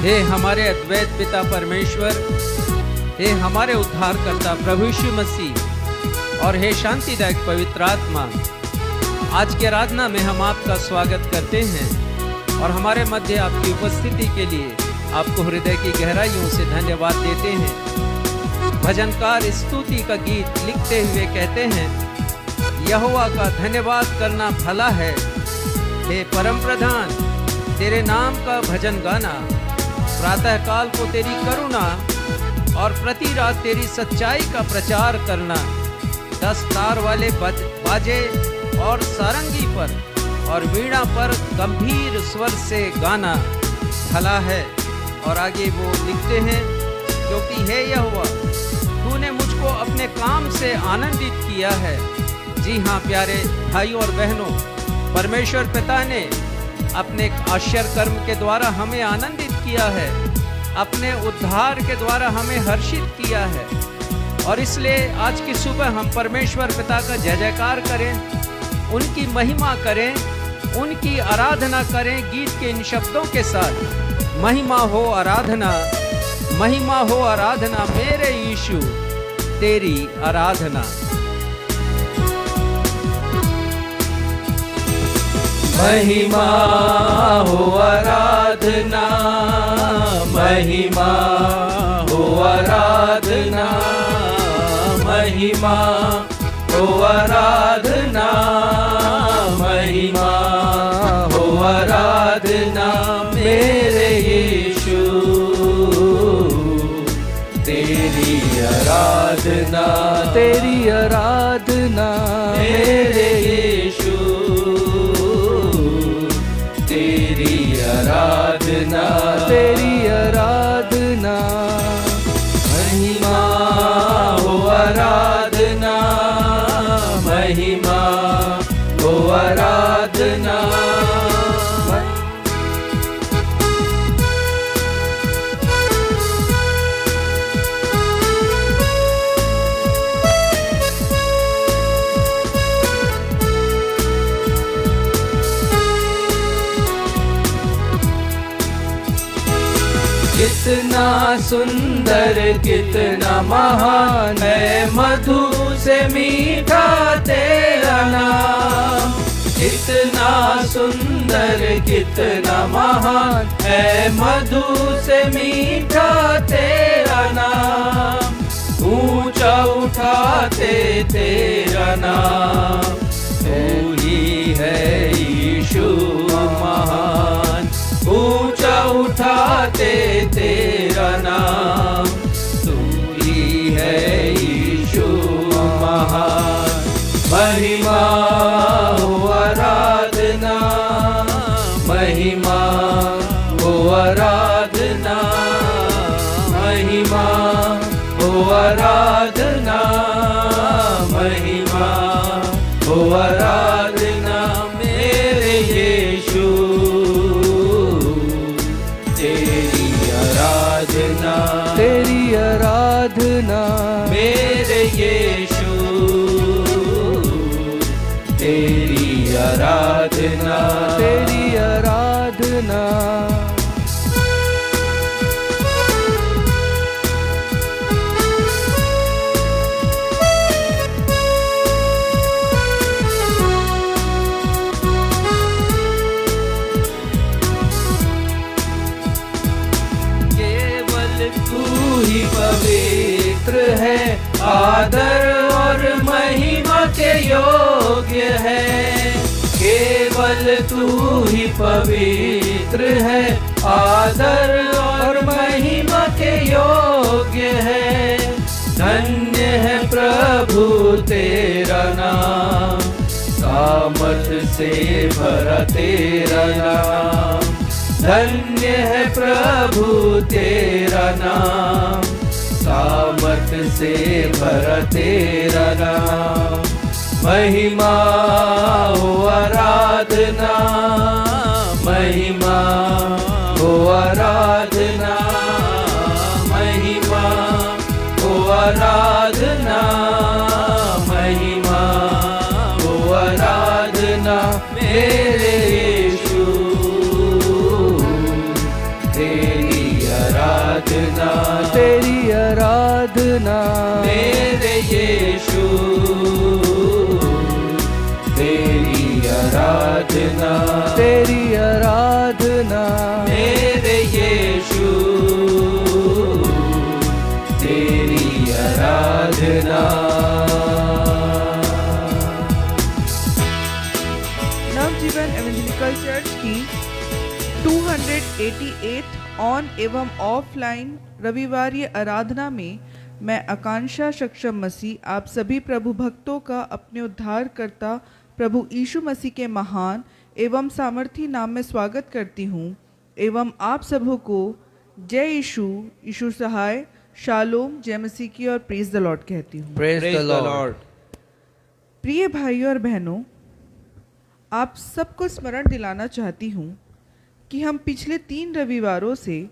हे हमारे अद्वैत पिता परमेश्वर, हे हमारे उद्धारकर्ता प्रभु यीशु मसीह और हे शांतिदायक पवित्र आत्मा, आज की आराधना में हम आपका स्वागत करते हैं और हमारे मध्य आपकी उपस्थिति के लिए आपको हृदय की गहराइयों से धन्यवाद देते हैं। भजनकार स्तुति का गीत लिखते हुए कहते हैं, यहोवा का धन्यवाद करना भला है, हे परम प्रधान तेरे नाम का भजन गाना, प्रातः काल को तेरी करुणा और प्रति रात तेरी सच्चाई का प्रचार करना, 10 तार वाले बाजे और सारंगी पर और वीणा पर गंभीर स्वर से गाना भला है। और आगे वो लिखते हैं, क्योंकि हे यहोवा तूने मुझको अपने काम से आनंदित किया है। जी हाँ प्यारे भाइयों और बहनों, परमेश्वर पिता ने अपने आश्चर्य कर्म के द्वारा हमें आनंदित किया है, अपने उद्धार के द्वारा हमें हर्षित किया है। और इसलिए आज की सुबह हम परमेश्वर पिता का जय जयकार करें, उनकी महिमा करें, उनकी आराधना करें गीत के इन शब्दों के साथ। महिमा हो आराधना, महिमा हो आराधना मेरे यीशु तेरी आराधना। महिमा हो आराधना, महिमा हो आराधना, महिमा हो आराधना, महिमा हो आराधना मेरे यीशु तेरी आराधना, तेरी आराधना मेरे यीशु तेरी आराधना, तेरी आराधना। महिमा हो आराधना, महिमा हो आराधना। कितना सुंदर कितना महान है, मधु से मीठा तेरा नाम। कितना सुंदर कितना महान है, मधु से मीठा तेरा नाम। ऊंचा उठाते तेरा नाम, तू ही है यीशु महान। ऊंचा उठाते तेरा नाम, तू ही है यीशु महान। महिमा हो आराधना, महिमा हो आराधना, महिमा हो आराधना, महिमा हो आराधना मेरे यीशु तेरी आराधना, तेरी आराधना मेरे यीशु तेरी आराधना, तेरी आराधना। तू ही पवित्र है, आदर और महिमा के योग्य है। केवल तू ही पवित्र है, आदर और महिमा के योग्य है। धन्य है प्रभु तेरा नाम, सामर्थ से भरा तेरा नाम। धन्य है प्रभु तेरा नाम, सामर्थ से भरा तेरा नाम। महिमा हो आराधना, महिमा हो आराधना, महिमा हो आराधना, महिमा हो आराधना मेरे यीशु तेरी आराधना मेरे यीशु, तेरी आराधना, तेरी आराधना मेरे यीशु, तेरी आराधना। नवजीवन एवेंजेलिकल चर्च की 288 ऑन एवं ऑफलाइन रविवारीय आराधना में मैं आकांक्षा सक्षम मसीह आप सभी प्रभु भक्तों का अपने उद्धारकर्ता प्रभु यीशु मसीह के महान एवं सामर्थी नाम में स्वागत करती हूँ एवं आप सबों को जय यीशु, यीशु सहाय, शालोम, जय मसीह की और प्रेज द लॉर्ड कहती हूँ। Praise the Lord. प्रिय भाइयों और बहनों, आप सबको स्मरण दिलाना चाहती हूँ कि हम पिछले 3 रविवारों से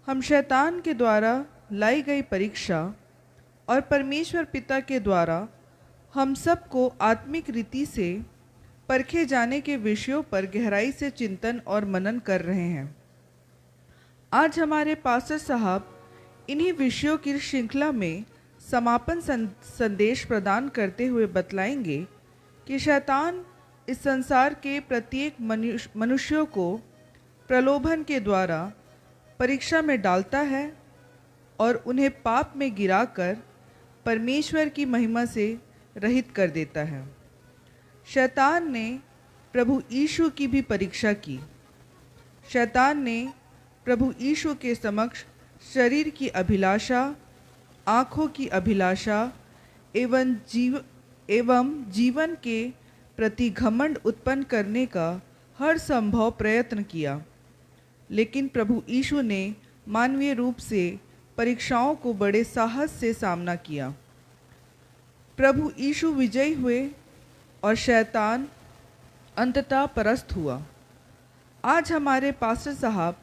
हम शैतान के द्वारा लाई गई परीक्षा और परमेश्वर पिता के द्वारा हम सबको आत्मिक रीति से परखे जाने के विषयों पर गहराई से चिंतन और मनन कर रहे हैं। आज हमारे पास्टर साहब इन्हीं विषयों की श्रृंखला में समापन संदेश प्रदान करते हुए बतलाएंगे कि शैतान इस संसार के प्रत्येक मनुष्यों को प्रलोभन के द्वारा परीक्षा में डालता है और उन्हें पाप में गिराकर परमेश्वर की महिमा से रहित कर देता है। शैतान ने प्रभु यीशु की भी परीक्षा की। शैतान ने प्रभु यीशु के समक्ष शरीर की अभिलाषा, आँखों की अभिलाषा एवं जीवन के प्रति घमंड उत्पन्न करने का हर संभव प्रयत्न किया, लेकिन प्रभु यीशु ने मानवीय रूप से परीक्षाओं को बड़े साहस से सामना किया। प्रभु यीशु विजयी हुए और शैतान अंततः परास्त हुआ। आज हमारे पास्टर साहब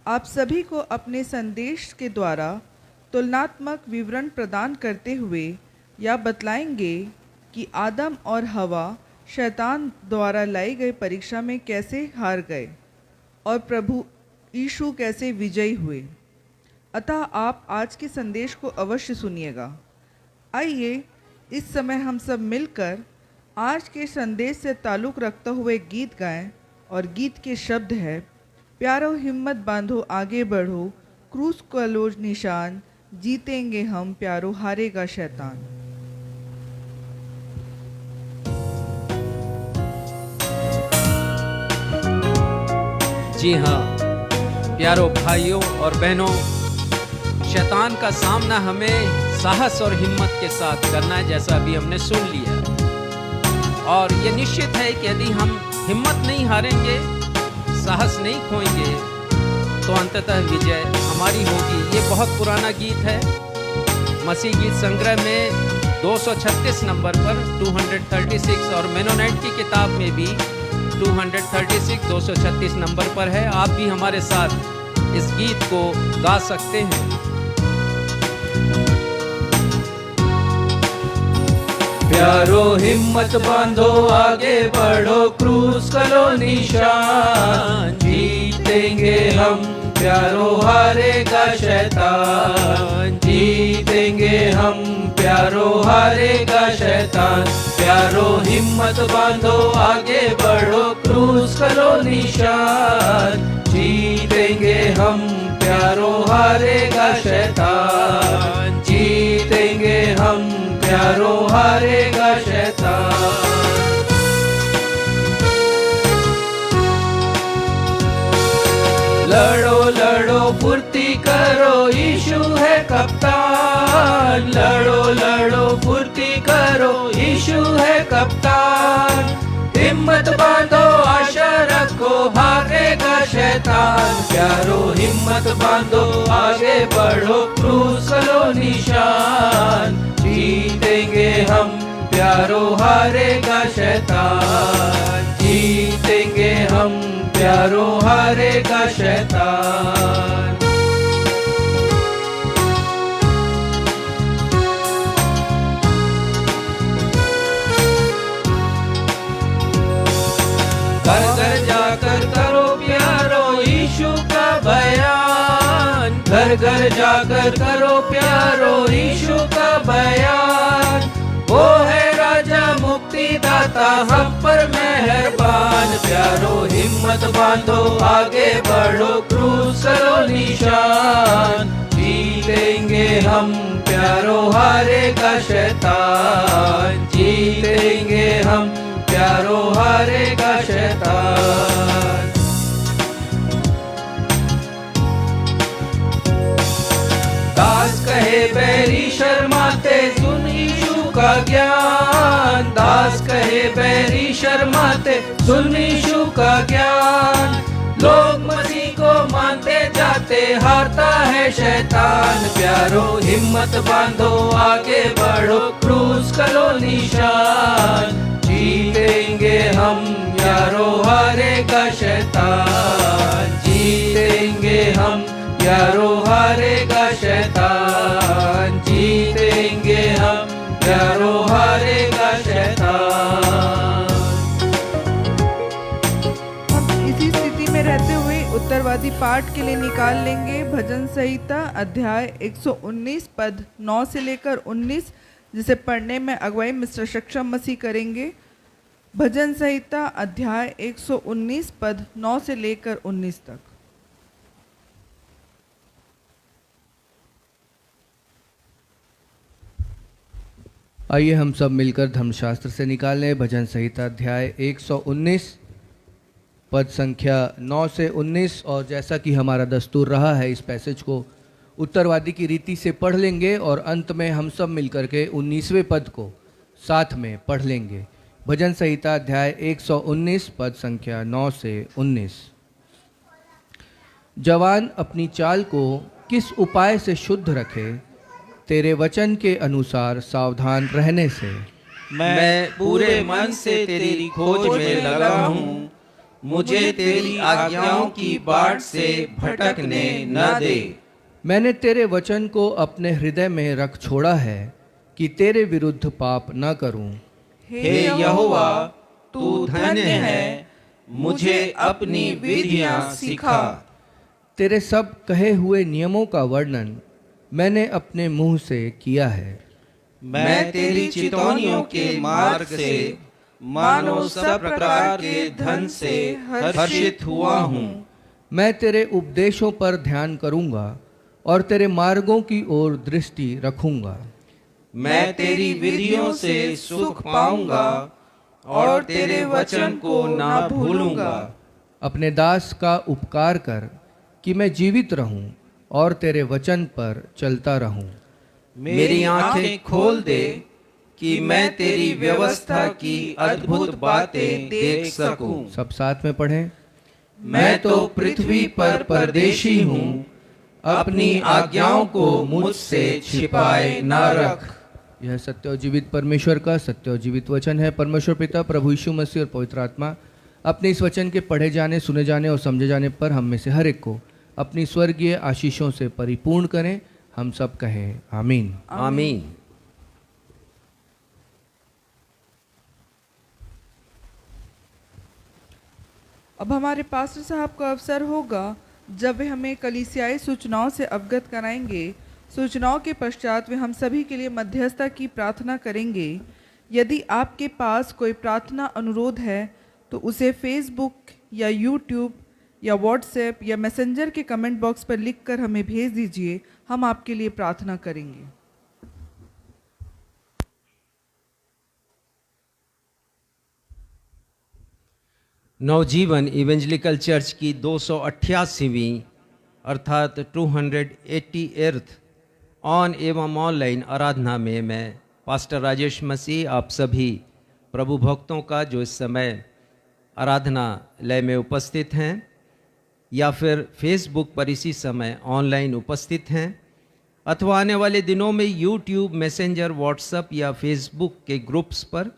आप सभी को अपने संदेश के द्वारा तुलनात्मक विवरण प्रदान करते हुए यह बतलाएंगे कि आदम और हवा शैतान द्वारा लाई गई परीक्षा में कैसे हार गए और प्रभु यीशु कैसे विजयी हुए। अतः आप आज के संदेश को अवश्य सुनिएगा। आइए इस समय हम सब मिलकर आज के संदेश से ताल्लुक़ रखते हुए गीत गाएं और गीत के शब्द है, प्यारो हिम्मत बांधो आगे बढ़ो, क्रूस का लो निशान, जीतेंगे हम, प्यारो हारेगा शैतान। जी हाँ प्यारो भाइयों और बहनों, शैतान का सामना हमें साहस और हिम्मत के साथ करना है, जैसा अभी हमने सुन लिया। और ये निश्चित है कि यदि हम हिम्मत नहीं हारेंगे, साहस नहीं खोएंगे, तो अंततः विजय हमारी होगी। ये बहुत पुराना गीत है। मसीह गीत संग्रह में 236 नंबर पर 236 और मेनोनाइट की किताब में भी 236 236 नंबर पर है। आप भी हमारे साथ इस गीत को गा सकते हैं। प्यारो हिम्मत बांधो आगे बढ़ो, क्रूस करो निशान, जीतेंगे हम, प्यारो हारेगा शैतान, जीतेंगे हम, प्यारो हारेगा शैतान। प्यारो हिम्मत बांधो आगे बढ़ो, क्रूस करो निशान, जीतेंगे हम, प्यारो हारेगा शैतान, जीतेंगे हम, प्यारो हारेगा शैतान। लड़ो लड़ो फुर्ती करो, यीशु है कप्तान, लड़ो लड़ो फुर्ती करो, यीशु है कप्तान। हिम्मत बांधो आशा रखो, हारेगा शैतान, प्यारो हिम्मत बांधो आगे बढ़ो, क्रूस करो निशान, जीतेंगे हम, प्यारो हारेगा शैतान, जीतेंगे हम, प्यारो हारेगा शैतान। घर घर जाकर करो प्यारो यीशु का बयान, घर घर जाकर करो प्यारो यीशु का बयान। वो है राजा मुक्ति दाता, हम पर मेहरबान। प्यारो हिम्मत बांधो, आगे बढ़ो, क्रूस करो निशान। जीतेंगे हम प्यारो, हारेगा शैतान। जीतेंगे हम प्यारो, हारेगा शैतान। दास कहे बैरी शर्माते, सुन यीशु का ज्ञान। दास कहे बैरी शर्माते, सुन यीशु का ज्ञान। लोग मसीह को मानते जाते, हारता है शैतान। प्यारो हिम्मत बांधो, आगे बढ़ो, क्रूस करो निशान। जीतेंगे हम यारो, हारेगा शैतान। जीतेंगे हम यारो, हारेगा शैतान। जीतेंगे हम यारो, हारेगा शैतान। हम इसी स्थिति में रहते हुए उत्तरवादी पाठ के लिए निकाल लेंगे भजन संहिता अध्याय 119 पद 9 से लेकर 19, जिसे पढ़ने में अगुवाई मिस्टर सक्षम मसीह करेंगे। भजन संहिता अध्याय 119 पद 9 से लेकर 19 तक। आइए हम सब मिलकर धर्मशास्त्र से निकाल लें भजन संहिता अध्याय 119 पद संख्या 9 से 19। और जैसा कि हमारा दस्तूर रहा है, इस पैसेज को उत्तरवादी की रीति से पढ़ लेंगे और अंत में हम सब मिलकर के 19वें पद को साथ में पढ़ लेंगे। भजन संहिता अध्याय 119 पद संख्या 9 से 19। जवान अपनी चाल को किस उपाय से शुद्ध रखे, तेरे वचन के अनुसार सावधान रहने से। मैं पूरे मन से तेरी खोज में लगा हूँ, मुझे तेरी आज्ञाओं की बाट से भटकने न दे। मैंने तेरे वचन को अपने हृदय में रख छोड़ा है कि तेरे विरुद्ध पाप न करूं। हे यहोवा, तू धन्य है, मुझे अपनी विधियां सिखा। तेरे सब कहे हुए नियमों का वर्णन मैंने अपने मुंह से किया है। मैं तेरी चितौनियों के मार्ग से मानो सब प्रकार के धन से हर्षित हुआ हूँ। मैं तेरे उपदेशों पर ध्यान करूंगा और तेरे मार्गों की ओर दृष्टि रखूंगा। मैं तेरी विधियों से सुख पाऊंगा और तेरे वचन को ना भूलूंगा। अपने दास का उपकार कर कि मैं जीवित रहूं और तेरे वचन पर चलता रहूं। मेरी आंखें खोल दे कि मैं तेरी व्यवस्था की अद्भुत बातें देख सकूं। सब साथ में पढ़ें। मैं तो पृथ्वी पर परदेशी हूँ, अपनी आज्ञाओं को मुझसे छिपाए न रख। यह सत्य और जीवित परमेश्वर का सत्य और जीवित वचन है। परमेश्वर पिता, प्रभु यीशु मसीह और पवित्र आत्मा अपने इस वचन के पढ़े जाने, सुने जाने और समझे जाने पर हम में से हर एक को अपनी स्वर्गीय आशीषों से परिपूर्ण करें। हम सब कहें आमीन। आमीन। अब हमारे पास्टर साहब का अवसर होगा जब वे हमें कलीसियाई सूचनाओं से अवगत कराएंगे। सूचनाओं के पश्चात वे हम सभी के लिए मध्यस्थता की प्रार्थना करेंगे। यदि आपके पास कोई प्रार्थना अनुरोध है तो उसे फेसबुक या यूट्यूब या व्हाट्सएप या मैसेंजर के कमेंट बॉक्स पर लिखकर हमें भेज दीजिए। हम आपके लिए प्रार्थना करेंगे। नवजीवन इवेंजलिकल चर्च की 288वीं अर्थात 288th ऑन एवं ऑनलाइन आराधना में मैं पास्टर राजेश मसीह आप सभी प्रभु भक्तों का जो इस समय आराधनालय में उपस्थित हैं या फिर फेसबुक पर इसी समय ऑनलाइन उपस्थित हैं अथवा आने वाले दिनों में यूट्यूब, मैसेंजर, व्हाट्सएप या फेसबुक के ग्रुप्स पर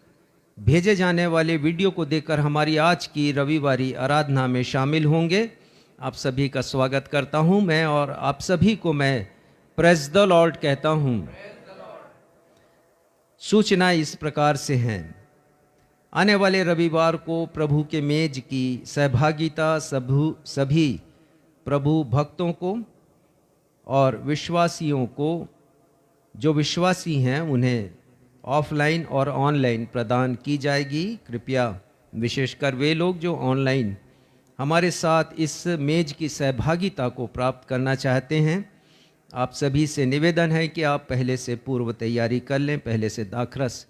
भेजे जाने वाले वीडियो को देखकर हमारी आज की रविवारी आराधना में शामिल होंगे। आप सभी का स्वागत करता हूं मैं और आप सभी को मैं प्रेज द लॉर्ड कहता हूं। सूचना इस प्रकार से हैं। आने वाले रविवार को प्रभु के मेज की सहभागिता सभी प्रभु भक्तों को और विश्वासियों को जो विश्वासी हैं उन्हें ऑफलाइन और ऑनलाइन प्रदान की जाएगी। कृपया विशेषकर वे लोग जो ऑनलाइन हमारे साथ इस मेज की सहभागिता को प्राप्त करना चाहते हैं, आप सभी से निवेदन है कि आप पहले से पूर्व तैयारी कर लें, पहले से दाखरस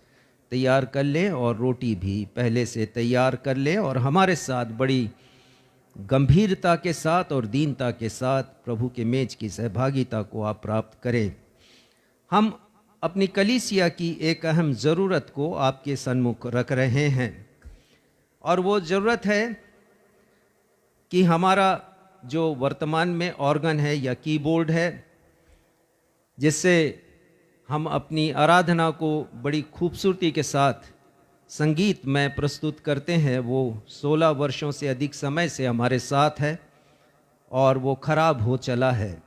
तैयार कर लें और रोटी भी पहले से तैयार कर लें और हमारे साथ बड़ी गंभीरता के साथ और दीनता के साथ प्रभु के मेज की सहभागिता को आप प्राप्त करें। हम अपनी कलीसिया की एक अहम ज़रूरत को आपके सन्मुख रख रहे हैं और वो ज़रूरत है कि हमारा जो वर्तमान में ऑर्गन है या कीबोर्ड है, जिससे हम अपनी आराधना को बड़ी खूबसूरती के साथ संगीत में प्रस्तुत करते हैं, वो 16 वर्षों से अधिक समय से हमारे साथ है और वो ख़राब हो चला है।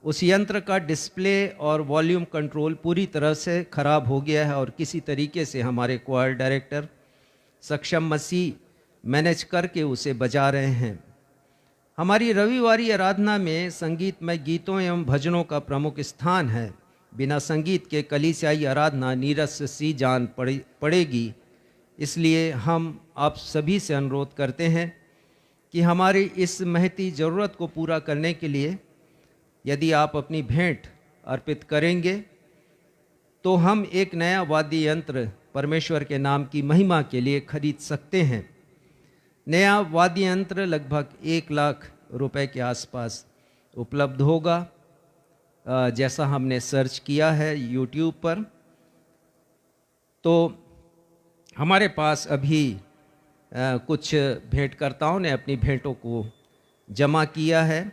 उस यंत्र का डिस्प्ले और वॉल्यूम कंट्रोल पूरी तरह से ख़राब हो गया है और किसी तरीके से हमारे क्वायर डायरेक्टर सक्षम मसीह मैनेज करके उसे बजा रहे हैं। हमारी रविवारी आराधना में संगीतमय गीतों एवं भजनों का प्रमुख स्थान है। बिना संगीत के कलीसियाई आराधना नीरस सी जान पड़ेगी। इसलिए हम आप सभी से अनुरोध करते हैं कि हमारी इस महती ज़रूरत को पूरा करने के लिए यदि आप अपनी भेंट अर्पित करेंगे तो हम एक नया वाद्य यंत्र परमेश्वर के नाम की महिमा के लिए खरीद सकते हैं। नया वाद्य यंत्र लगभग 1 लाख रुपए के आसपास उपलब्ध होगा, जैसा हमने सर्च किया है YouTube पर। तो हमारे पास अभी कुछ भेंटकर्ताओं ने अपनी भेंटों को जमा किया है।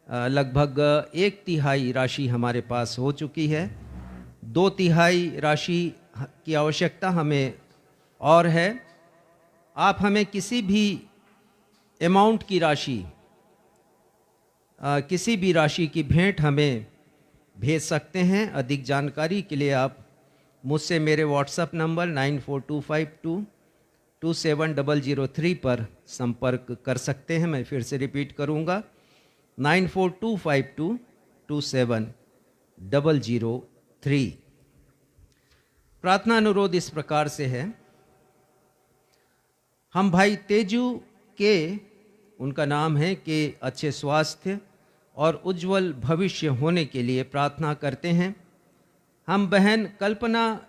लगभग 1/3 राशि हमारे पास हो चुकी है। 2/3 राशि की आवश्यकता हमें और है। आप हमें किसी भी अमाउंट की राशि, किसी भी राशि की भेंट हमें भेज सकते हैं। अधिक जानकारी के लिए आप मुझसे मेरे व्हाट्सएप नंबर 9425227003 पर संपर्क कर सकते हैं। मैं फिर से रिपीट करूंगा, 9425227003। प्रार्थना अनुरोध इस प्रकार से है। हम भाई तेजू के, उनका नाम है, के अच्छे स्वास्थ्य और उज्जवल भविष्य होने के लिए प्रार्थना करते हैं। हम बहन कल्पना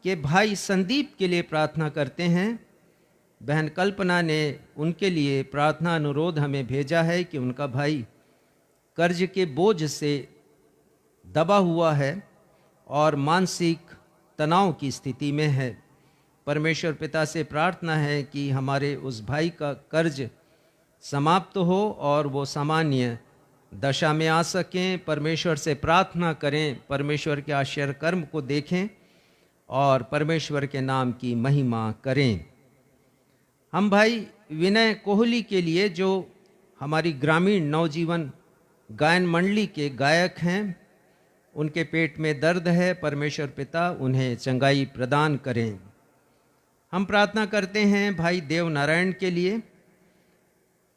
के भाई संदीप के लिए प्रार्थना करते हैं। बहन कल्पना ने उनके लिए प्रार्थना अनुरोध हमें भेजा है कि उनका भाई कर्ज के बोझ से दबा हुआ है और मानसिक तनाव की स्थिति में है। परमेश्वर पिता से प्रार्थना है कि हमारे उस भाई का कर्ज समाप्त हो और वो सामान्य दशा में आ सकें। परमेश्वर से प्रार्थना करें, परमेश्वर के आश्चर्य कर्म को देखें और परमेश्वर के नाम की महिमा करें। हम भाई विनय कोहली के लिए, जो हमारी ग्रामीण नवजीवन गायन मंडली के गायक हैं, उनके पेट में दर्द है, परमेश्वर पिता उन्हें चंगाई प्रदान करें। हम प्रार्थना करते हैं भाई देव नारायण के लिए।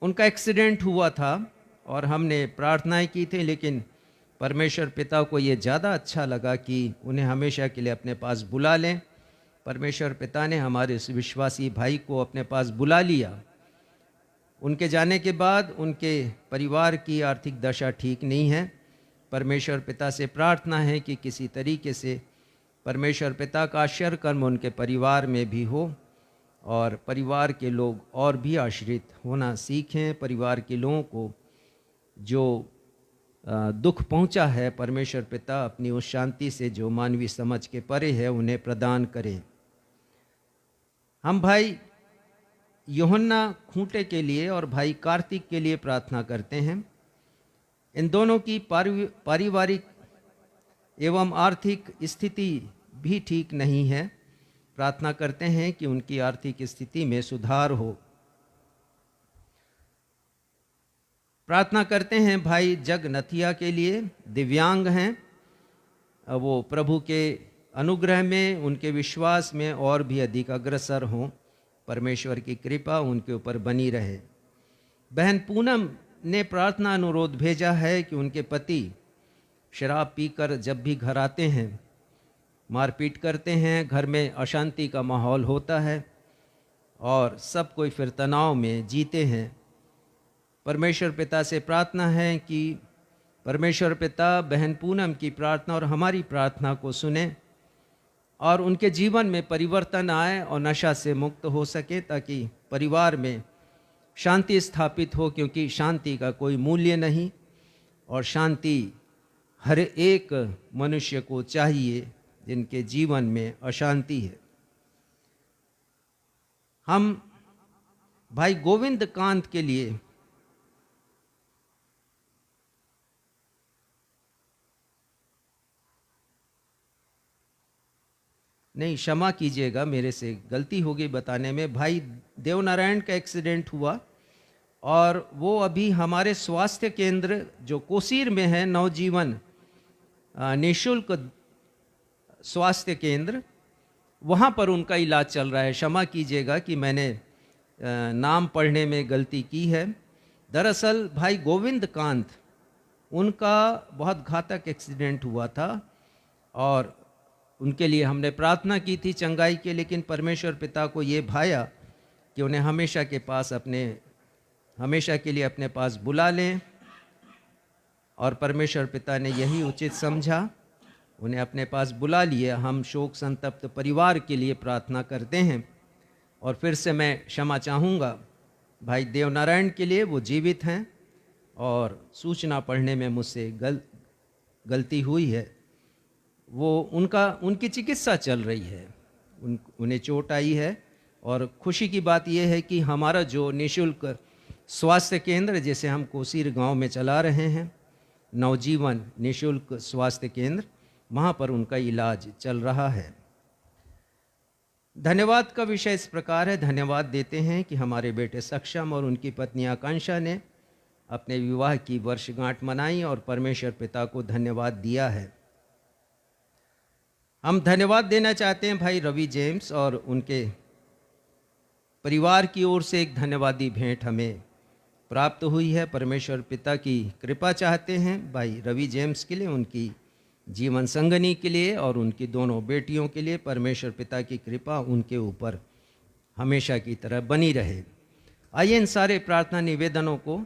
उनका एक्सीडेंट हुआ था और हमने प्रार्थनाएं की थी, लेकिन परमेश्वर पिता को ये ज़्यादा अच्छा लगा कि उन्हें हमेशा के लिए अपने पास बुला लें। परमेश्वर पिता ने हमारे इस विश्वासी भाई को अपने पास बुला लिया। उनके जाने के बाद उनके परिवार की आर्थिक दशा ठीक नहीं है। परमेश्वर पिता से प्रार्थना है कि किसी तरीके से परमेश्वर पिता का आश्चर्य कर्म उनके परिवार में भी हो और परिवार के लोग और भी आश्रित होना सीखें। परिवार के लोगों को जो दुख पहुंचा है, परमेश्वर पिता अपनी उस शांति से जो मानवीय समझ के परे है उन्हें प्रदान करें। हम भाई यूहन्ना खूंटे के लिए और भाई कार्तिक के लिए प्रार्थना करते हैं। इन दोनों की पारिवारिक एवं आर्थिक स्थिति भी ठीक नहीं है। प्रार्थना करते हैं कि उनकी आर्थिक स्थिति में सुधार हो। प्रार्थना करते हैं भाई जग नथिया के लिए, दिव्यांग हैं, वो प्रभु के अनुग्रह में, उनके विश्वास में और भी अधिक अग्रसर हों। परमेश्वर की कृपा उनके ऊपर बनी रहे। बहन पूनम ने प्रार्थना अनुरोध भेजा है कि उनके पति शराब पीकर जब भी घर आते हैं मारपीट करते हैं, घर में अशांति का माहौल होता है और सब कोई फिर तनाव में जीते हैं। परमेश्वर पिता से प्रार्थना है कि परमेश्वर पिता बहन पूनम की प्रार्थना और हमारी प्रार्थना को सुने और उनके जीवन में परिवर्तन आए और नशा से मुक्त हो सके, ताकि परिवार में शांति स्थापित हो, क्योंकि शांति का कोई मूल्य नहीं और शांति हर एक मनुष्य को चाहिए जिनके जीवन में अशांति है। हम भाई गोविंद कांत के लिए नहीं, क्षमा कीजिएगा, मेरे से गलती हो गई बताने में। भाई देवनारायण का एक्सीडेंट हुआ और वो अभी हमारे स्वास्थ्य केंद्र जो कोसीर में है, नवजीवन निःशुल्क स्वास्थ्य केंद्र, वहाँ पर उनका इलाज चल रहा है। क्षमा कीजिएगा कि मैंने नाम पढ़ने में गलती की है। दरअसल भाई गोविंद कांत, उनका बहुत घातक एक्सीडेंट हुआ था और उनके लिए हमने प्रार्थना की थी चंगाई के, लेकिन परमेश्वर पिता को ये भाया कि उन्हें हमेशा के लिए अपने पास बुला लें और परमेश्वर पिता ने यही उचित समझा, उन्हें अपने पास बुला लिया। हम शोक संतप्त परिवार के लिए प्रार्थना करते हैं और फिर से मैं क्षमा चाहूँगा भाई देवनारायण के लिए, वो जीवित हैं और सूचना पढ़ने में मुझसे गलती हुई है। वो उनकी चिकित्सा चल रही है, उन्हें चोट आई है और खुशी की बात यह है कि हमारा जो निःशुल्क स्वास्थ्य केंद्र जिसे हम कोसीर गांव में चला रहे हैं, नवजीवन निःशुल्क स्वास्थ्य केंद्र, वहाँ पर उनका इलाज चल रहा है। धन्यवाद का विषय इस प्रकार है। धन्यवाद देते हैं कि हमारे बेटे सक्षम और उनकी पत्नी आकांक्षा ने अपने विवाह की वर्षगांठ मनाई और परमेश्वर पिता को धन्यवाद दिया है। हम धन्यवाद देना चाहते हैं भाई रवि जेम्स और उनके परिवार की ओर से एक धन्यवादी भेंट हमें प्राप्त हुई है। परमेश्वर पिता की कृपा चाहते हैं भाई रवि जेम्स के लिए, उनकी जीवन संगनी के लिए और उनकी दोनों बेटियों के लिए। परमेश्वर पिता की कृपा उनके ऊपर हमेशा की तरह बनी रहे। आइए इन सारे प्रार्थना निवेदनों को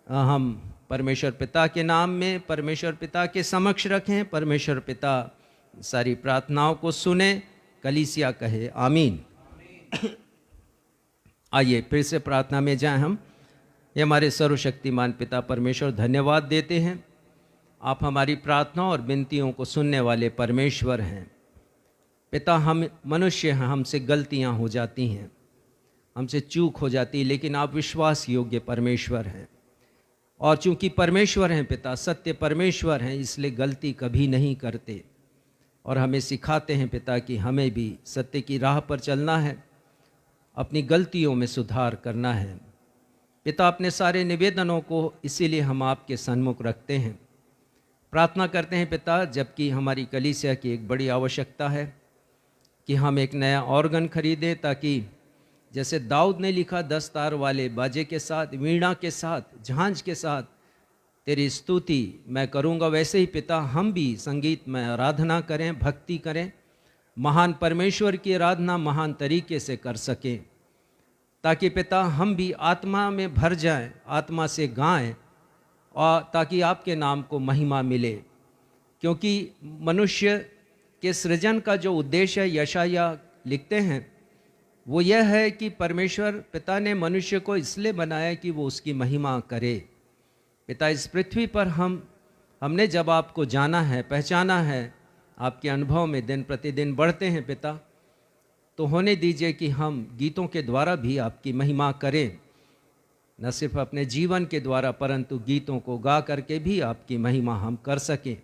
हम परमेश्वर पिता के नाम में परमेश्वर पिता के समक्ष रखें। परमेश्वर पिता सारी प्रार्थनाओं को सुने, कलीसिया कहे आमीन। आइए फिर से प्रार्थना में जाएं हम। ये हमारे सर्वशक्तिमान पिता परमेश्वर, धन्यवाद देते हैं, आप हमारी प्रार्थना और विनतियों को सुनने वाले परमेश्वर हैं। पिता, हम मनुष्य हैं, हमसे गलतियां हो जाती हैं, हमसे चूक हो जाती है, लेकिन आप विश्वास योग्य परमेश्वर हैं। और चूंकि परमेश्वर हैं पिता, सत्य परमेश्वर हैं, इसलिए गलती कभी नहीं करते और हमें सिखाते हैं पिता कि हमें भी सत्य की राह पर चलना है, अपनी गलतियों में सुधार करना है। पिता, अपने सारे निवेदनों को इसीलिए हम आपके सन्मुख रखते हैं, प्रार्थना करते हैं पिता, जबकि हमारी कलीसिया की एक बड़ी आवश्यकता है कि हम एक नया ऑर्गन खरीदें, ताकि जैसे दाऊद ने लिखा 10 तार वाले बाजे के साथ, वीणा के साथ, झांझ के साथ तेरी स्तुति मैं करूँगा, वैसे ही पिता हम भी संगीत में आराधना करें, भक्ति करें, महान परमेश्वर की आराधना महान तरीके से कर सकें, ताकि पिता हम भी आत्मा में भर जाएं, आत्मा से गाएं, और ताकि आपके नाम को महिमा मिले। क्योंकि मनुष्य के सृजन का जो उद्देश्य है, यशाया लिखते हैं, वो यह है कि परमेश्वर पिता ने मनुष्य को इसलिए बनाया कि वो उसकी महिमा करे। पिता, इस पृथ्वी पर हमने जब आपको जाना है, पहचाना है, आपके अनुभव में दिन प्रतिदिन बढ़ते हैं पिता, तो होने दीजिए कि हम गीतों के द्वारा भी आपकी महिमा करें, न सिर्फ अपने जीवन के द्वारा परंतु गीतों को गा करके भी आपकी महिमा हम कर सकें।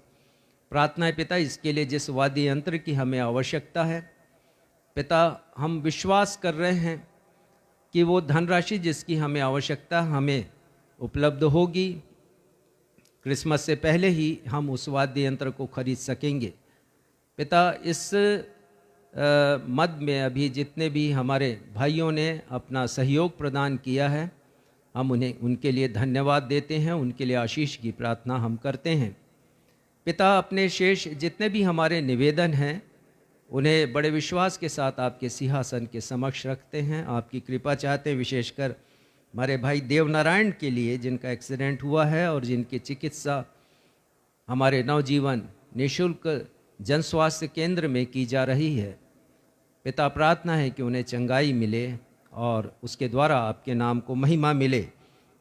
प्रार्थना है पिता, इसके लिए जिस वाद्य यंत्र की हमें आवश्यकता है पिता, हम विश्वास कर रहे हैं कि वो धनराशि जिसकी हमें आवश्यकता हमें उपलब्ध होगी। क्रिसमस से पहले ही हम उस वाद्य यंत्र को खरीद सकेंगे। पिता, इस मद में अभी जितने भी हमारे भाइयों ने अपना सहयोग प्रदान किया है, हम उनके लिए धन्यवाद देते हैं, उनके लिए आशीष की प्रार्थना हम करते हैं। पिता, अपने शेष जितने भी हमारे निवेदन हैं उन्हें बड़े विश्वास के साथ आपके सिंहासन के समक्ष रखते हैं। आपकी कृपा चाहते हैं, विशेषकर हमारे भाई देवनारायण के लिए जिनका एक्सीडेंट हुआ है और जिनकी चिकित्सा हमारे नवजीवन निःशुल्क जन स्वास्थ्य केंद्र में की जा रही है। पिता, प्रार्थना है कि उन्हें चंगाई मिले और उसके द्वारा आपके नाम को महिमा मिले।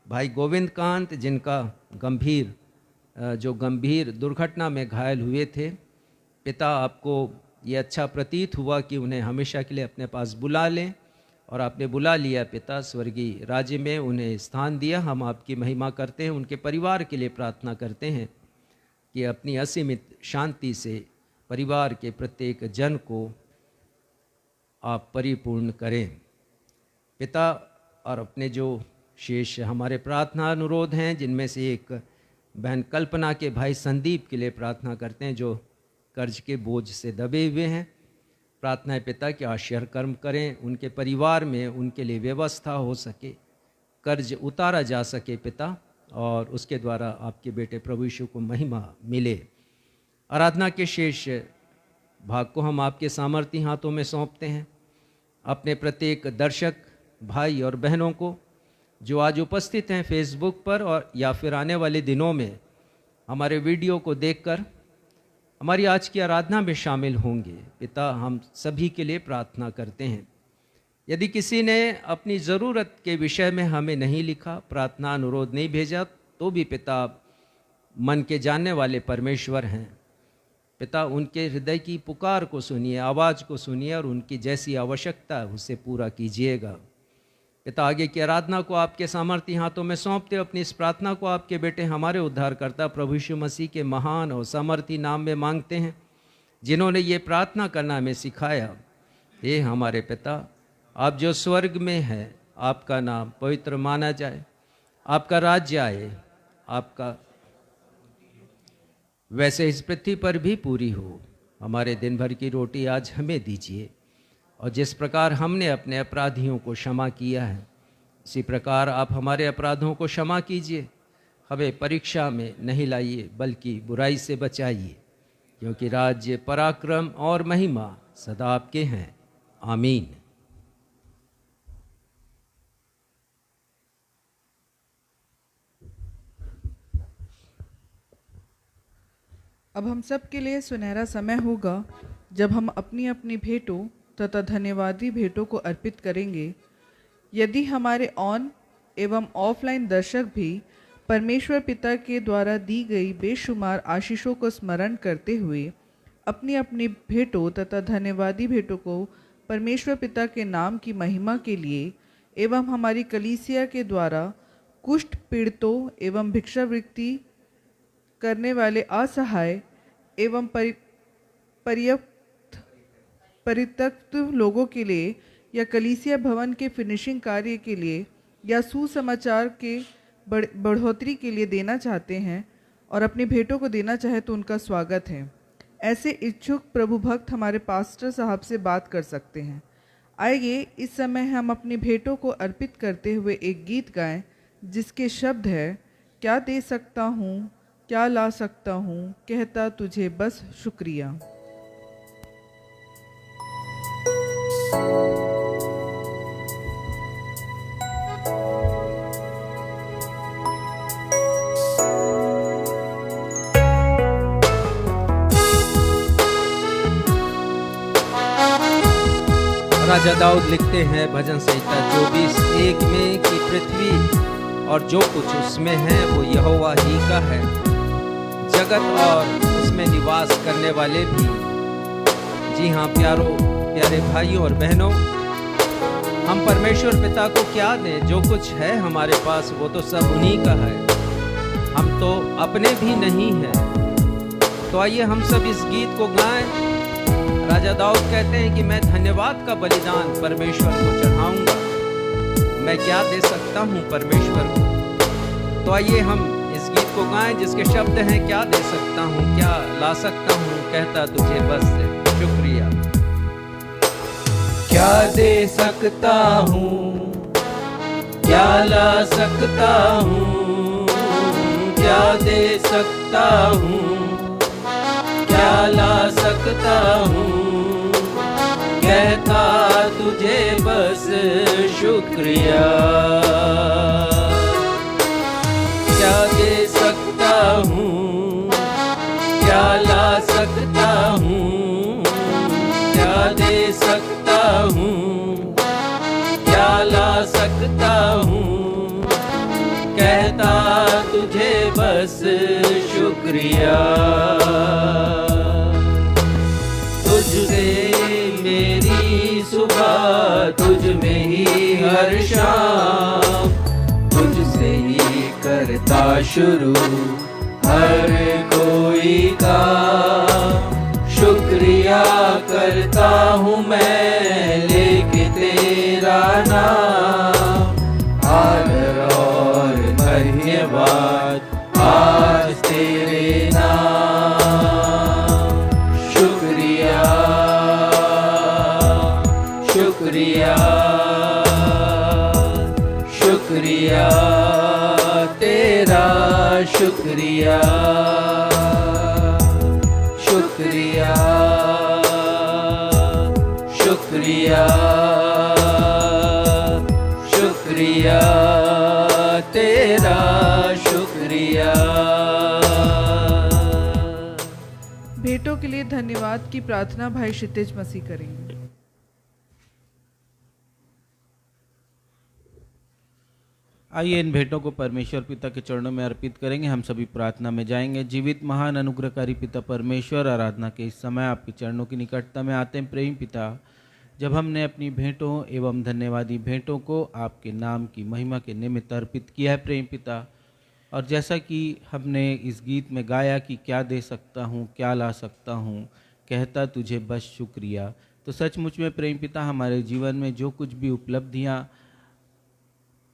भाई गोविंद कांत जिनका गंभीर दुर्घटना में घायल हुए थे, पिता, आपको ये अच्छा प्रतीत हुआ कि उन्हें हमेशा के लिए अपने पास बुला लें और आपने बुला लिया। पिता, स्वर्गीय राज्य में उन्हें स्थान दिया। हम आपकी महिमा करते हैं, उनके परिवार के लिए प्रार्थना करते हैं कि अपनी असीमित शांति से परिवार के प्रत्येक जन को आप परिपूर्ण करें। पिता, और अपने जो शेष हमारे प्रार्थना अनुरोध हैं, जिनमें से एक बहन कल्पना के भाई संदीप के लिए प्रार्थना करते हैं जो कर्ज के बोझ से दबे हुए हैं। प्रार्थना है पिता कि आश्चर्य कर्म करें, उनके परिवार में उनके लिए व्यवस्था हो सके, कर्ज उतारा जा सके पिता, और उसके द्वारा आपके बेटे प्रभु यीशु को महिमा मिले। आराधना के शेष भाग को हम आपके सामर्थी हाथों में सौंपते हैं। अपने प्रत्येक दर्शक भाई और बहनों को जो आज उपस्थित हैं फेसबुक पर और या फिर आने वाले दिनों में हमारे वीडियो को देखकर हमारी आज की आराधना में शामिल होंगे, पिता, हम सभी के लिए प्रार्थना करते हैं। यदि किसी ने अपनी ज़रूरत के विषय में हमें नहीं लिखा, प्रार्थना अनुरोध नहीं भेजा, तो भी पिता, मन के जानने वाले परमेश्वर हैं। पिता, उनके हृदय की पुकार को सुनिए, आवाज़ को सुनिए और उनकी जैसी आवश्यकता है उसे पूरा कीजिएगा। पिता, आगे की आराधना को आपके सामर्थी हाथों में सौंपते हो। अपनी इस प्रार्थना को आपके बेटे हमारे उद्धारकर्ता प्रभु यीशु मसीह के महान और सामर्थी नाम में मांगते हैं, जिन्होंने ये प्रार्थना करना हमें सिखाया। हे हमारे पिता, आप जो स्वर्ग में हैं, आपका नाम पवित्र माना जाए, आपका राज्य आए, आपका वैसे इस पृथ्वी पर भी पूरी हो। हमारे दिन भर की रोटी आज हमें दीजिए, और जिस प्रकार हमने अपने अपराधियों को क्षमा किया है, उसी प्रकार आप हमारे अपराधों को क्षमा कीजिए। हमें परीक्षा में नहीं लाइए, बल्कि बुराई से बचाइए, क्योंकि राज्य, पराक्रम और महिमा सदा आपके हैं। आमीन। अब हम सब के लिए सुनहरा समय होगा जब हम अपनी अपनी भेंटों तथा धन्यवादी भेंटों को अर्पित करेंगे। यदि हमारे ऑन एवं ऑफलाइन दर्शक भी परमेश्वर पिता के द्वारा दी गई बेशुमार आशीषों को स्मरण करते हुए अपनी अपनी भेंटों तथा धन्यवादी भेंटों को परमेश्वर पिता के नाम की महिमा के लिए एवं हमारी कलीसिया के द्वारा कुष्ठ पीड़ितों एवं भिक्षावृत्ति करने वाले असहाय एवं परित्यक्त लोगों के लिए या कलीसिया भवन के फिनिशिंग कार्य के लिए या सुसमाचार के बढ़ोतरी के लिए देना चाहते हैं और अपनी भेंटों को देना चाहे तो उनका स्वागत है। ऐसे इच्छुक प्रभु भक्त हमारे पास्टर साहब से बात कर सकते हैं। आइए इस समय हम अपनी भेंटों को अर्पित करते हुए एक गीत गाएं जिसके शब्द है, क्या दे सकता हूँ, क्या ला सकता हूँ, कहता तुझे बस शुक्रिया। राजा दाऊद लिखते हैं भजन संहिता 24:1 में कि पृथ्वी और जो कुछ उसमें है वो यहोवा ही का है, जगत और उसमें निवास करने वाले भी। जी हाँ प्यारे भाइयों और बहनों, हम परमेश्वर पिता को क्या दें? जो कुछ है हमारे पास वो तो सब उन्हीं का है, हम तो अपने भी नहीं हैं। तो आइए हम सब इस गीत को गाएं। राजा दाऊद कहते हैं कि मैं धन्यवाद का बलिदान परमेश्वर को चढ़ाऊंगा, मैं क्या दे सकता हूँ परमेश्वर को। तो आइए हम इस गीत को गाएं जिसके शब्द हैं, क्या दे सकता हूँ, क्या ला सकता हूँ, कहता तुझे बस शुक्रिया। क्या दे सकता हूँ, क्या ला सकता हूँ, क्या दे सकता हूँ, क्या ला सकता हूँ, कहता तुझे बस शुक्रिया। क्या दे सकता हूँ, क्या ला सकता हूँ, क्या दे सकता हूँ, क्या ला सकता हूँ, कहता तुझे बस शुक्रिया। तुझसे मेरी सुबह, तुझ में ही हर शाम, तुझसे ही करता शुरू हर कोई काम। शुक्रिया करता हूँ मैं लेके तेरा नाम, आदर और धन्यवाद आज तेरे नाम। शुक्रिया, शुक्रिया, शुक्रिया तेरा, शुक्रिया, शुक्रिया, शुक्रिया, शुक्रिया तेरा, शुक्रिया। भेंटों के लिए धन्यवाद की प्रार्थना भाई क्षितिज मसीह करेंगे। आइए इन भेंटों को परमेश्वर पिता के चरणों में अर्पित करेंगे। हम सभी प्रार्थना में जाएंगे। जीवित महान अनुग्रहकारी पिता परमेश्वर, आराधना के इस समय आपके चरणों की निकटता में आते हैं। प्रेम पिता, जब हमने अपनी भेंटों एवं धन्यवादी भेंटों को आपके नाम की महिमा के निमित्त अर्पित किया है प्रेम पिता, और जैसा कि हमने इस गीत में गाया कि क्या दे सकता हूँ, क्या ला सकता हूँ, कहता तुझे बस शुक्रिया, तो सचमुच में प्रेम पिता हमारे जीवन में जो कुछ भी उपलब्धियाँ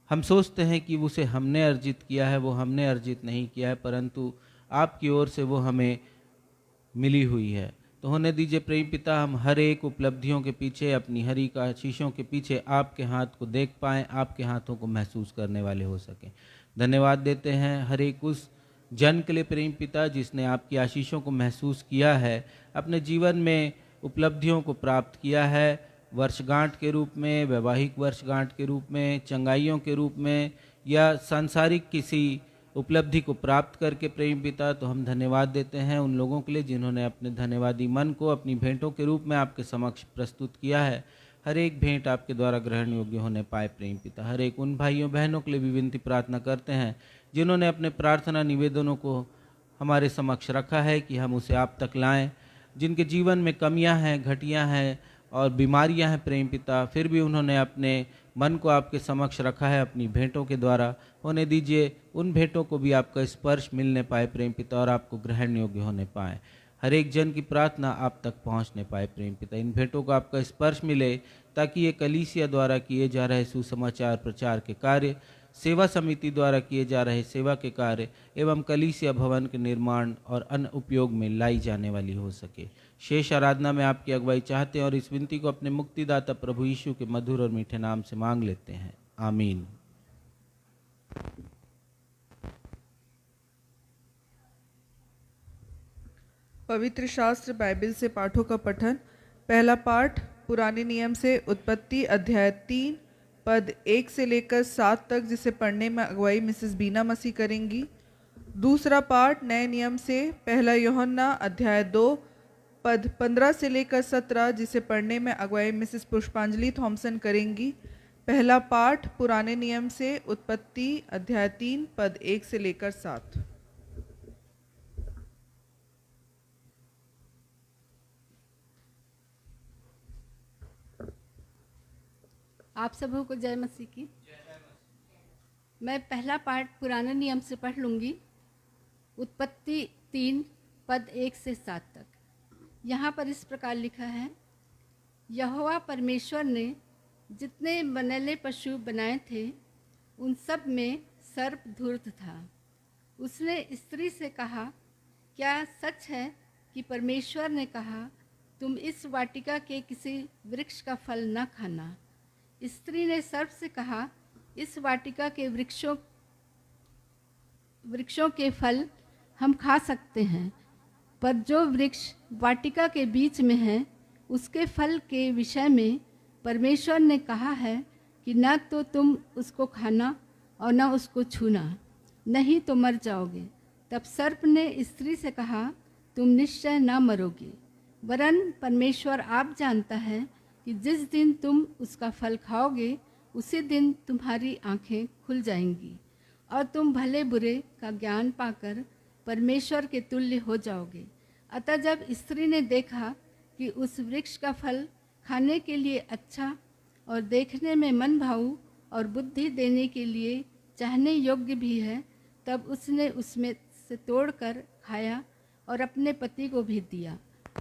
हम सोचते हैं कि उसे हमने अर्जित किया है, वो हमने अर्जित नहीं किया है, परंतु आपकी ओर से वो हमें मिली हुई है। तो होने दीजिए प्रेम पिता, हम हर एक उपलब्धियों के पीछे, अपनी हरी का आशीषों के पीछे आपके हाथ को देख पाएँ, आपके हाथों को महसूस करने वाले हो सकें। धन्यवाद देते हैं हर एक उस जन के लिए प्रेम पिता जिसने आपकी आशीषों को महसूस किया है, अपने जीवन में उपलब्धियों को प्राप्त किया है, वर्षगांठ के रूप में, वैवाहिक वर्षगांठ के रूप में, चंगाइयों के रूप में, या सांसारिक किसी उपलब्धि को प्राप्त करके प्रेम पिता। तो हम धन्यवाद देते हैं उन लोगों के लिए जिन्होंने अपने धन्यवादी मन को अपनी भेंटों के रूप में आपके समक्ष प्रस्तुत किया है। हर एक भेंट आपके द्वारा ग्रहण योग्य होने पाए प्रेम पिता। हर एक उन भाइयों बहनों के लिए भी विनती प्रार्थना करते हैं जिन्होंने अपने प्रार्थना निवेदनों को हमारे समक्ष रखा है कि हम उसे आप तक लाएं, जिनके जीवन में कमियां हैं, घटियां हैं और बीमारियां हैं प्रेम पिता, फिर भी उन्होंने अपने मन को आपके समक्ष रखा है अपनी भेंटों के द्वारा। होने दीजिए उन भेंटों को भी आपका स्पर्श मिलने पाए प्रेम पिता और आपको ग्रहण योग्य होने पाए। हर एक जन की प्रार्थना आप तक पहुंचने पाए प्रेम पिता। इन भेंटों को आपका स्पर्श मिले ताकि ये कलीसिया द्वारा किए जा रहे सुसमाचार प्रचार के कार्य, सेवा समिति द्वारा किए जा रहे सेवा के कार्य एवं कलीसिया भवन के निर्माण और अन्य उपयोग में लाई जाने वाली हो सके। शेष आराधना में आपकी अगुवाई चाहते हैं और इस विनती को अपने मुक्तिदाता प्रभु यीशु के मधुर और मीठे नाम से मांग लेते हैं, आमीन। पवित्र शास्त्र बाइबल से पाठों का पठन। पहला पाठ पुराने नियम से उत्पत्ति अध्याय 3 पद 1 से लेकर 7 तक, जिसे पढ़ने में अगुवाई मिसेस बीना मसीह करेंगी। दूसरा पाठ नए नियम से पहला यूहन्ना अध्याय 2 पद 15 से लेकर 17, जिसे पढ़ने में अगुवाई मिसेस पुष्पांजलि थॉमसन करेंगी। पहला पाठ पुराने नियम से उत्पत्ति अध्याय 3 पद 1 से लेकर 7। आप सबों को जय मसीह की। मैं पहला पाठ पुराने नियम से पढ़ लूँगी, उत्पत्ति 3 पद 1 से 7 तक। यहाँ पर इस प्रकार लिखा है, यहोवा परमेश्वर ने जितने बनैले पशु बनाए थे उन सब में सर्प धूर्त था। उसने स्त्री से कहा, क्या सच है कि परमेश्वर ने कहा तुम इस वाटिका के किसी वृक्ष का फल न खाना? स्त्री ने सर्प से कहा, इस वाटिका के वृक्षों, के फल हम खा सकते हैं, पर जो वृक्ष वाटिका के बीच में है उसके फल के विषय में परमेश्वर ने कहा है कि न तो तुम उसको खाना और न उसको छूना, नहीं तो मर जाओगे। तब सर्प ने स्त्री से कहा, तुम निश्चय न मरोगे, वरन परमेश्वर आप जानता है कि जिस दिन तुम उसका फल खाओगे उसी दिन तुम्हारी आंखें खुल जाएंगी और तुम भले बुरे का ज्ञान पाकर परमेश्वर के तुल्य हो जाओगे। अतः जब स्त्री ने देखा कि उस वृक्ष का फल खाने के लिए अच्छा और देखने में मन भाऊ और बुद्धि देने के लिए चाहने योग्य भी है, तब उसने उसमें से तोड़कर खाया और अपने पति को भी दिया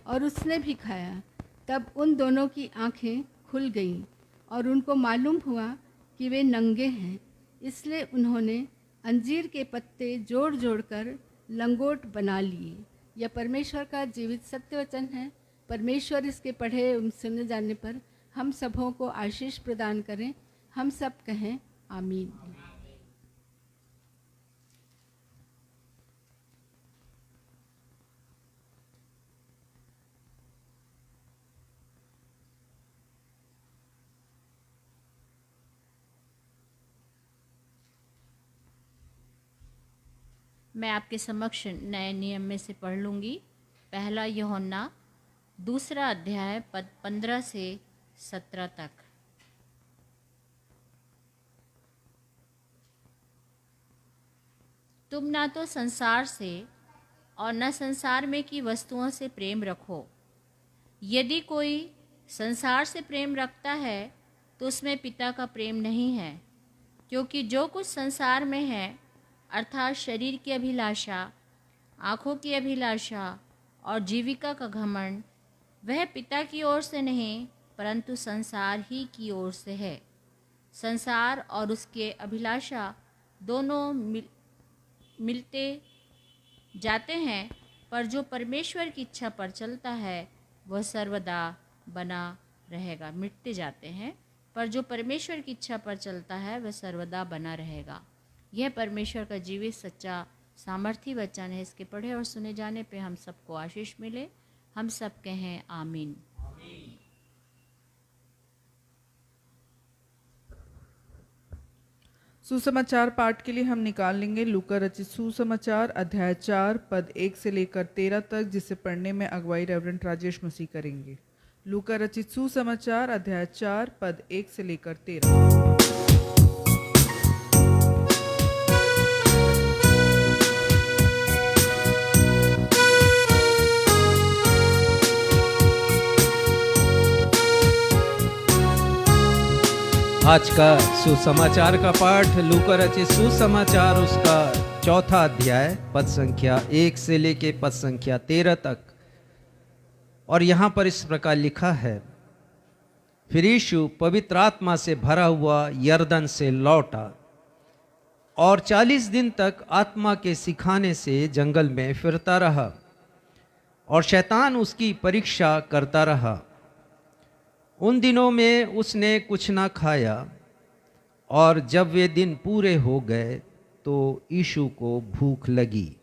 और उसने भी खाया। तब उन दोनों की आंखें खुल गईं और उनको मालूम हुआ कि वे नंगे हैं, इसलिए उन्होंने अंजीर के पत्ते जोड़ जोड़ कर लंगोट बना लिए। यह परमेश्वर का जीवित सत्य वचन है। परमेश्वर इसके पढ़े एवं सुने जाने पर हम सबों को आशीष प्रदान करें। हम सब कहें आमीन। मैं आपके समक्ष नए नियम में से पढ़ लूँगी। पहला यूहन्ना 2 अध्याय पद 15 से 17 तक। तुम ना तो संसार से और न संसार में की वस्तुओं से प्रेम रखो। यदि कोई संसार से प्रेम रखता है तो उसमें पिता का प्रेम नहीं है, क्योंकि जो कुछ संसार में है अर्थात शरीर की अभिलाषा, आँखों की अभिलाषा और जीविका का घमंड, वह पिता की ओर से नहीं परंतु संसार ही की ओर से है। संसार और उसके अभिलाषा दोनों मिलते जाते हैं, पर जो परमेश्वर की इच्छा पर चलता है वह सर्वदा बना रहेगा। मिटते जाते हैं, पर जो परमेश्वर की इच्छा पर चलता है वह सर्वदा बना रहेगा। यह परमेश्वर का जीवित सच्चा सामर्थी वचन है। इसके पढ़े और सुने जाने पे हम सबको आशीष मिले। हम सब कहें आमीन। सुसमाचार पाठ के लिए हम निकाल लेंगे लूका रचित सुसमाचार अध्याय 4 पद 1 से लेकर 13 तक, जिसे पढ़ने में अगुवाई रेवरेंड राजेश मसीह करेंगे। लूका रचित सुसमाचार अध्याय 4 पद 1 से लेकर 13। आज का सुसमाचार का पाठ लूका रचित सुसमाचार उसका 4 अध्याय पद संख्या 1 से लेके पद संख्या 13 तक। और यहाँ पर इस प्रकार लिखा है, फिर यीशु पवित्र आत्मा से भरा हुआ यरदन से लौटा और 40 दिन तक आत्मा के सिखाने से जंगल में फिरता रहा और शैतान उसकी परीक्षा करता रहा। उन दिनों में उसने कुछ ना खाया और जब वे दिन पूरे हो गए तो यीशु को भूख लगी।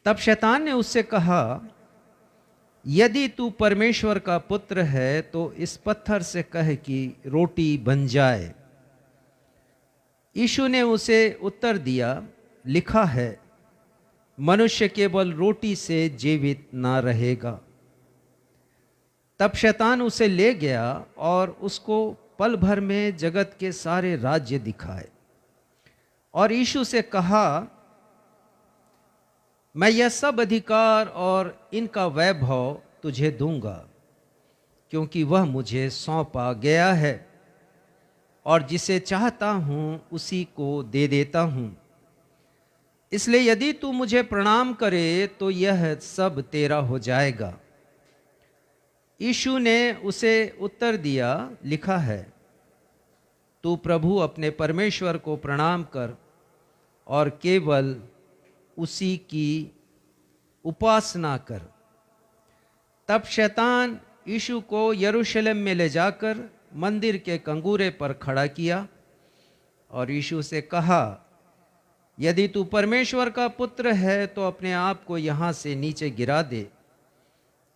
तब शैतान ने उससे कहा, यदि तू परमेश्वर का पुत्र है तो इस पत्थर से कह कि रोटी बन जाए। यीशु ने उसे उत्तर दिया, लिखा है, मनुष्य केवल रोटी से जीवित ना रहेगा। तब शैतान उसे ले गया और उसको पल भर में जगत के सारे राज्य दिखाए और यीशु से कहा, मैं यह सब अधिकार और इनका वैभव तुझे दूंगा, क्योंकि वह मुझे सौंपा गया है और जिसे चाहता हूं उसी को दे देता हूं। इसलिए यदि तू मुझे प्रणाम करे तो यह सब तेरा हो जाएगा। यीशु ने उसे उत्तर दिया, लिखा है, तू प्रभु अपने परमेश्वर को प्रणाम कर और केवल उसी की उपासना कर। तब शैतान यीशु को यरूशलेम में ले जाकर मंदिर के कंगूरे पर खड़ा किया और यीशु से कहा, यदि तू परमेश्वर का पुत्र है तो अपने आप को यहाँ से नीचे गिरा दे,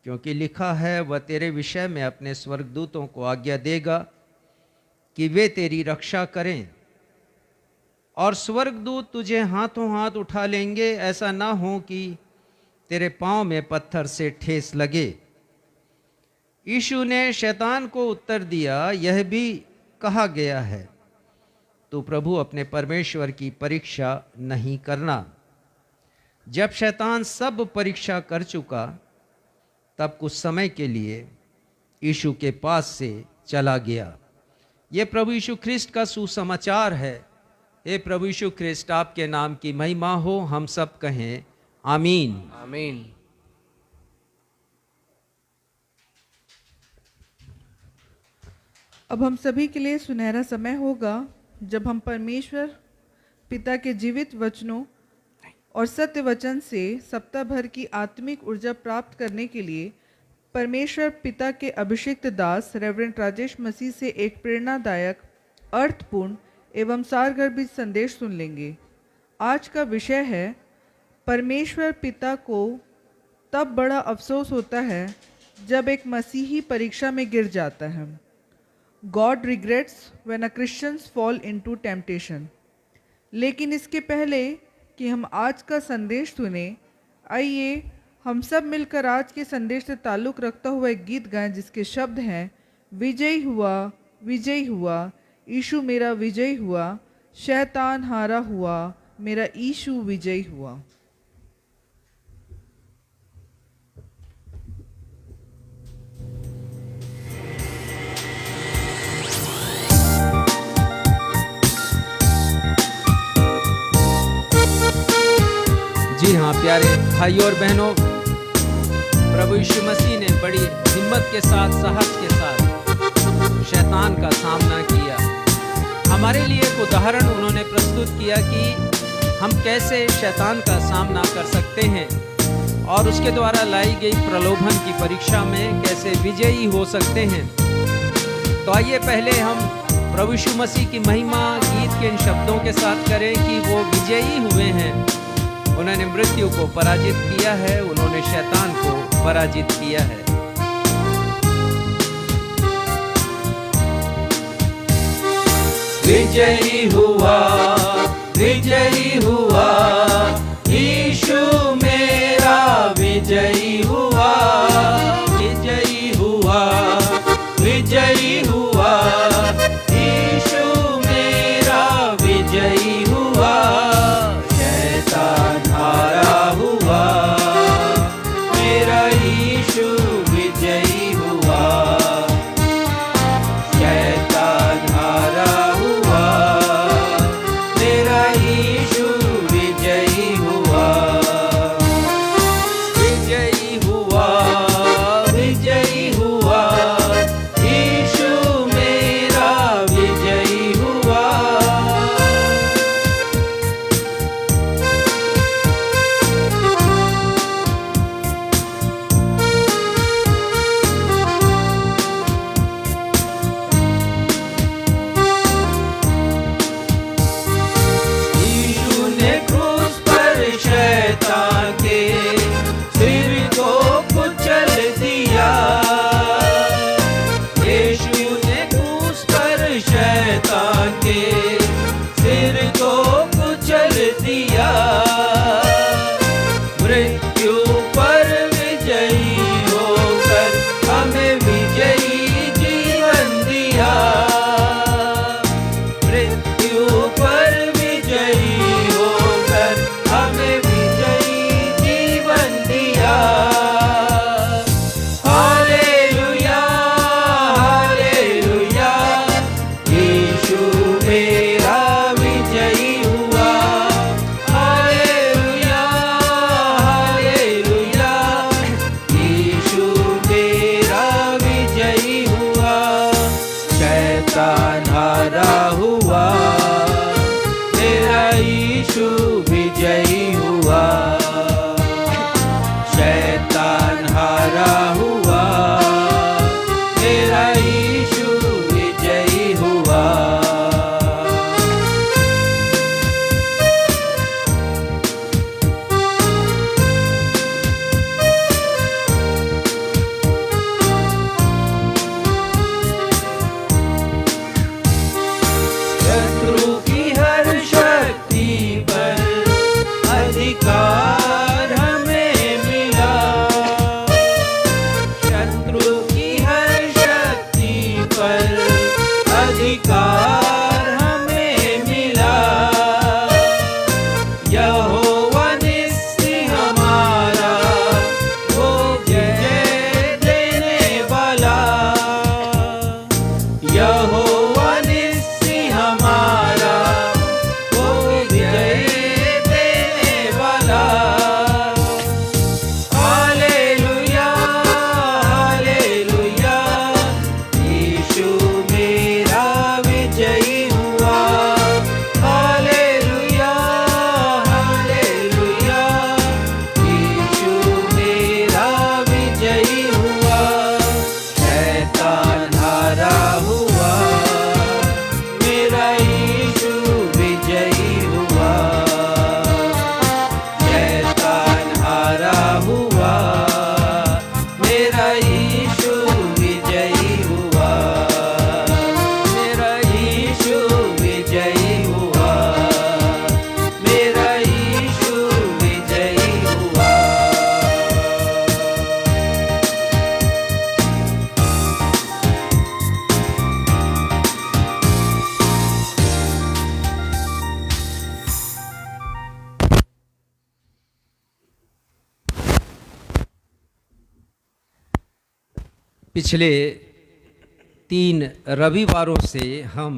क्योंकि लिखा है, वह तेरे विषय में अपने स्वर्गदूतों को आज्ञा देगा कि वे तेरी रक्षा करें, और स्वर्गदूत तुझे हाथों हाथ उठा लेंगे, ऐसा ना हो कि तेरे पांव में पत्थर से ठेस लगे। यीशु ने शैतान को उत्तर दिया, यह भी कहा गया है, तू प्रभु अपने परमेश्वर की परीक्षा नहीं करना। जब शैतान सब परीक्षा कर चुका, तब कुछ समय के लिए यीशु के पास से चला गया। ये प्रभु यीशु ख्रिस्ट का सुसमाचार है। हे प्रभु यीशु ख्रिस्ट, आपके नाम की महिमा हो। हम सब कहें आमीन। आमीन। अब हम सभी के लिए सुनहरा समय होगा जब हम परमेश्वर पिता के जीवित वचनों और सत्य वचन से सप्ताह भर की आत्मिक ऊर्जा प्राप्त करने के लिए परमेश्वर पिता के अभिषिक्त दास रेवरेंड राजेश मसीह से एक प्रेरणादायक, अर्थपूर्ण एवं सारगर्भित संदेश सुन लेंगे। आज का विषय है, परमेश्वर पिता को तब बड़ा अफसोस होता है जब एक मसीही परीक्षा में गिर जाता है। God regrets when a Christians fall into temptation। लेकिन इसके पहले कि हम आज का संदेश सुने, आइए हम सब मिलकर आज के संदेश से ताल्लुक़ रखता हुआ एक गीत गाएं जिसके शब्द हैं, विजयी हुआ, विजयी हुआ, यीशु मेरा विजयी हुआ, शैतान हारा हुआ, मेरा यीशु विजयी हुआ। जी हाँ प्यारे भाइयों और बहनों, प्रभु यीशु मसीह ने बड़ी हिम्मत के साथ, साहस के साथ शैतान का सामना किया। हमारे लिए एक उदाहरण उन्होंने प्रस्तुत किया कि हम कैसे शैतान का सामना कर सकते हैं और उसके द्वारा लाई गई प्रलोभन की परीक्षा में कैसे विजयी हो सकते हैं। तो आइए पहले हम प्रभु यीशु मसीह की महिमा गीत के इन शब्दों के साथ करें कि वो विजयी हुए हैं। उन्होंने मृत्यु को पराजित किया है, उन्होंने शैतान को पराजित किया है। विजयी हुआ, विजयी हुआ, यीशु मेरा विजयी हुआ, विजयी हुआ, विजयी हुआ, यीशु मेरा विजयी हुआ, शैतान हारा हुआ, मेरा यीशु विजयी हुआ, शैतान हारा हुआ, मेरा यीशु विजयी हुआ, विजयी हुआ, विजयी हुआ, यीशु मेरा विजयी हुआ। यीशु ने क्रूस पर शैतान के सिर को कुचल दिया, यीशु ने क्रूस पर शैतान के सिर को कुचल दिया, मृत्यु पर विजयी होकर हमें विजयी जीवन दिया, मृत्यु पर विजयी होकर हमें विजयी जीवन दिया। हालेलुया, हालेलुया, यीशु मेरा विजयी हुआ, हालेलुया, हालेलुया, यीशु मेरा विजयी हुआ, शैतान हारा हुआ, मेरा यीशु विजयी हुआ, शैतान हारा हुआ, मेरा यीशु विजयी हुआ। पर अधिकार हमें मिला। यहोवा निस्सी हमारा, वो जय देने वाला। यहोवा निस्सी हमारा, वो जय देने वाला। हालेलुया हालेलुया, यीशु मेरा विजयी हुआ। हालेलुया हालेलुया, यीशु मेरा विजयी हुआ। शैतान हारा हुआ, मेरा यीशु विजयी हुआ। शैतान हारा हुआ, मेरा यीशु विजयी हुआ। मेरा यीशु विजयी हुआ, मेरा यीशु विजयी हुआ। पिछले 3 रविवारों से हम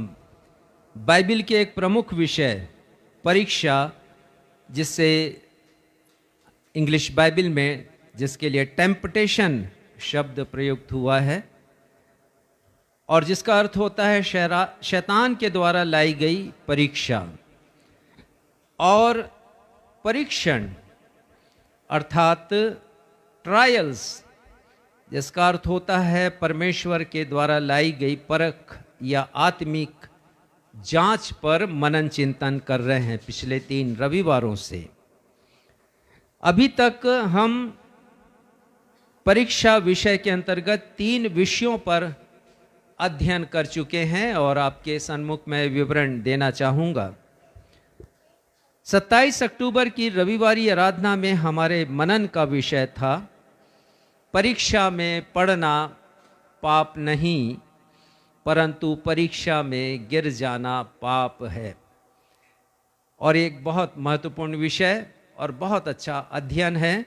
बाइबल के एक प्रमुख विषय परीक्षा, जिससे इंग्लिश बाइबल में जिसके लिए टेम्पटेशन शब्द प्रयुक्त हुआ है और जिसका अर्थ होता है शैतान के द्वारा लाई गई परीक्षा और परीक्षण अर्थात ट्रायल्स, जिसका अर्थ होता है परमेश्वर के द्वारा लाई गई परख या आत्मिक जांच पर मनन चिंतन कर रहे हैं पिछले 3 रविवारों से। अभी तक हम परीक्षा विषय के अंतर्गत 3 विषयों पर अध्ययन कर चुके हैं और आपके सन्मुख में विवरण देना चाहूँगा। 27 अक्टूबर की रविवारी आराधना में हमारे मनन का विषय था परीक्षा में पढ़ना पाप नहीं, परंतु परीक्षा में गिर जाना पाप है। और एक बहुत महत्वपूर्ण विषय और बहुत अच्छा अध्ययन है।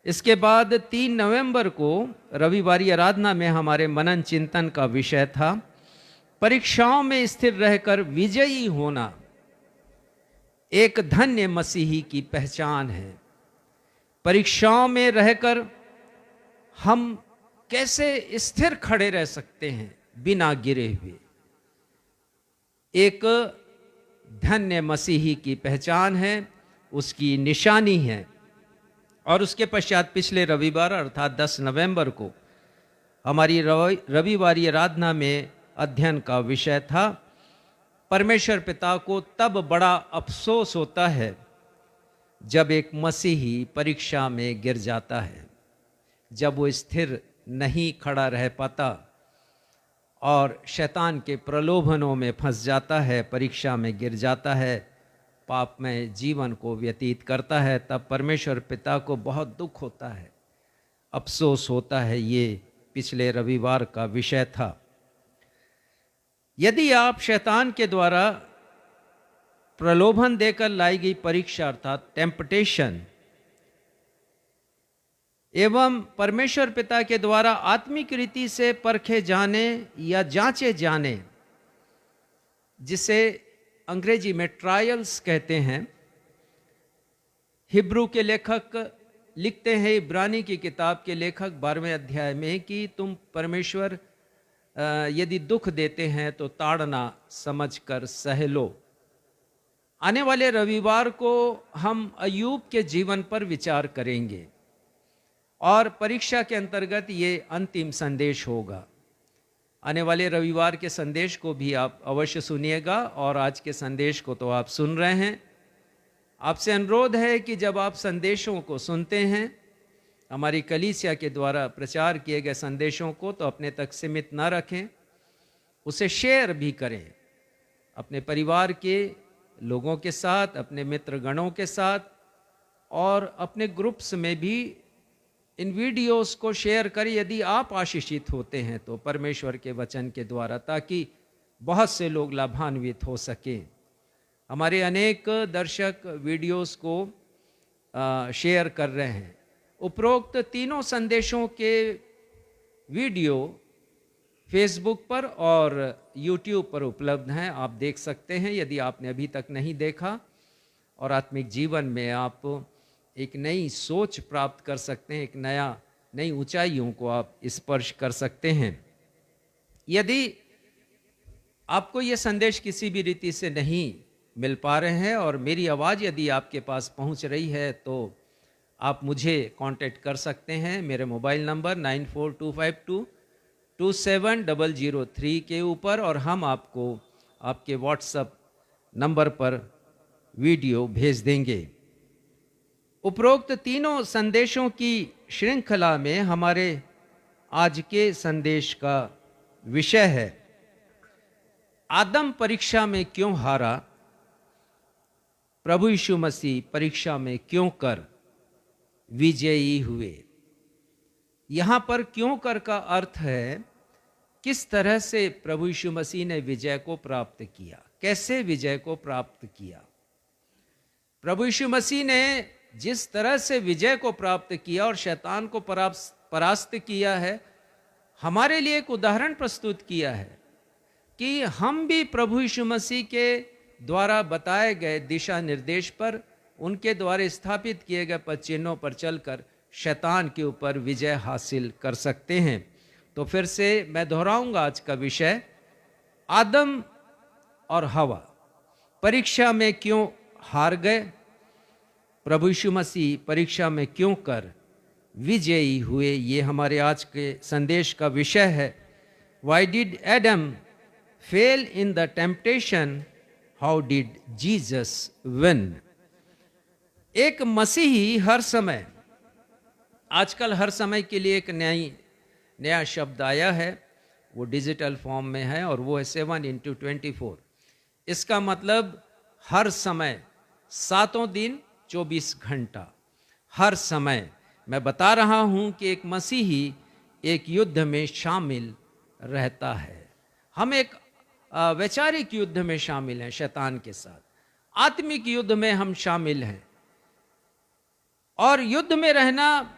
इसके बाद 3 नवंबर को रविवारी आराधना में हमारे मनन चिंतन का विषय था परीक्षाओं में स्थिर रहकर विजयी होना एक धन्य मसीही की पहचान है। परीक्षाओं में रहकर हम कैसे स्थिर खड़े रह सकते हैं बिना गिरे हुए, एक धन्य मसीही की पहचान है, उसकी निशानी है। और उसके पश्चात पिछले रविवार अर्थात 10 नवंबर को हमारी रविवारी आराधना में अध्ययन का विषय था परमेश्वर पिता को तब बड़ा अफसोस होता है जब एक मसीही परीक्षा में गिर जाता है, जब वो स्थिर नहीं खड़ा रह पाता और शैतान के प्रलोभनों में फंस जाता है, परीक्षा में गिर जाता है, पाप में जीवन को व्यतीत करता है, तब परमेश्वर पिता को बहुत दुख होता है, अफसोस होता है। ये पिछले रविवार का विषय था। यदि आप शैतान के द्वारा प्रलोभन देकर लाई गई परीक्षा अर्थात टेम्पटेशन एवं परमेश्वर पिता के द्वारा आत्मिक रीति से परखे जाने या जांचे जाने, जिसे अंग्रेजी में ट्रायल्स कहते हैं, हिब्रू के लेखक लिखते हैं, इब्रानी की किताब के लेखक 12वें अध्याय में कि तुम परमेश्वर यदि दुख देते हैं तो ताड़ना समझकर सह लो। आने वाले रविवार को हम अय्यूब के जीवन पर विचार करेंगे और परीक्षा के अंतर्गत ये अंतिम संदेश होगा। आने वाले रविवार के संदेश को भी आप अवश्य सुनिएगा और आज के संदेश को तो आप सुन रहे हैं। आपसे अनुरोध है कि जब आप संदेशों को सुनते हैं, हमारी कलीसिया के द्वारा प्रचार किए गए संदेशों को, तो अपने तक सीमित न रखें, उसे शेयर भी करें अपने परिवार के लोगों के साथ, अपने मित्रगणों के साथ और अपने ग्रुप्स में भी इन वीडियोस को शेयर करें यदि आप आशीषित होते हैं तो परमेश्वर के वचन के द्वारा, ताकि बहुत से लोग लाभान्वित हो सकें। हमारे अनेक दर्शक वीडियोस को शेयर कर रहे हैं। उपरोक्त तीनों संदेशों के वीडियो फेसबुक पर और यूट्यूब पर उपलब्ध हैं, आप देख सकते हैं यदि आपने अभी तक नहीं देखा, और आत्मिक जीवन में आप एक नई सोच प्राप्त कर सकते हैं, एक नई ऊंचाइयों को आप स्पर्श कर सकते हैं। यदि आपको ये संदेश किसी भी रीति से नहीं मिल पा रहे हैं और मेरी आवाज़ यदि आपके पास पहुंच रही है तो आप मुझे कांटेक्ट कर सकते हैं। मेरे मोबाइल नंबर 9425227003 के ऊपर, और हम आपको आपके व्हाट्सएप नंबर पर वीडियो भेज देंगे। उपरोक्त तीनों संदेशों की श्रृंखला में हमारे आज के संदेश का विषय है आदम परीक्षा में क्यों हारा, प्रभु यीशु मसीह परीक्षा में क्यों कर विजयी हुए। यहां पर क्यों कर का अर्थ है किस तरह से प्रभु यीशु मसीह ने विजय को प्राप्त किया, कैसे विजय को प्राप्त किया। प्रभु यीशु मसीह ने जिस तरह से विजय को प्राप्त किया और शैतान को परास्त किया है, हमारे लिए एक उदाहरण प्रस्तुत किया है कि हम भी प्रभु यीशु मसीह के द्वारा बताए गए दिशा निर्देश पर, उनके द्वारा स्थापित किए गए पद चिन्हों पर चलकर शैतान के ऊपर विजय हासिल कर सकते हैं। तो फिर से मैं दोहराऊंगा आज का विषय, आदम और हवा परीक्षा में क्यों हार गए, प्रभु यीशु मसीह परीक्षा में क्यों कर विजयी हुए। ये हमारे आज के संदेश का विषय है। Why did Adam fail in the temptation? How did Jesus win? एक मसीही हर समय, आजकल हर समय के लिए एक नया शब्द आया है, वो डिजिटल फॉर्म में है और वो है 7x24। इसका मतलब हर समय, 7 दिन 24 घंटा, हर समय। मैं बता रहा हूं कि एक मसीही एक युद्ध में शामिल रहता है। हम एक वैचारिक युद्ध में शामिल हैं शैतान के साथ, आत्मिक युद्ध में हम शामिल हैं। और युद्ध में रहना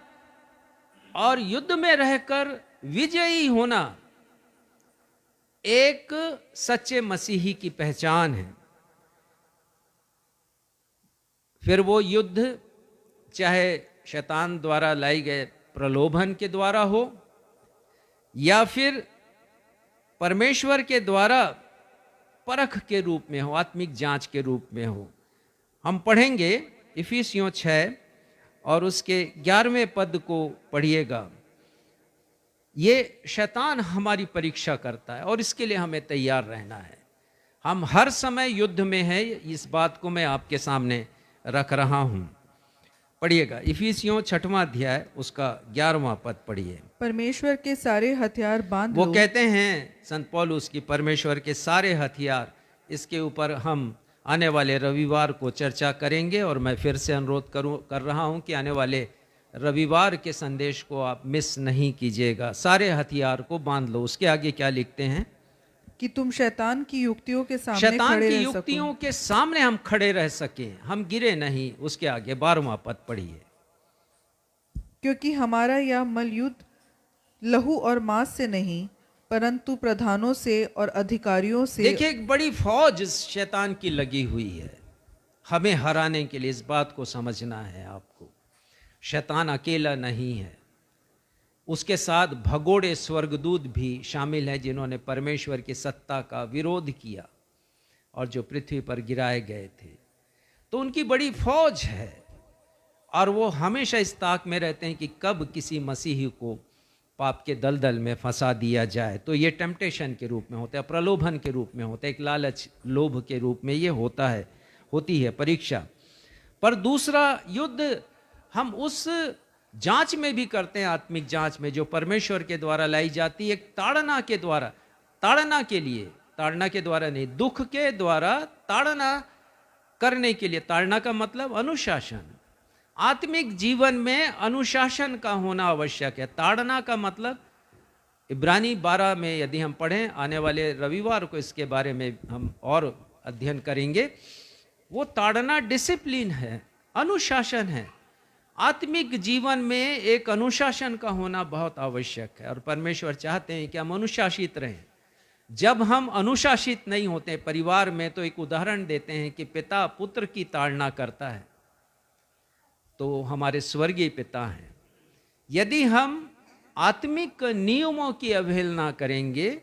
और युद्ध में रहकर विजयी होना एक सच्चे मसीही की पहचान है। फिर वो युद्ध चाहे शैतान द्वारा लाई गए प्रलोभन के द्वारा हो या फिर परमेश्वर के द्वारा परख के रूप में हो, आत्मिक जांच के रूप में हो। हम पढ़ेंगे इफिसियों 6 और उसके 11वें पद को पढ़िएगा। ये शैतान हमारी परीक्षा करता है और इसके लिए हमें तैयार रहना है। हम हर समय युद्ध में हैं, इस बात को मैं आपके सामने रख रहा हूं। पढ़िएगा इफिसियों 6वां अध्याय उसका 11वां पद पढ़िए। परमेश्वर के सारे हथियार बांध वो लो। कहते हैं संत पौलुस की परमेश्वर के सारे हथियार, इसके ऊपर हम आने वाले रविवार को चर्चा करेंगे और मैं फिर से अनुरोध कर रहा हूं कि आने वाले रविवार के संदेश को आप मिस नहीं कीजिएगा। सारे हथियार को बांध लो। उसके आगे क्या लिखते हैं कि तुम शैतान की युक्तियों के सामने शैतान खड़े की रह युक्तियों सको। के सामने हम खड़े रह सके, हम गिरे नहीं। उसके आगे 12वां पद पढ़िए। क्योंकि हमारा यह मलयुद्ध लहू और मांस से नहीं परंतु प्रधानों से और अधिकारियों से। देखिए एक बड़ी फौज शैतान की लगी हुई है हमें हराने के लिए। इस बात को समझना है आपको। शैतान अकेला नहीं है, उसके साथ भगोड़े स्वर्गदूत भी शामिल हैं जिन्होंने परमेश्वर की सत्ता का विरोध किया और जो पृथ्वी पर गिराए गए थे। तो उनकी बड़ी फौज है और वो हमेशा इस ताक में रहते हैं कि कब किसी मसीही को पाप के दलदल में फंसा दिया जाए। तो ये टेम्पटेशन के रूप में होता है, प्रलोभन के रूप में होता है, एक लालच लोभ के रूप में ये होती है परीक्षा। पर दूसरा युद्ध हम उस जांच में भी करते हैं, आत्मिक जांच में, जो परमेश्वर के द्वारा लाई जाती है, एक ताड़ना के द्वारा, ताड़ना के लिए, ताड़ना के द्वारा नहीं, दुख के द्वारा ताड़ना करने के लिए। ताड़ना का मतलब अनुशासन, आत्मिक जीवन में अनुशासन का होना आवश्यक है। ताड़ना का मतलब इब्रानी 12 में यदि हम पढ़ें, आने वाले रविवार को इसके बारे में हम और अध्ययन करेंगे, वो ताड़ना डिसिप्लिन है, अनुशासन है। आत्मिक जीवन में एक अनुशासन का होना बहुत आवश्यक है और परमेश्वर चाहते हैं कि हम अनुशासित रहें। जब हम अनुशासित नहीं होते परिवार में, तो एक उदाहरण देते हैं कि पिता पुत्र की ताड़ना करता है तो हमारे स्वर्गीय पिता हैं। यदि हम आत्मिक नियमों की अवहेलना करेंगे,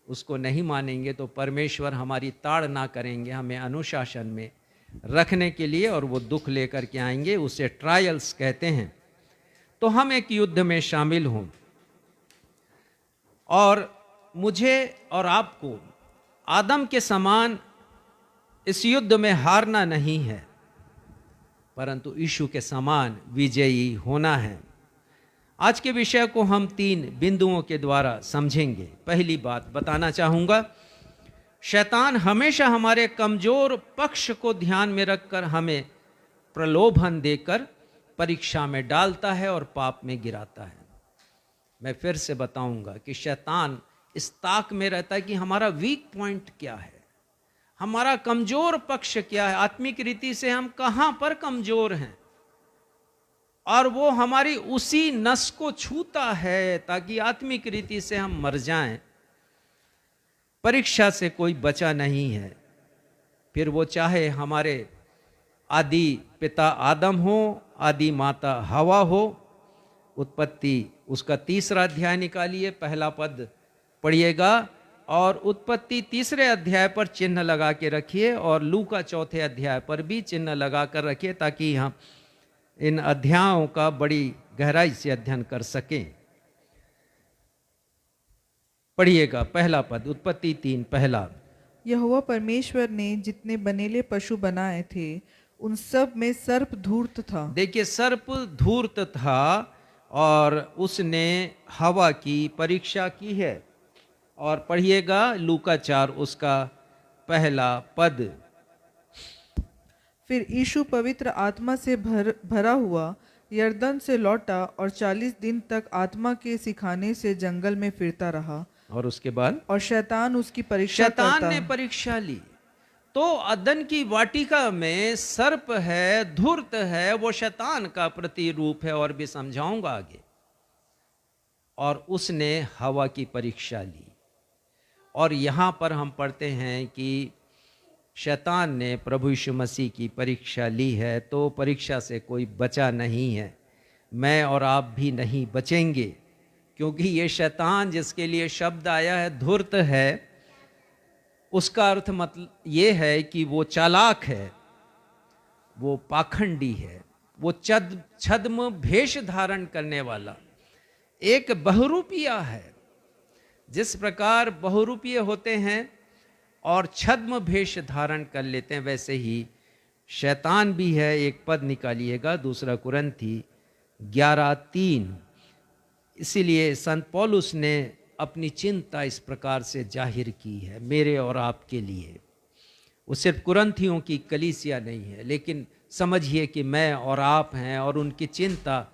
उसको नहीं मानेंगे, तो परमेश्वर हमारी ताड़ना करेंगे हमें अनुशासन में रखने के लिए, और वो दुख लेकर के आएंगे, उसे ट्रायल्स कहते हैं। तो हम एक युद्ध में शामिल हों, और मुझे और आपको आदम के समान इस युद्ध में हारना नहीं है, परंतु यीशु के समान विजयी होना है। आज के विषय को हम 3 बिंदुओं के द्वारा समझेंगे। पहली बात बताना चाहूँगा, शैतान हमेशा हमारे कमजोर पक्ष को ध्यान में रखकर हमें प्रलोभन देकर परीक्षा में डालता है और पाप में गिराता है। मैं फिर से बताऊंगा कि शैतान इस ताक में रहता है कि हमारा वीक पॉइंट क्या है, हमारा कमजोर पक्ष क्या है, आत्मिक रीति से हम कहां पर कमजोर हैं, और वो हमारी उसी नस को छूता है ताकि आत्मिक रीति से हम मर जाएं। परीक्षा से कोई बचा नहीं है, फिर वो चाहे हमारे आदि पिता आदम हो, आदि माता हवा हो। उत्पत्ति उसका 3रा अध्याय निकालिए, पहला पद पढ़िएगा, और उत्पत्ति 3रे अध्याय पर चिन्ह लगा के रखिए, और लूका 4थे अध्याय पर भी चिन्ह लगा कर रखिए, ताकि हम इन अध्यायों का बड़ी गहराई से अध्ययन कर सकें। पढ़िएगा पहला पद, उत्पत्ति 3 पहला। यहोवा परमेश्वर ने जितने बनेले पशु बनाए थे, उन सब में सर्प धूर्त था। देखिए, सर्प धूर्त था, और उसने हवा की परीक्षा की है। और पढ़िएगा लूका 4 उसका पहला पद। फिर यीशु पवित्र आत्मा से भरा हुआ यरदन से लौटा, और 40 दिन तक आत्मा के सिखाने से जंगल में फिरता रहा। और उसके बाद और शैतान उसकी परीक्षा शैतान ने करता। परीक्षा ली। तो अदन की वाटिका में सर्प है, धूर्त है, वो शैतान का प्रतिरूप है, और भी समझाऊंगा आगे। और उसने हवा की परीक्षा ली, और यहां पर हम पढ़ते हैं कि शैतान ने प्रभु यीशु मसीह की परीक्षा ली है। तो परीक्षा से कोई बचा नहीं है, मैं और आप भी नहीं बचेंगे, क्योंकि ये शैतान जिसके लिए शब्द आया है धूर्त है, उसका अर्थ मतलब ये है कि वो चालाक है, वो पाखंडी है, वो छद्म भेष धारण करने वाला एक बहुरूपिया है। जिस प्रकार बहुरूपिये होते हैं और छद्म भेष धारण कर लेते हैं, वैसे ही शैतान भी है। एक पद निकालिएगा, 2 कुरिन्थी 11:3। इसीलिए संत पौलुस ने अपनी चिंता इस प्रकार से जाहिर की है मेरे और आपके लिए। वो सिर्फ कुरिन्थियों की कलीसिया नहीं है, लेकिन समझिए कि मैं और आप हैं, और उनकी चिंता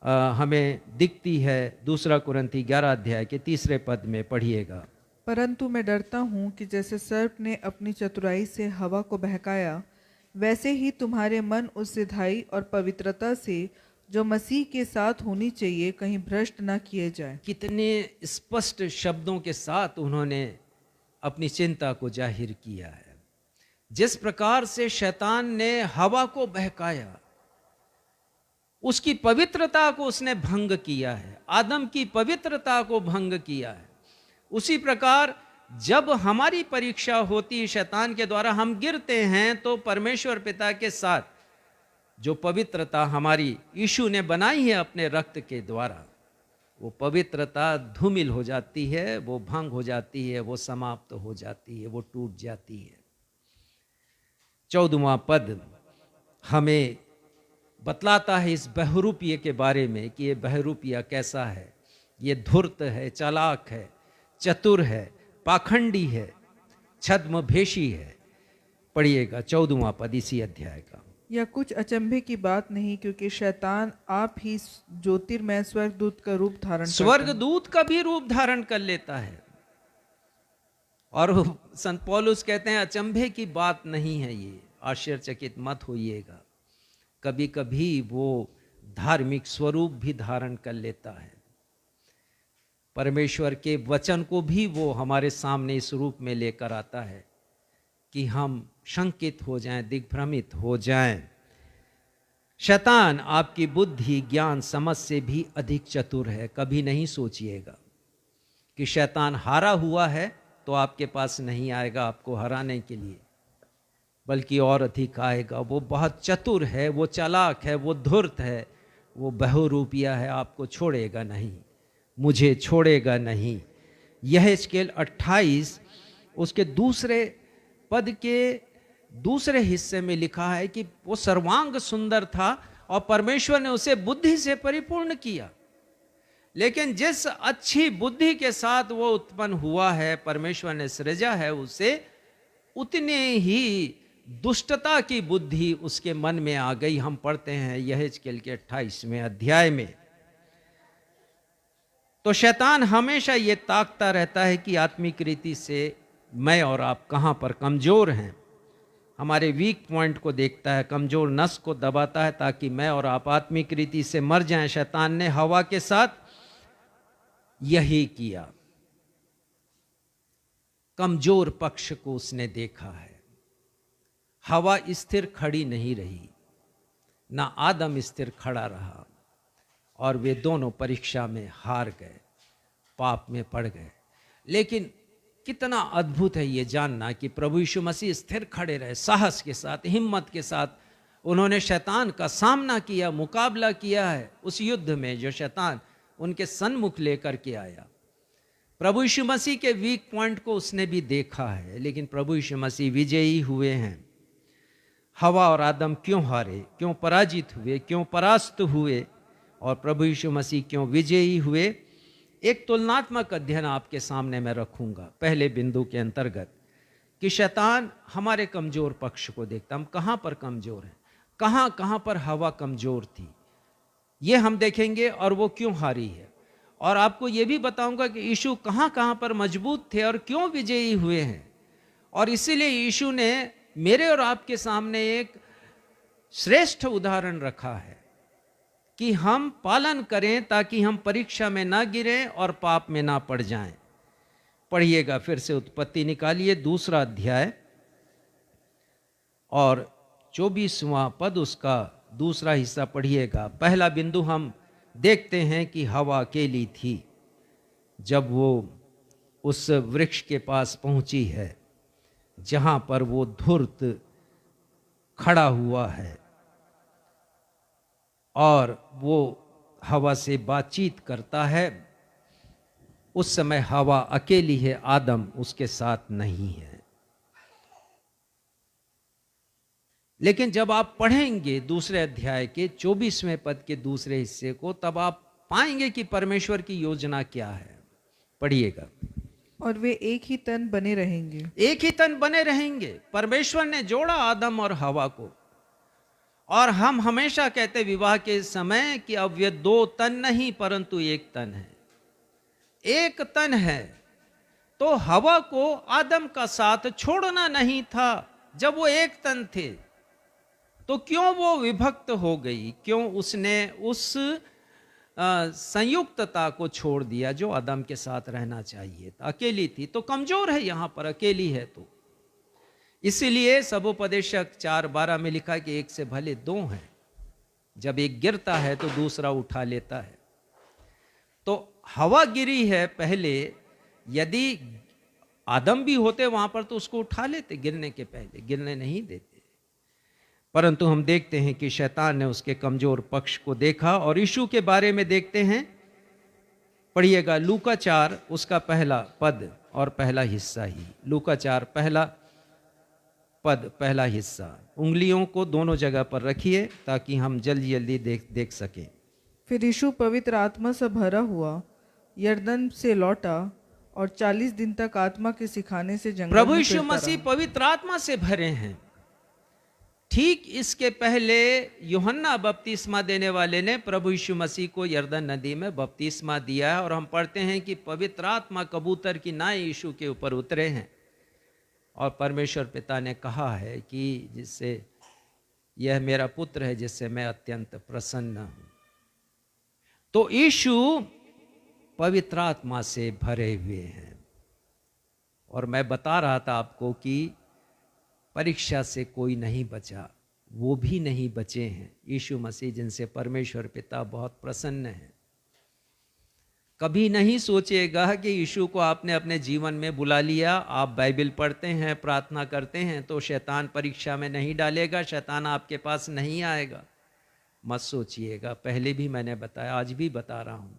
हमें दिखती है। 2 कुरिन्थी 11 अध्याय के 3 पद में पढ़िएगा। परंतु मैं डरता हूँ कि जैसे सर्प ने अपनी चतुराई से हवा को बहकाया, वैसे ही तुम्हारे मन उस सिधाई और पवित्रता से जो मसीह के साथ होनी चाहिए कहीं भ्रष्ट न किए जाए। कितने स्पष्ट शब्दों के साथ उन्होंने अपनी चिंता को जाहिर किया है। जिस प्रकार से शैतान ने हवा को बहकाया, उसकी पवित्रता को उसने भंग किया है, आदम की पवित्रता को भंग किया है, उसी प्रकार जब हमारी परीक्षा होती है शैतान के द्वारा, हम गिरते हैं, तो परमेश्वर पिता के साथ जो पवित्रता हमारी यीशु ने बनाई है अपने रक्त के द्वारा, वो पवित्रता धूमिल हो जाती है, वो भंग हो जाती है, वो समाप्त हो जाती है, वो टूट जाती है। 14वां पद हमें बतलाता है इस बहुरूपिये के बारे में कि ये बहुरूपिया कैसा है। ये धूर्त है, चालाक है, चतुर है, पाखंडी है, छद्म भेषी है। पढ़िएगा 14वां पद इसी अध्याय का। यह कुछ अचंभे की बात नहीं, क्योंकि शैतान आप ही ज्योतिर्मय स्वर्गदूत का रूप धारण करता है। स्वर्गदूत का भी रूप धारण कर लेता है। और संत पौलुस कहते हैं अचंभे की बात नहीं है ये, आश्चर्यचकित मत होइएगा। कभी कभी वो धार्मिक स्वरूप भी धारण कर लेता है। परमेश्वर के वचन को भी वो हमारे सामने इस रूप में लेकर आता है कि हम शंकित हो जाएं, दिग्भ्रमित हो जाएं। शैतान आपकी बुद्धि, ज्ञान, समझ से भी अधिक चतुर है। कभी नहीं सोचिएगा कि शैतान हारा हुआ है तो आपके पास नहीं आएगा आपको हराने के लिए, बल्कि और अधिक आएगा। वो बहुत चतुर है, वो चालाक है, वो धूर्त है, वो बहुरूपिया है, आपको छोड़ेगा नहीं, मुझे छोड़ेगा नहीं। यह एहजकेल 28 उसके दूसरे पद के दूसरे हिस्से में लिखा है कि वो सर्वांग सुंदर था और परमेश्वर ने उसे बुद्धि से परिपूर्ण किया। लेकिन जिस अच्छी बुद्धि के साथ वो उत्पन्न हुआ है, परमेश्वर ने सृजा है उसे, उतने ही दुष्टता की बुद्धि उसके मन में आ गई। हम पढ़ते हैं यहेजकेल के 28वें अध्याय में। तो शैतान हमेशा ये ताकता रहता है कि आत्मिक रीति से मैं और आप कहां पर कमजोर हैं, हमारे वीक पॉइंट को देखता है, कमजोर नस को दबाता है ताकि मैं और आप आत्मिक रीति से मर जाएं। शैतान ने हवा के साथ यही किया। कमजोर पक्ष को उसने देखा है। हवा स्थिर खड़ी नहीं रही, ना आदम स्थिर खड़ा रहा, और वे दोनों परीक्षा में हार गए, पाप में पड़ गए। लेकिन कितना अद्भुत है ये जानना कि प्रभु यीशु मसीह स्थिर खड़े रहे, साहस के साथ, हिम्मत के साथ उन्होंने शैतान का सामना किया, मुकाबला किया है उस युद्ध में जो शैतान उनके सन्मुख लेकर के आया। प्रभु यीशु मसीह के वीक पॉइंट को उसने भी देखा है, लेकिन प्रभु यीशु मसीह विजयी हुए हैं। हवा और आदम क्यों हारे, क्यों पराजित हुए, क्यों परास्त हुए, और प्रभु यीशु मसीह क्यों विजयी हुए, एक तुलनात्मक अध्ययन आपके सामने मैं रखूंगा पहले बिंदु के अंतर्गत कि शैतान हमारे कमजोर पक्ष को देखता, हम कहां पर कमजोर हैं, कहां कहां पर हवा कमजोर थी, ये हम देखेंगे, और वो क्यों हारी है। और आपको ये भी बताऊंगा कि यीशु कहां कहां पर मजबूत थे और क्यों विजयी हुए हैं। और इसीलिए यीशु ने मेरे और आपके सामने एक श्रेष्ठ उदाहरण रखा है कि हम पालन करें ताकि हम परीक्षा में ना गिरें और पाप में ना पड़ जाएं। पढ़िएगा फिर से उत्पत्ति निकालिए 2 अध्याय और 24वां पद, उसका दूसरा हिस्सा पढ़िएगा। पहला बिंदु हम देखते हैं कि हवा अकेली थी जब वो उस वृक्ष के पास पहुंची है जहां पर वो धूर्त खड़ा हुआ है, और वो हवा से बातचीत करता है। उस समय हवा अकेली है, आदम उसके साथ नहीं है। लेकिन जब आप पढ़ेंगे 2 अध्याय के 24वें पद के दूसरे हिस्से को, तब आप पाएंगे कि परमेश्वर की योजना क्या है। पढ़िएगा। और वे एक ही तन बने रहेंगे। एक ही तन बने रहेंगे। परमेश्वर ने जोड़ा आदम और हवा को। और हम हमेशा कहते विवाह के समय कि अब ये 2 तन नहीं परंतु एक तन है, एक तन है। तो हवा को आदम का साथ छोड़ना नहीं था। जब वो एक तन थे तो क्यों वो विभक्त हो गई, क्यों उसने उस संयुक्तता को छोड़ दिया जो आदम के साथ रहना चाहिए था। अकेली थी तो कमजोर है, यहां पर अकेली है। तो इसीलिए सबोपदेशक 4:12 में लिखा कि एक से भले 2 हैं, जब एक गिरता है तो दूसरा उठा लेता है। तो हवा गिरी है पहले, यदि आदम भी होते वहां पर तो उसको उठा लेते गिरने के पहले, गिरने नहीं देते। परंतु हम देखते हैं कि शैतान ने उसके कमजोर पक्ष को देखा। और यीशु के बारे में देखते हैं, पढ़िएगा लूका 4 उसका पहला पद और पहला हिस्सा ही। लूका 4 पहला पद पहला हिस्सा। उंगलियों को दोनों जगह पर रखिए ताकि हम जल्दी जल्दी देख सकें। फिर यीशु पवित्र आत्मा से भरा हुआ यरदन से लौटा और 40 दिन तक आत्मा के सिखाने से जंगल प्रभु में यीशु फिरता मसीह रहा। पवित्र आत्मा से भरे हैं। ठीक इसके पहले यूहन्ना बपतिस्मा देने वाले ने प्रभु यीशु मसीह को यरदन नदी में बपतिस्मा दिया है, और हम पढ़ते हैं कि पवित्र आत्मा कबूतर की नाई यीशु के ऊपर उतरे हैं, और परमेश्वर पिता ने कहा है कि जिससे यह मेरा पुत्र है जिससे मैं अत्यंत प्रसन्न हूं। तो यीशु पवित्र आत्मा से भरे हुए हैं, और मैं बता रहा था आपको कि परीक्षा से कोई नहीं बचा, वो भी नहीं बचे हैं यीशु मसीह, जिनसे परमेश्वर पिता बहुत प्रसन्न है। कभी नहीं सोचिएगा कि यीशु को आपने अपने जीवन में बुला लिया, आप बाइबल पढ़ते हैं, प्रार्थना करते हैं, तो शैतान परीक्षा में नहीं डालेगा, शैतान आपके पास नहीं आएगा। मत सोचिएगा, पहले भी मैंने बताया, आज भी बता रहा हूं।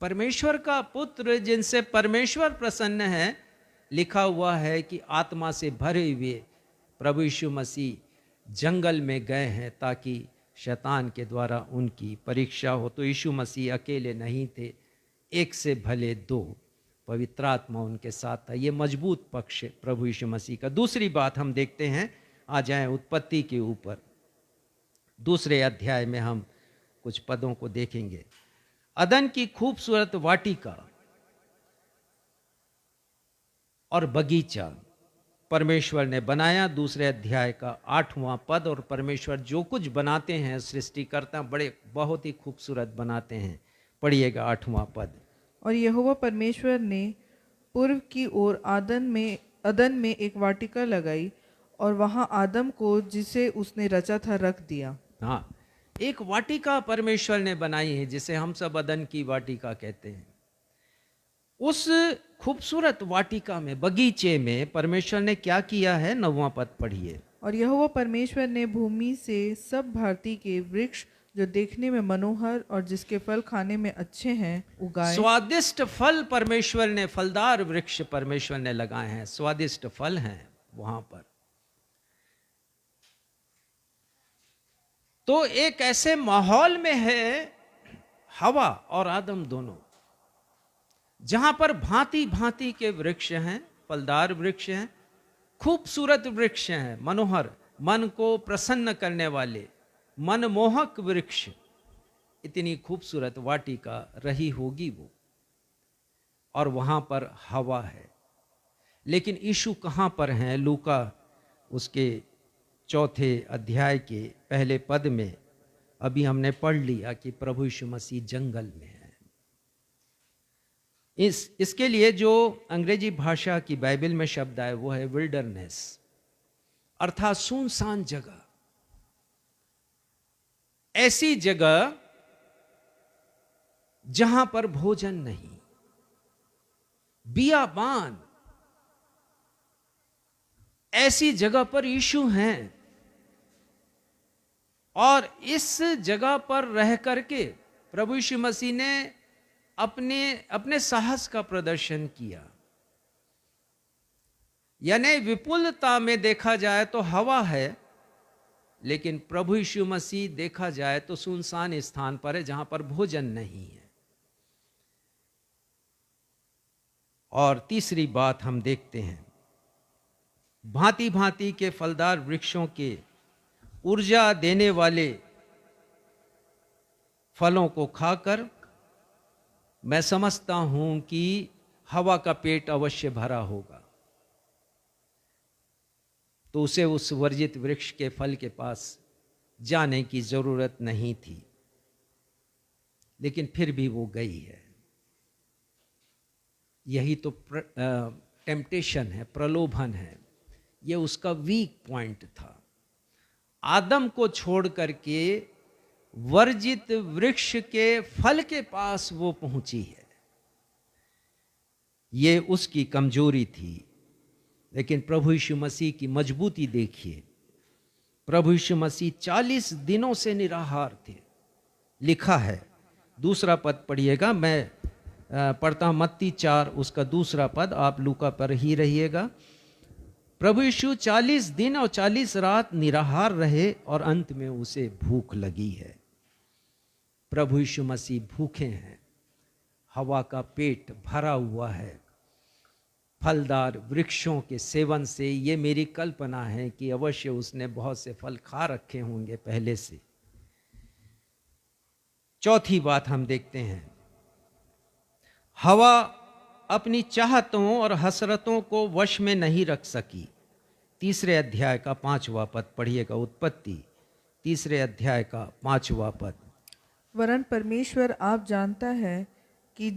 परमेश्वर का पुत्र जिनसे परमेश्वर प्रसन्न है, लिखा हुआ है कि आत्मा से भरे हुए प्रभु यीशु मसीह जंगल में गए हैं ताकि शैतान के द्वारा उनकी परीक्षा हो। तो यीशु मसीह अकेले नहीं थे, एक से भले दो, पवित्र आत्मा उनके साथ था। ये मजबूत पक्ष है प्रभु यीशु मसीह का। दूसरी बात हम देखते हैं, आ जाएं उत्पत्ति के ऊपर। दूसरे अध्याय में हम कुछ पदों को देखेंगे। अदन की खूबसूरत वाटिका और बगीचा परमेश्वर ने बनाया। दूसरे अध्याय का 8वां पद। और परमेश्वर जो कुछ बनाते हैं, सृष्टिकर्ता बड़े बहुत ही खूबसूरत बनाते हैं। पढ़िएगा 8वां पद। और यहोवा परमेश्वर ने पूर्व की ओर अदन में एक वाटिका लगाई और वहां आदम को जिसे उसने रचा था रख दिया। हाँ, एक वाटिका परमेश्वर ने बनाई है जिसे हम सब अदन की वाटिका कहते हैं। उस खूबसूरत वाटिका में, बगीचे में परमेश्वर ने क्या किया है? 9वां पद पढ़िए। और यहोवा परमेश्वर ने भूमि से सब भांति के वृक्ष जो देखने में मनोहर और जिसके फल खाने में अच्छे हैं उगाए। स्वादिष्ट फल परमेश्वर ने, फलदार वृक्ष परमेश्वर ने लगाए हैं, स्वादिष्ट फल हैं वहां पर। तो एक ऐसे माहौल में है हवा और आदम दोनों, जहां पर भांति भांति के वृक्ष हैं, फलदार वृक्ष हैं, खूबसूरत वृक्ष हैं, मनोहर, मन को प्रसन्न करने वाले, मनमोहक वृक्ष। इतनी खूबसूरत वाटिका रही होगी वो, और वहां पर हवा है। लेकिन यीशु कहां पर हैं? लूका उसके 4 अध्याय के पहले पद में अभी हमने पढ़ लिया कि प्रभु यीशु मसीह जंगल में है। इसके लिए जो अंग्रेजी भाषा की बाइबल में शब्द आए वो है विल्डरनेस, अर्थात सुनसान जगह। ऐसी जगह जहां पर भोजन नहीं, बियाबान, ऐसी जगह पर यीशु हैं। और इस जगह पर रह करके प्रभु यीशु मसीह ने अपने साहस का प्रदर्शन किया। यानी विपुलता में देखा जाए तो हवा है, लेकिन प्रभु यीशु मसीह देखा जाए तो सुनसान स्थान पर है जहां पर भोजन नहीं है। और तीसरी बात हम देखते हैं, भांति भांति के फलदार वृक्षों के ऊर्जा देने वाले फलों को खाकर मैं समझता हूं कि हवा का पेट अवश्य भरा होगा। तो उसे उस वर्जित वृक्ष के फल के पास जाने की जरूरत नहीं थी, लेकिन फिर भी वो गई है। यही तो टेम्पटेशन है, प्रलोभन है। ये उसका वीक पॉइंट था। आदम को छोड़ करके वर्जित वृक्ष के फल के पास वो पहुंची है। ये उसकी कमजोरी थी। लेकिन प्रभु यीशु मसीह की मजबूती देखिए। प्रभु यीशु मसीह 40 दिनों से निराहार थे। लिखा है, दूसरा पद पढ़िएगा, मैं पढ़ता हूं मत्ती 4 उसका दूसरा पद, आप लूका पर ही रहिएगा। प्रभु यीशु 40 दिन और 40 रात निराहार रहे और अंत में उसे भूख लगी है। प्रभु यीशु मसीह भूखे हैं, हवा का पेट भरा हुआ है, फलदार वृक्षों के सेवन से, ये मेरी कल्पना है कि अवश्य उसने बहुत से फल खा रखे होंगे पहले से। चौथी बात हम देखते हैं, हवा अपनी चाहतों और हसरतों को वश में नहीं रख सकी। 3 अध्याय का 5वां पद पढ़िएगा, उत्पत्ति 3 अध्याय का 5वां पद। वरन परमेश्वर आप जानता है कि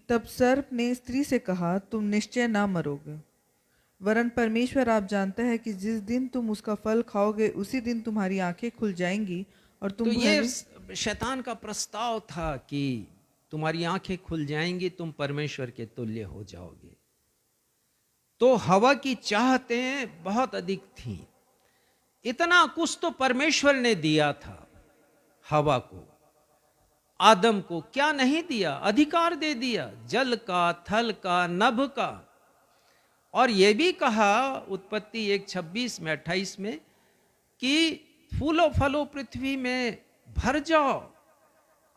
तब सर्प ने स्त्री से कहा, तुम निश्चय ना मरोगे। वरन परमेश्वर आप जानता है कि जिस दिन तुम उसका फल खाओगे उसी दिन तुम्हारी आंखें खुल जाएंगी और तुम तो ये शैतान का प्रस्ताव था कि तुम्हारी आंखें खुल जाएंगी, तुम परमेश्वर के तुल्य हो जाओगे। तो हवा की चाहतें बहुत अधिक थीं। इतना कुछ तो परमेश्वर ने दिया था हवा को, आदम को क्या नहीं दिया? अधिकार दे दिया, जल का, थल का, नभ का। और यह भी कहा उत्पत्ति 1:26 में 28 में कि फूलो फलो पृथ्वी में भर जाओ।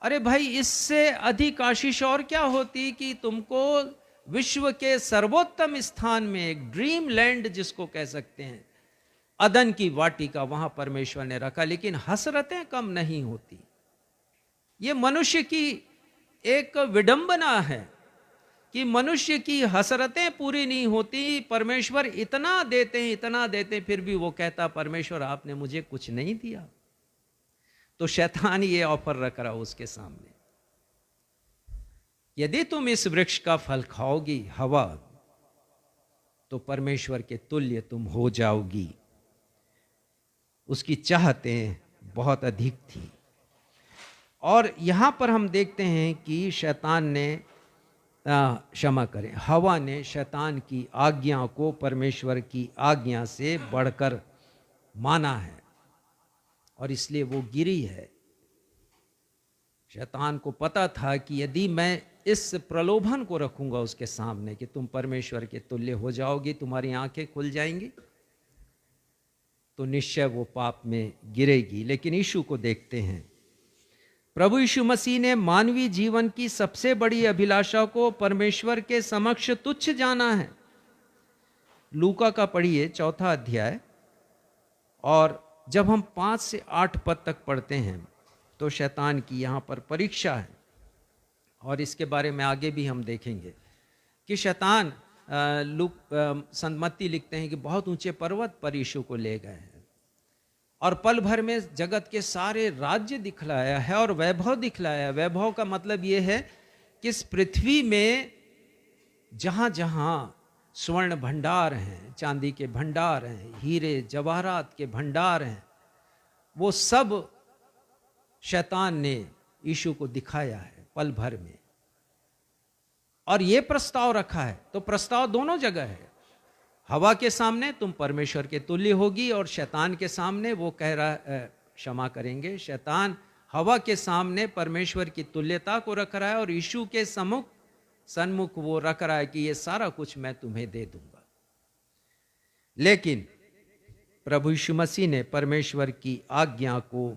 अरे भाई, इससे अधिक आशीष और क्या होती कि तुमको विश्व के सर्वोत्तम स्थान में, एक ड्रीम लैंड जिसको कह सकते हैं, अदन की वाटिका, वहां परमेश्वर ने रखा। लेकिन हसरतें कम नहीं होती। ये मनुष्य की एक विडंबना है कि मनुष्य की हसरतें पूरी नहीं होती। परमेश्वर इतना देते हैं, इतना देते हैं, फिर भी वो कहता, परमेश्वर आपने मुझे कुछ नहीं दिया। तो शैतान ये ऑफर रख रहा उसके सामने, यदि तुम इस वृक्ष का फल खाओगी हवा, तो परमेश्वर के तुल्य तुम हो जाओगी। उसकी चाहतें बहुत अधिक थी। और यहां पर हम देखते हैं कि शैतान ने, क्षमा करें, हवा ने शैतान की आज्ञा को परमेश्वर की आज्ञा से बढ़कर माना है और इसलिए वो गिरी है। शैतान को पता था कि यदि मैं इस प्रलोभन को रखूंगा उसके सामने कि तुम परमेश्वर के तुल्य हो जाओगी, तुम्हारी आंखें खुल जाएंगी, तो निश्चय वो पाप में गिरेगी। लेकिन यीशु को देखते हैं, प्रभु यीशु मसीह ने मानवीय जीवन की सबसे बड़ी अभिलाषा को परमेश्वर के समक्ष तुच्छ जाना है। लूका का पढ़िए 4 अध्याय, और जब हम 5 से 8 पद तक पढ़ते हैं तो शैतान की यहाँ पर परीक्षा है। और इसके बारे में आगे भी हम देखेंगे कि शैतान, संत मत्ती लिखते हैं कि बहुत ऊंचे पर्वत पर यीशु को ले गए हैं और पल भर में जगत के सारे राज्य दिखलाया है और वैभव दिखलाया है। वैभव का मतलब ये है कि इस पृथ्वी में जहां जहां स्वर्ण भंडार हैं, चांदी के भंडार हैं, हीरे जवाहरात के भंडार हैं, वो सब शैतान ने यीशु को दिखाया है पल भर में। और ये प्रस्ताव रखा है, तो प्रस्ताव दोनों जगह है। हवा के सामने तुम परमेश्वर के तुल्य होगी, और शैतान के सामने वो कह रहा, क्षमा करेंगे, शैतान हवा के सामने परमेश्वर की तुल्यता को रख रहा है और यीशु के सन्मुख वो रख रहा है कि ये सारा कुछ मैं तुम्हें दे दूंगा। लेकिन प्रभु यीशु मसीह ने परमेश्वर की आज्ञा को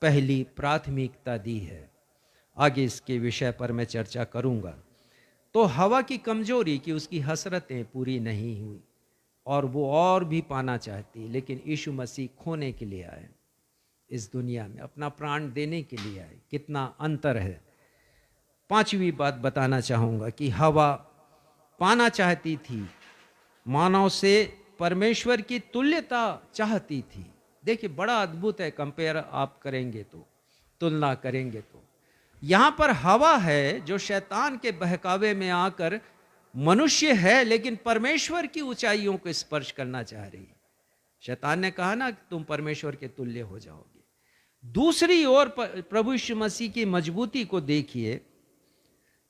पहली प्राथमिकता दी है। आगे इसके विषय पर मैं चर्चा करूंगा। तो हवा की कमजोरी कि उसकी हसरतें पूरी नहीं हुई और वो और भी पाना चाहती, लेकिन यीशु मसीह खोने के लिए आए, इस दुनिया में अपना प्राण देने के लिए आए। कितना अंतर है। 5वीं बात बताना चाहूँगा कि हवा पाना चाहती थी, मानव से परमेश्वर की तुल्यता चाहती थी। देखिए बड़ा अद्भुत है, कंपेयर आप करेंगे तो, तुलना करेंगे तो। यहाँ पर हवा है जो शैतान के बहकावे में आकर मनुष्य है, लेकिन परमेश्वर की ऊंचाइयों को स्पर्श करना चाह रही है। शैतान ने कहा ना कि तुम परमेश्वर के तुल्य हो जाओगे। दूसरी ओर प्रभु यीशु मसीह की मजबूती को देखिए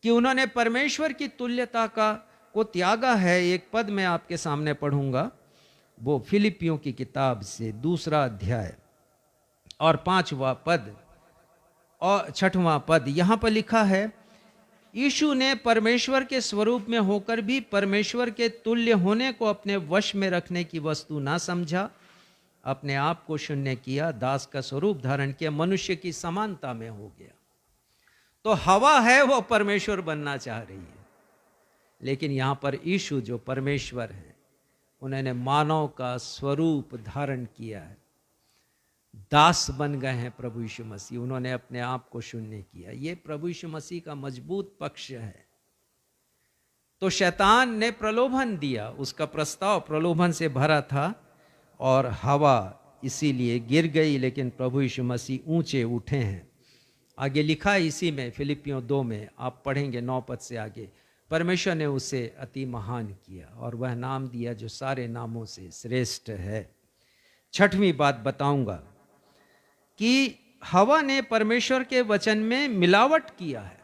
कि उन्होंने परमेश्वर की तुल्यता को त्यागा है। एक पद मैं आपके सामने पढ़ूंगा, वो फिलिपियों की किताब से 2 अध्याय और 5वां पद और 6वां पद। यहां पर लिखा है, यीशु ने परमेश्वर के स्वरूप में होकर भी परमेश्वर के तुल्य होने को अपने वश में रखने की वस्तु ना समझा, अपने आप को शून्य किया, दास का स्वरूप धारण किया, मनुष्य की समानता में हो गया। तो हवा है वो परमेश्वर बनना चाह रही है, लेकिन यहाँ पर यीशु जो परमेश्वर हैं, उन्होंने मानव का स्वरूप धारण किया है, दास बन गए हैं प्रभु यीशु मसीह। उन्होंने अपने आप को शून्य किया। ये प्रभु यीशु मसीह का मजबूत पक्ष है। तो शैतान ने प्रलोभन दिया, उसका प्रस्ताव प्रलोभन से भरा था और हवा इसीलिए गिर गई, लेकिन प्रभु यीशु मसीह ऊंचे उठे हैं। आगे लिखा है इसी में, फिलिपियों 2 में आप पढ़ेंगे 9 पद से आगे, परमेश्वर ने उसे अति महान किया और वह नाम दिया जो सारे नामों से श्रेष्ठ है। छठवीं बात बताऊंगा कि हवा ने परमेश्वर के वचन में मिलावट किया है।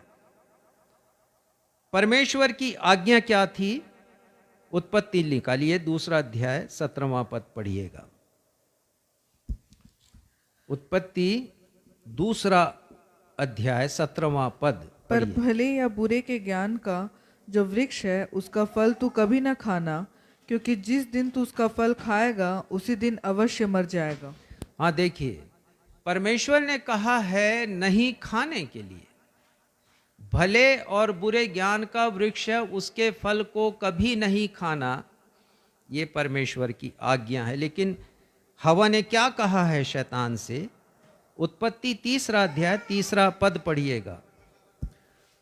परमेश्वर की आज्ञा क्या थी? उत्पत्ति निकालिए, 2 अध्याय 17वां पद पढ़िएगा। उत्पत्ति 2 अध्याय 17वां पद पर पढ़िए। भले या बुरे के ज्ञान का जो वृक्ष है, उसका फल तू कभी न खाना, क्योंकि जिस दिन तू उसका फल खाएगा उसी दिन अवश्य मर जाएगा। हाँ, देखिए, परमेश्वर ने कहा है नहीं खाने के लिए। भले और बुरे ज्ञान का वृक्ष है, उसके फल को कभी नहीं खाना, ये परमेश्वर की आज्ञा है। लेकिन हवा ने क्या कहा है शैतान से? उत्पत्ति 3 अध्याय 3 पद पढ़िएगा।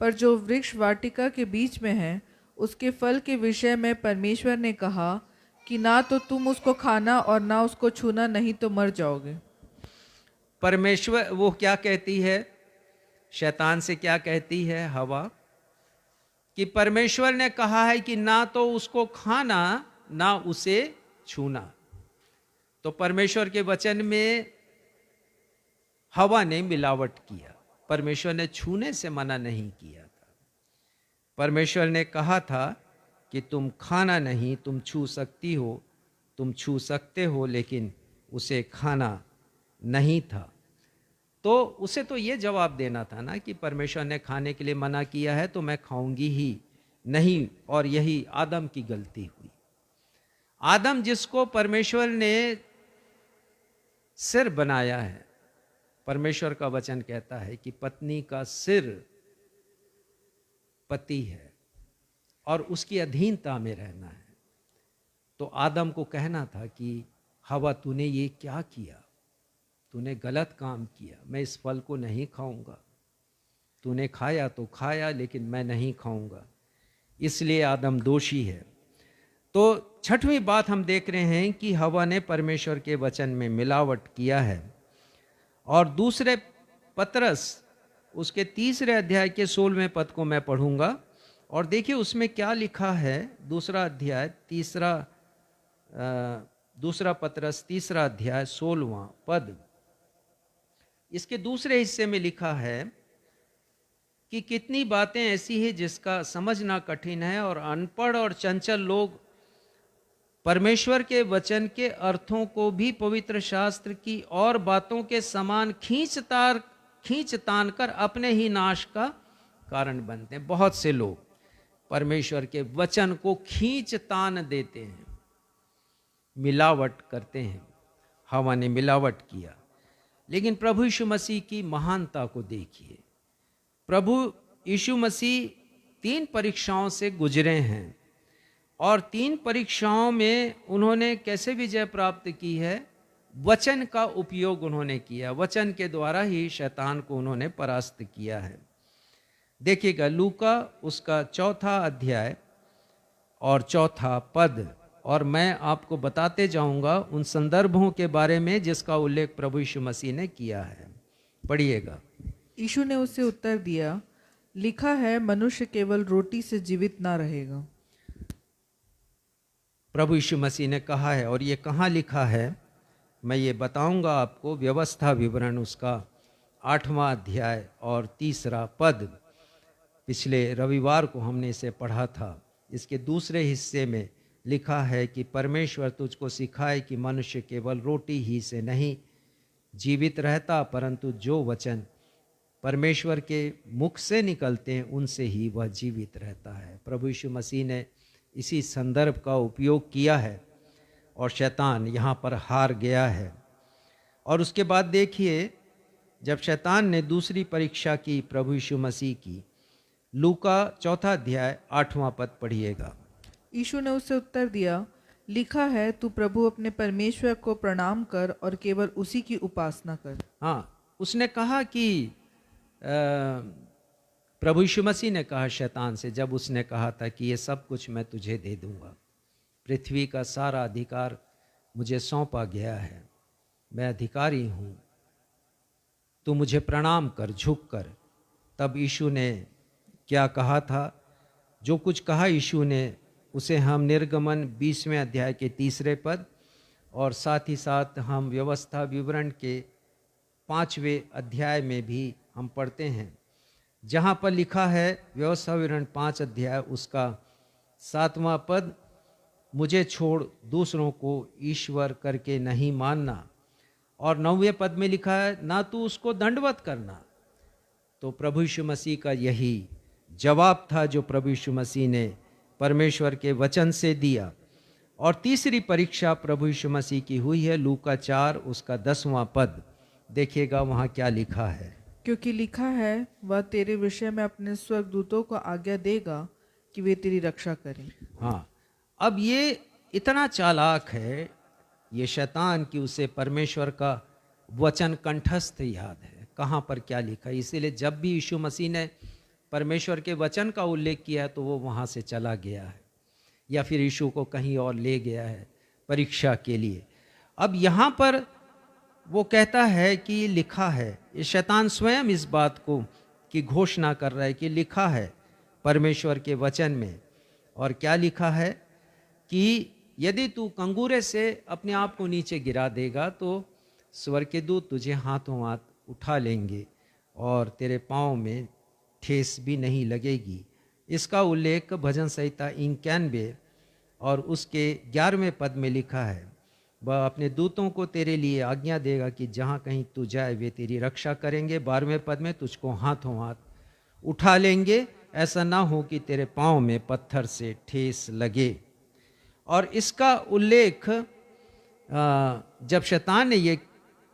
पर जो वृक्ष वाटिका के बीच में है, उसके फल के विषय में परमेश्वर ने कहा कि ना तो तुम उसको खाना और ना उसको छूना, नहीं तो मर जाओगे। परमेश्वर वो क्या कहती है? शैतान से क्या कहती है हवा? कि परमेश्वर ने कहा है कि ना तो उसको खाना ना उसे छूना। तो परमेश्वर के वचन में हवा ने मिलावट किया। परमेश्वर ने छूने से मना नहीं किया था। परमेश्वर ने कहा था कि तुम खाना नहीं, तुम छू सकती हो, तुम छू सकते हो, लेकिन उसे खाना नहीं था। तो उसे तो ये जवाब देना था ना कि परमेश्वर ने खाने के लिए मना किया है तो मैं खाऊंगी ही नहीं, और यही आदम की गलती हुई। आदम जिसको परमेश्वर ने सिर बनाया है, परमेश्वर का वचन कहता है कि पत्नी का सिर पति है और उसकी अधीनता में रहना है। तो आदम को कहना था कि हवा तूने ये क्या किया? तूने गलत काम किया, मैं इस फल को नहीं खाऊंगा। तूने खाया तो खाया, लेकिन मैं नहीं खाऊंगा। इसलिए आदम दोषी है। तो छठवीं बात हम देख रहे हैं कि हवा ने परमेश्वर के वचन में मिलावट किया है। और दूसरे पतरस उसके 3 अध्याय के 16वें पद को मैं पढ़ूंगा और देखिए उसमें क्या लिखा है। 2 अध्याय 2 पतरस 3 अध्याय 16वां पद, इसके दूसरे हिस्से में लिखा है कि कितनी बातें ऐसी हैं जिसका समझना कठिन है, और अनपढ़ और चंचल लोग परमेश्वर के वचन के अर्थों को भी पवित्र शास्त्र की और बातों के समान खींच तान कर अपने ही नाश का कारण बनते हैं। बहुत से लोग परमेश्वर के वचन को खींच तान देते हैं, मिलावट करते हैं। हवा ने मिलावट किया, लेकिन प्रभु यीशु मसीह की महानता को देखिए। प्रभु यीशु मसीह 3 परीक्षाओं से गुजरे हैं और 3 परीक्षाओं में उन्होंने कैसे विजय प्राप्त की है? वचन का उपयोग उन्होंने किया। वचन के द्वारा ही शैतान को उन्होंने परास्त किया है। देखिएगा लूका उसका 4 अध्याय और 4 पद, और मैं आपको बताते जाऊंगा उन संदर्भों के बारे में जिसका उल्लेख प्रभु यीशु मसीह ने किया है। पढ़िएगा। यीशु ने उससे उत्तर दिया, लिखा है मनुष्य केवल रोटी से जीवित ना रहेगा। प्रभु यीशु मसीह ने कहा है, और ये कहाँ लिखा है मैं ये बताऊंगा आपको। व्यवस्था विवरण उसका 8वां अध्याय और 3 पद, पिछले रविवार को हमने इसे पढ़ा था। इसके दूसरे हिस्से में लिखा है कि परमेश्वर तुझको सिखाए कि मनुष्य केवल रोटी ही से नहीं जीवित रहता, परंतु जो वचन परमेश्वर के मुख से निकलते हैं उनसे ही वह जीवित रहता है। प्रभु यीशु मसीह ने इसी संदर्भ का उपयोग किया है और शैतान यहाँ पर हार गया है। और उसके बाद देखिए जब शैतान ने दूसरी परीक्षा की प्रभु यीशु मसीह की, लूका 4 अध्याय 8वां पद पढ़िएगा। यीशु ने उसे उत्तर दिया, लिखा है, तू प्रभु अपने परमेश्वर को प्रणाम कर और केवल उसी की उपासना कर। हाँ, उसने कहा कि प्रभु यीशु मसीह ने कहा शैतान से, जब उसने कहा था कि ये सब कुछ मैं तुझे दे दूंगा, पृथ्वी का सारा अधिकार मुझे सौंपा गया है, मैं अधिकारी हूँ, तू मुझे प्रणाम कर, झुक कर। तब यीशु ने क्या कहा था? जो कुछ कहा यीशु ने, उसे हम निर्गमन 20वें अध्याय के 3 पद और साथ ही साथ हम व्यवस्था विवरण के 5वें अध्याय में भी हम पढ़ते हैं, जहाँ पर लिखा है व्यवस्था विवरण 5 अध्याय उसका 7वां पद, मुझे छोड़ दूसरों को ईश्वर करके नहीं मानना। और 9वें पद में लिखा है, ना तू उसको दंडवत करना। तो प्रभु यीशु मसीह का यही जवाब था जो प्रभु यीशु मसीह ने परमेश्वर के वचन से दिया। और तीसरी परीक्षा प्रभु यीशु मसीह की हुई है लूका 4 उसका 10वां पद। देखिएगा वहाँ क्या लिखा है, क्योंकि लिखा है, वह तेरे विषय में अपने स्वर्गदूतों को आज्ञा देगा कि वे तेरी रक्षा करें। हाँ, अब ये इतना चालाक है ये शैतान कि उसे परमेश्वर का वचन कंठस्थ याद है, कहाँ पर क्या लिखा है। इसीलिए जब भी यीशु मसीह ने परमेश्वर के वचन का उल्लेख किया है तो वो वहाँ से चला गया है या फिर यीशु को कहीं और ले गया है परीक्षा के लिए। अब यहाँ पर वो कहता है कि लिखा है, ये शैतान स्वयं इस बात को की घोषणा कर रहा है कि लिखा है परमेश्वर के वचन में। और क्या लिखा है कि यदि तू कंगूरे से अपने आप को नीचे गिरा देगा तो स्वर्ग के दूत तुझे हाथों हाथ उठा लेंगे और तेरे पाँव में ठेस भी नहीं लगेगी। इसका उल्लेख भजन संहिता 91 और उसके 11वें पद में लिखा है, वह अपने दूतों को तेरे लिए आज्ञा देगा कि जहाँ कहीं तू जाए वे तेरी रक्षा करेंगे। 12वें पद में तुझको हाथों हाथ उठा लेंगे, ऐसा ना हो कि तेरे पाँव में पत्थर से ठेस लगे। और इसका उल्लेख जब शैतान ने ये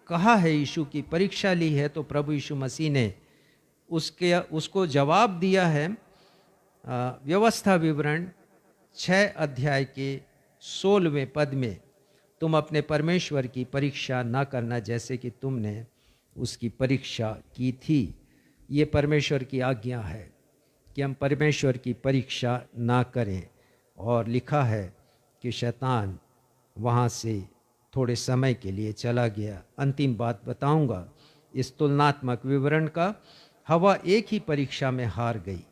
कहा है, यीशु की परीक्षा ली है, तो प्रभु यीशु मसीह ने उसको जवाब दिया है व्यवस्था विवरण 6 अध्याय के 16वें पद में, तुम अपने परमेश्वर की परीक्षा ना करना जैसे कि तुमने उसकी परीक्षा की थी। ये परमेश्वर की आज्ञा है कि हम परमेश्वर की परीक्षा ना करें। और लिखा है कि शैतान वहाँ से थोड़े समय के लिए चला गया। अंतिम बात बताऊंगा इस तुलनात्मक विवरण का। हवा एक ही परीक्षा में हार गई,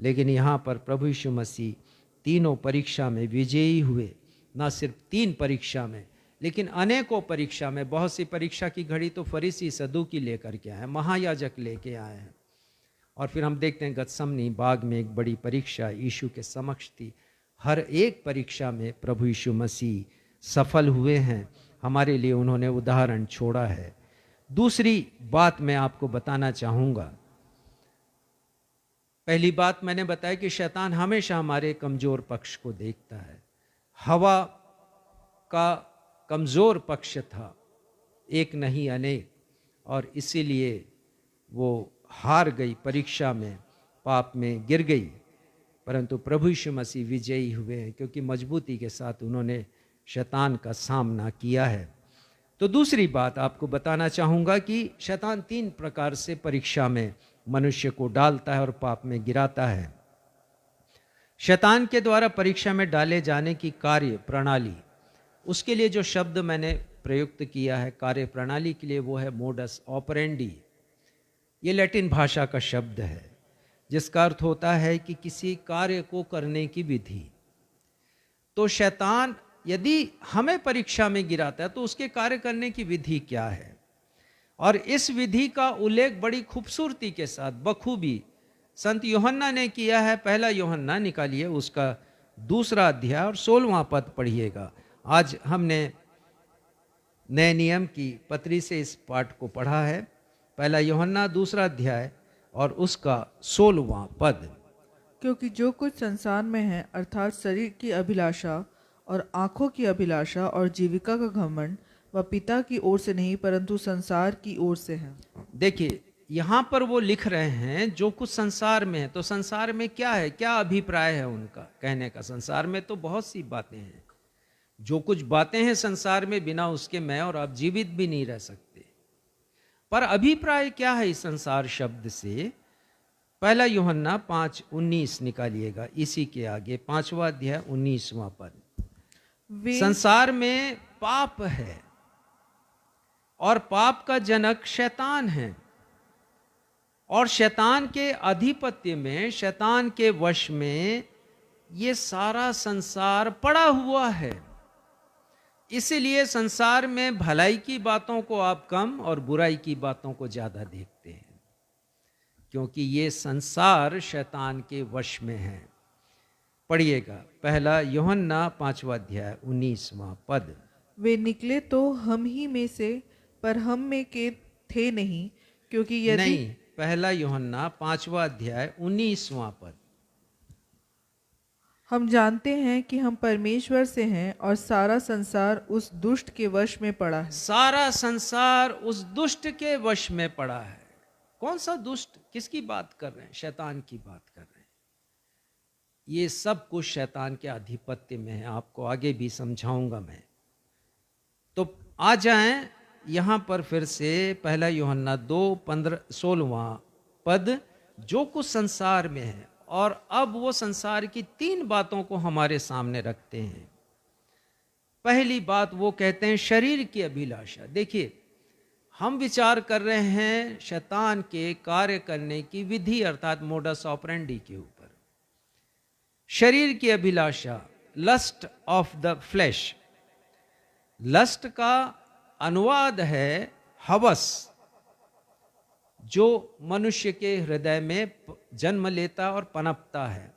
लेकिन यहाँ पर प्रभु यीशु मसीह तीनों परीक्षा में विजयी हुए। ना सिर्फ 3 परीक्षा में, लेकिन अनेकों परीक्षा में। बहुत सी परीक्षा की घड़ी तो फरीसी सदूकी लेकर के आए, महायाजक लेके आए हैं। और फिर हम देखते हैं गतसमनी बाग में एक बड़ी परीक्षा यीशु के समक्ष थी। हर एक परीक्षा में प्रभु यीशु मसीह सफल हुए हैं, हमारे लिए उन्होंने उदाहरण छोड़ा है। दूसरी बात मैं आपको बताना चाहूँगा। पहली बात मैंने बताया कि शैतान हमेशा हमारे कमज़ोर पक्ष को देखता है। हवा का कमज़ोर पक्ष था, एक नहीं अनेक, और इसीलिए वो हार गई परीक्षा में, पाप में गिर गई। परंतु प्रभु यीशु मसीह विजयी हुए हैं, क्योंकि मजबूती के साथ उन्होंने शैतान का सामना किया है। तो दूसरी बात आपको बताना चाहूँगा कि शैतान 3 प्रकार से परीक्षा में मनुष्य को डालता है और पाप में गिराता है। शैतान के द्वारा परीक्षा में डाले जाने की कार्य प्रणाली, उसके लिए जो शब्द मैंने प्रयुक्त किया है कार्य प्रणाली के लिए, वो है मोडस ऑपरेंडी। ये लैटिन भाषा का शब्द है जिसका अर्थ होता है कि किसी कार्य को करने की विधि। तो शैतान यदि हमें परीक्षा में गिराता है तो उसके कार्य करने की विधि क्या है, और इस विधि का उल्लेख बड़ी खूबसूरती के साथ बखूबी संत यूहन्ना ने किया है। पहला यूहन्ना निकालिए, उसका 2 अध्याय और 16वां पद पढ़िएगा। आज हमने नए नियम की पत्री से इस पाठ को पढ़ा है। पहला यूहन्ना 2 अध्याय और उसका 16वां पद। क्योंकि जो कुछ संसार में है, अर्थात शरीर की अभिलाषा और आँखों की अभिलाषा और जीविका का घमंड, वह पिता की ओर से नहीं परंतु संसार की ओर से है। देखिए, यहाँ पर वो लिख रहे हैं जो कुछ संसार में है, तो संसार में क्या है, क्या अभिप्राय है उनका कहने का। संसार में तो बहुत सी बातें हैं, जो कुछ बातें हैं संसार में, बिना उसके मैं और आप जीवित भी नहीं रह सकते। पर अभिप्राय क्या है इस संसार शब्द से? पहला यूहन्ना 5:19 निकालिएगा, इसी के आगे 5वां अध्याय 19वां पद। वे संसार में पाप है और पाप का जनक शैतान है, और शैतान के आधिपत्य में, शैतान के वश में ये सारा संसार पड़ा हुआ है। इसीलिए संसार में भलाई की बातों को आप कम और बुराई की बातों को ज्यादा देखते हैं, क्योंकि ये संसार शैतान के वश में है। पढ़िएगा पहला यूहन्ना 5वां अध्याय 19वां पद। वे निकले तो हम ही में से, पर हम में के थे नहीं, क्योंकि यदि नहीं, पहला यूहन्ना 5वां अध्याय 19वां पद। हम जानते हैं कि हम परमेश्वर से हैं और सारा संसार उस दुष्ट के वश में पड़ा है। सारा संसार उस दुष्ट के वश में पड़ा है। कौन सा दुष्ट? किसकी बात कर रहे हैं? शैतान की बात कर रहे हैं। ये सब कुछ शैतान के आधिपत्य में है, आपको आगे भी समझाऊंगा मैं। तो आ जाएं यहां पर फिर से, पहला यूहन्ना 2:16 पद। जो कुछ संसार में है, और अब वो संसार की 3 बातों को हमारे सामने रखते हैं। पहली बात वो कहते हैं शरीर की अभिलाषा। देखिए, हम विचार कर रहे हैं शैतान के कार्य करने की विधि, अर्थात मोडस ऑपरेंडी के ऊपर। शरीर की अभिलाषा, lust of the flesh. Lust का अनुवाद है हवस, जो मनुष्य के हृदय में जन्म लेता और पनपता है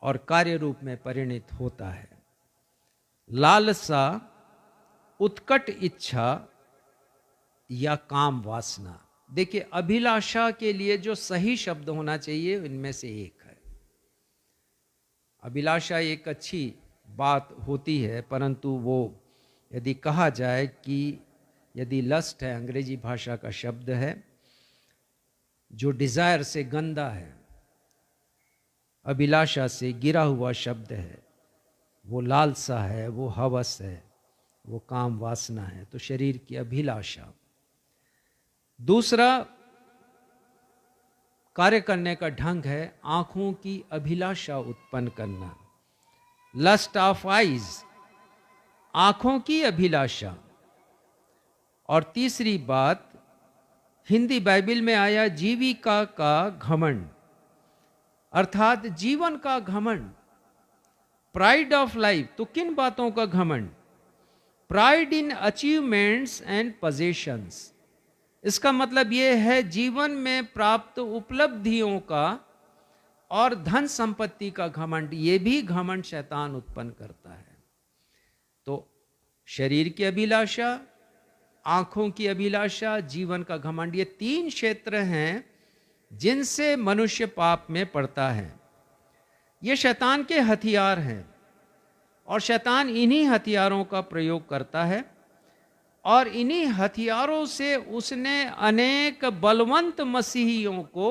और कार्य रूप में परिणत होता है। लालसा, उत्कट इच्छा या काम वासना। देखिए, अभिलाषा के लिए जो सही शब्द होना चाहिए इनमें से एक है। अभिलाषा एक अच्छी बात होती है, परंतु वो यदि कहा जाए कि यदि लस्ट है, अंग्रेजी भाषा का शब्द है जो डिजायर से गंदा है, अभिलाषा से गिरा हुआ शब्द है, वो लालसा है, वो हवस है, वो काम वासना है। तो शरीर की अभिलाषा। दूसरा कार्य करने का ढंग है आंखों की अभिलाषा उत्पन्न करना, लस्ट ऑफ आइज, आंखों की अभिलाषा। और तीसरी बात, हिंदी बाइबल में आया जीविका का घमंड, अर्थात जीवन का घमंड, प्राइड ऑफ लाइफ। तो किन बातों का घमंड? Pride in achievements and possessions. इसका मतलब यह है जीवन में प्राप्त उपलब्धियों का और धन संपत्ति का घमंड। ये भी घमंड शैतान उत्पन्न करता है। तो शरीर की अभिलाषा, आंखों की अभिलाषा, जीवन का घमंड, ये 3 क्षेत्र हैं जिनसे मनुष्य पाप में पड़ता है। ये शैतान के हथियार हैं और शैतान इन्हीं हथियारों का प्रयोग करता है, और इन्हीं हथियारों से उसने अनेक बलवंत मसीहियों को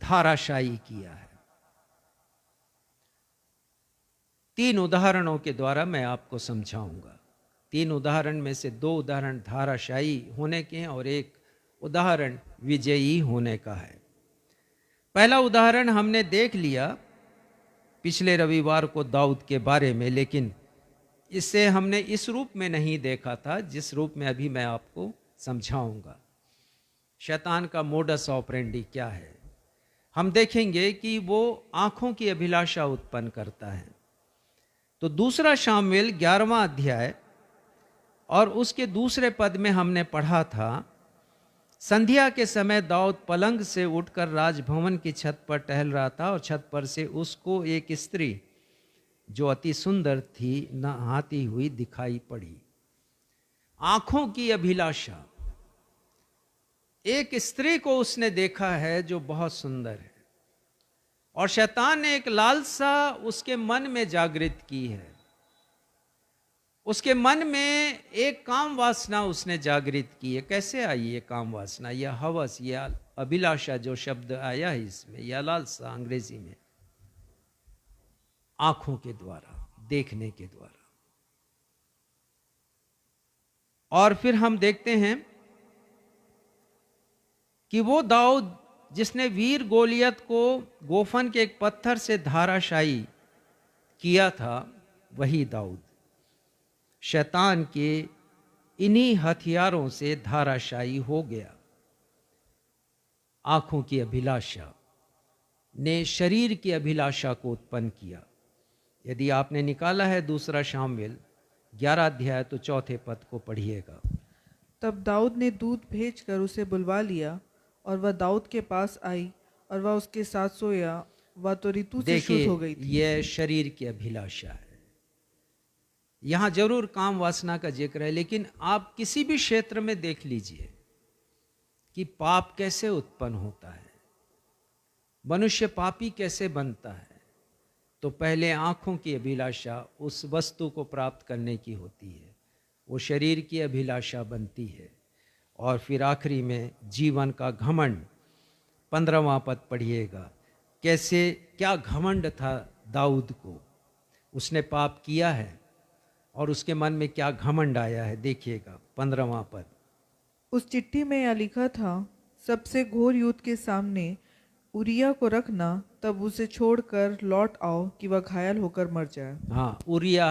धाराशायी किया है। 3 उदाहरणों के द्वारा मैं आपको समझाऊंगा। 3 उदाहरण में से 2 उदाहरण धाराशायी होने के हैं और एक उदाहरण विजयी होने का है। पहला उदाहरण हमने देख लिया पिछले रविवार को दाऊद के बारे में, लेकिन इसे हमने इस रूप में नहीं देखा था जिस रूप में अभी मैं आपको समझाऊंगा। शैतान का मोडस ऑपरेंडी क्या है, हम देखेंगे कि वो आंखों की अभिलाषा उत्पन्न करता है। तो दूसरा शामुएल 11वां अध्याय और उसके दूसरे पद में हमने पढ़ा था, संध्या के समय दाऊद पलंग से उठकर राजभवन की छत पर टहल रहा था, और छत पर से उसको एक स्त्री जो अति सुंदर थी नहाती हुई दिखाई पड़ी। आंखों की अभिलाषा, एक स्त्री को उसने देखा है जो बहुत सुंदर है, और शैतान ने एक लालसा उसके मन में जागृत की है। उसके मन में एक काम वासना उसने जागृत की है। कैसे आई ये काम वासना, यह हवस, यह अभिलाषा, जो शब्द आया है इसमें, यह लालसा अंग्रेजी में, आंखों के द्वारा, देखने के द्वारा। और फिर हम देखते हैं कि वो दाऊद जिसने वीर गोलियत को गोफन के एक पत्थर से धाराशायी किया था, वही दाऊद शैतान के इन्हीं हथियारों से धाराशायी हो गया। आंखों की अभिलाषा ने शरीर की अभिलाषा को उत्पन्न किया। यदि आपने निकाला है दूसरा शामुएल 11 अध्याय तो 4 पद को पढ़िएगा। तब दाऊद ने दूत भेजकर उसे बुलवा लिया और वह दाऊद के पास आई और वह उसके साथ सोया। वह तो ऋतु से शुद्ध हो गई देखिए, थी। यह शरीर की अभिलाषा है। यहां जरूर काम वासना का जिक्र है, लेकिन आप किसी भी क्षेत्र में देख लीजिए कि पाप कैसे उत्पन्न होता है, मनुष्य पापी कैसे बनता है। तो पहले आंखों की अभिलाषा उस वस्तु को प्राप्त करने की होती है, वो शरीर की अभिलाषा बनती है, और फिर आखिरी में जीवन का घमंड। 15वां पद पढ़िएगा, कैसे क्या घमंड था दाऊद को, उसने पाप किया है और उसके मन में क्या घमंड आया है। देखिएगा 15वां पद। उस चिट्ठी में यह लिखा था, सबसे घोर युद्ध के सामने उरिया को रखना, तब उसे छोड़कर लौट आओ कि वह घायल होकर मर जाए। हाँ, उरिया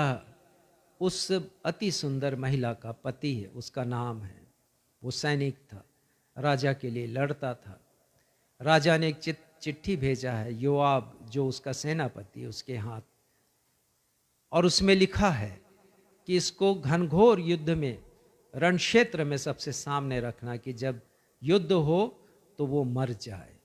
उस अति सुंदर महिला का पति है, उसका नाम है। वो सैनिक था, राजा के लिए लड़ता था। राजा ने एक चिट्ठी भेजा है योआब, जो उसका सेनापति, उसके हाथ, और उसमें लिखा है कि इसको घनघोर युद्ध में, रण क्षेत्र में सबसे सामने रखना, कि जब युद्ध हो तो वो मर जाए।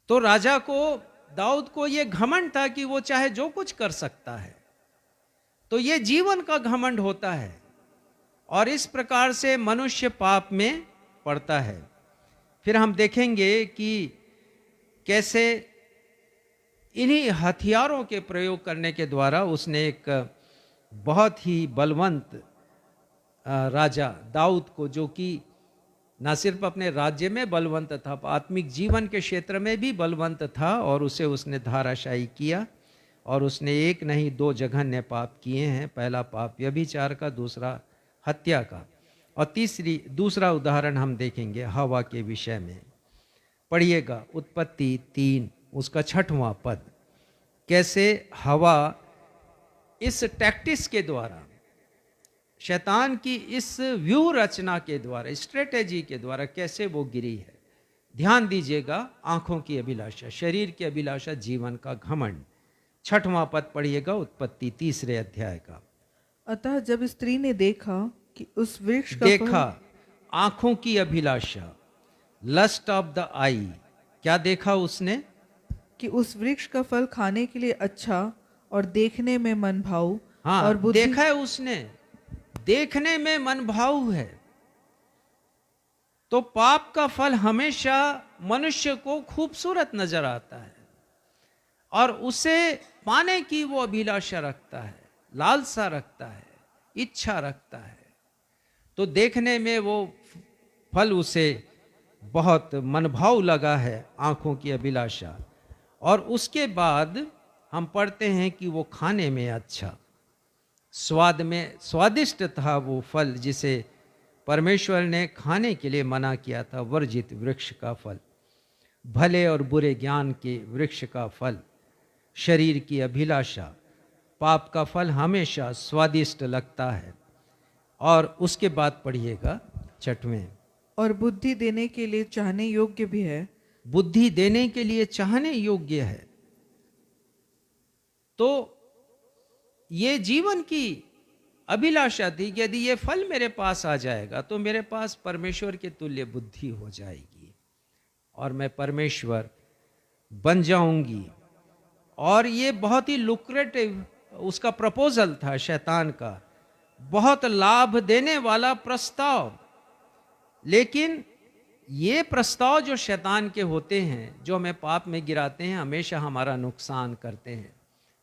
तो राजा को, दाऊद को ये घमंड था कि वो चाहे जो कुछ कर सकता है। तो ये जीवन का घमंड होता है, और इस प्रकार से मनुष्य पाप में पड़ता है। फिर हम देखेंगे कि कैसे इन्हीं हथियारों के प्रयोग करने के द्वारा उसने एक बहुत ही बलवंत राजा दाऊद को, जो कि न सिर्फ अपने राज्य में बलवंत था, आत्मिक जीवन के क्षेत्र में भी बलवंत था, और उसे उसने धाराशायी किया। और उसने एक नहीं 2 जघन्य पाप किए हैं। पहला पाप व्यभिचार का, दूसरा हत्या का, और दूसरा उदाहरण हम देखेंगे हवा के विषय में। पढ़िएगा उत्पत्ति 3 उसका 6वां पद, कैसे हवा इस टैक्टिस के द्वारा, शैतान की इस व्यूह रचना के द्वारा, स्ट्रेटेजी के द्वारा कैसे वो गिरी है। ध्यान दीजिएगा, आंखों की अभिलाषा, शरीर की अभिलाषा, जीवन का घमंड। 6वां पद पढ़िएगा उत्पत्ति 3 अध्याय का। अतः जब स्त्री ने देखा कि उस वृक्ष का देखा, आंखों की अभिलाषा, लस्ट ऑफ द आई, क्या देखा उसने? कि उस वृक्ष का फल खाने के लिए अच्छा और देखने में मन भाऊ, हाँ, और बुद्धि, देखा है उसने, देखने में मन भाऊ है। तो पाप का फल हमेशा मनुष्य को खूबसूरत नजर आता है, और उसे पाने की वो अभिलाषा रखता है, लालसा रखता है, इच्छा रखता है। तो देखने में वो फल उसे बहुत मनभाऊ लगा है, आंखों की अभिलाषा। और उसके बाद हम पढ़ते हैं कि वो खाने में अच्छा, स्वाद में स्वादिष्ट था वो फल, जिसे परमेश्वर ने खाने के लिए मना किया था, वर्जित वृक्ष का फल, भले और बुरे ज्ञान के वृक्ष का फल, शरीर की अभिलाषा। पाप का फल हमेशा स्वादिष्ट लगता है। और उसके बाद पढ़िएगा 6वें, और बुद्धि देने के लिए चाहने योग्य भी है। बुद्धि देने के लिए चाहने योग्य है। तो ये जीवन की अभिलाषा थी कि यदि ये फल मेरे पास आ जाएगा तो मेरे पास परमेश्वर के तुल्य बुद्धि हो जाएगी, और मैं परमेश्वर बन जाऊंगी। और ये बहुत ही लुक्रेटिव उसका प्रपोजल था शैतान का, बहुत लाभ देने वाला प्रस्ताव। लेकिन ये प्रस्ताव जो शैतान के होते हैं, जो हमें पाप में गिराते हैं, हमेशा हमारा नुकसान करते हैं।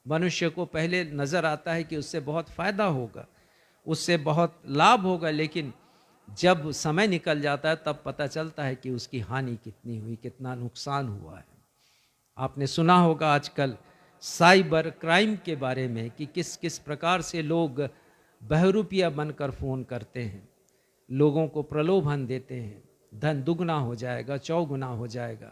मनुष्य को पहले नज़र आता है कि उससे बहुत फ़ायदा होगा, उससे बहुत लाभ होगा, लेकिन जब समय निकल जाता है तब पता चलता है कि उसकी हानि कितनी हुई, कितना नुकसान हुआ है। आपने सुना होगा आजकल साइबर क्राइम के बारे में कि किस किस प्रकार से लोग बहरूपिया बनकर फ़ोन करते हैं, लोगों को प्रलोभन देते हैं, धन दुगना हो जाएगा, चौगुना हो जाएगा,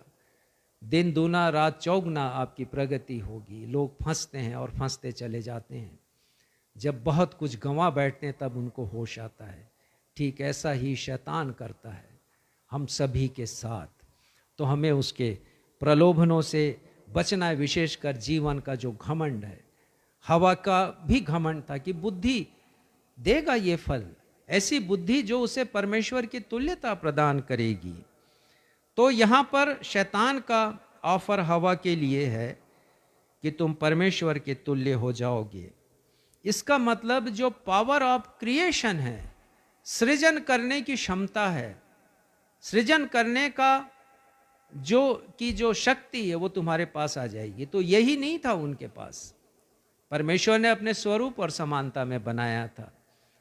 दिन दूना रात चौगुना आपकी प्रगति होगी। लोग फंसते हैं और फंसते चले जाते हैं। जब बहुत कुछ गंवा बैठते हैं तब उनको होश आता है। ठीक ऐसा ही शैतान करता है हम सभी के साथ। तो हमें उसके प्रलोभनों से बचना है, विशेषकर जीवन का जो घमंड है। हवा का भी घमंड था कि बुद्धि देगा ये फल, ऐसी बुद्धि जो उसे परमेश्वर की तुल्यता प्रदान करेगी। तो यहाँ पर शैतान का ऑफर हवा के लिए है कि तुम परमेश्वर के तुल्य हो जाओगे। इसका मतलब जो पावर ऑफ क्रिएशन है, सृजन करने की क्षमता है, सृजन करने का जो शक्ति है वो तुम्हारे पास आ जाएगी। तो यही नहीं था उनके पास। परमेश्वर ने अपने स्वरूप और समानता में बनाया था,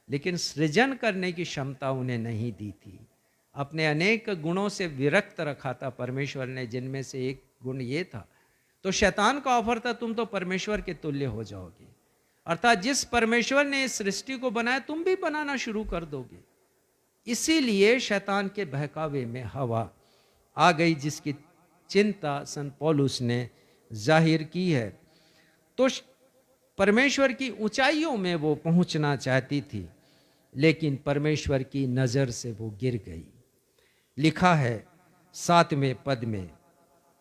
लेकिन सृजन करने की क्षमता उन्हें नहीं दी थी। अपने अनेक गुणों से विरक्त रखा था परमेश्वर ने, जिनमें से एक गुण ये था। तो शैतान का ऑफर था तुम तो परमेश्वर के तुल्य हो जाओगे, अर्थात जिस परमेश्वर ने इस सृष्टि को बनाया तुम भी बनाना शुरू कर दोगे। इसीलिए शैतान के बहकावे में हवा आ गई, जिसकी चिंता संत पौलुस ने जाहिर की है। तो परमेश्वर की ऊंचाइयों में वो पहुंचना चाहती थी, लेकिन परमेश्वर की नज़र से वो गिर गई। लिखा है 7वें पद में,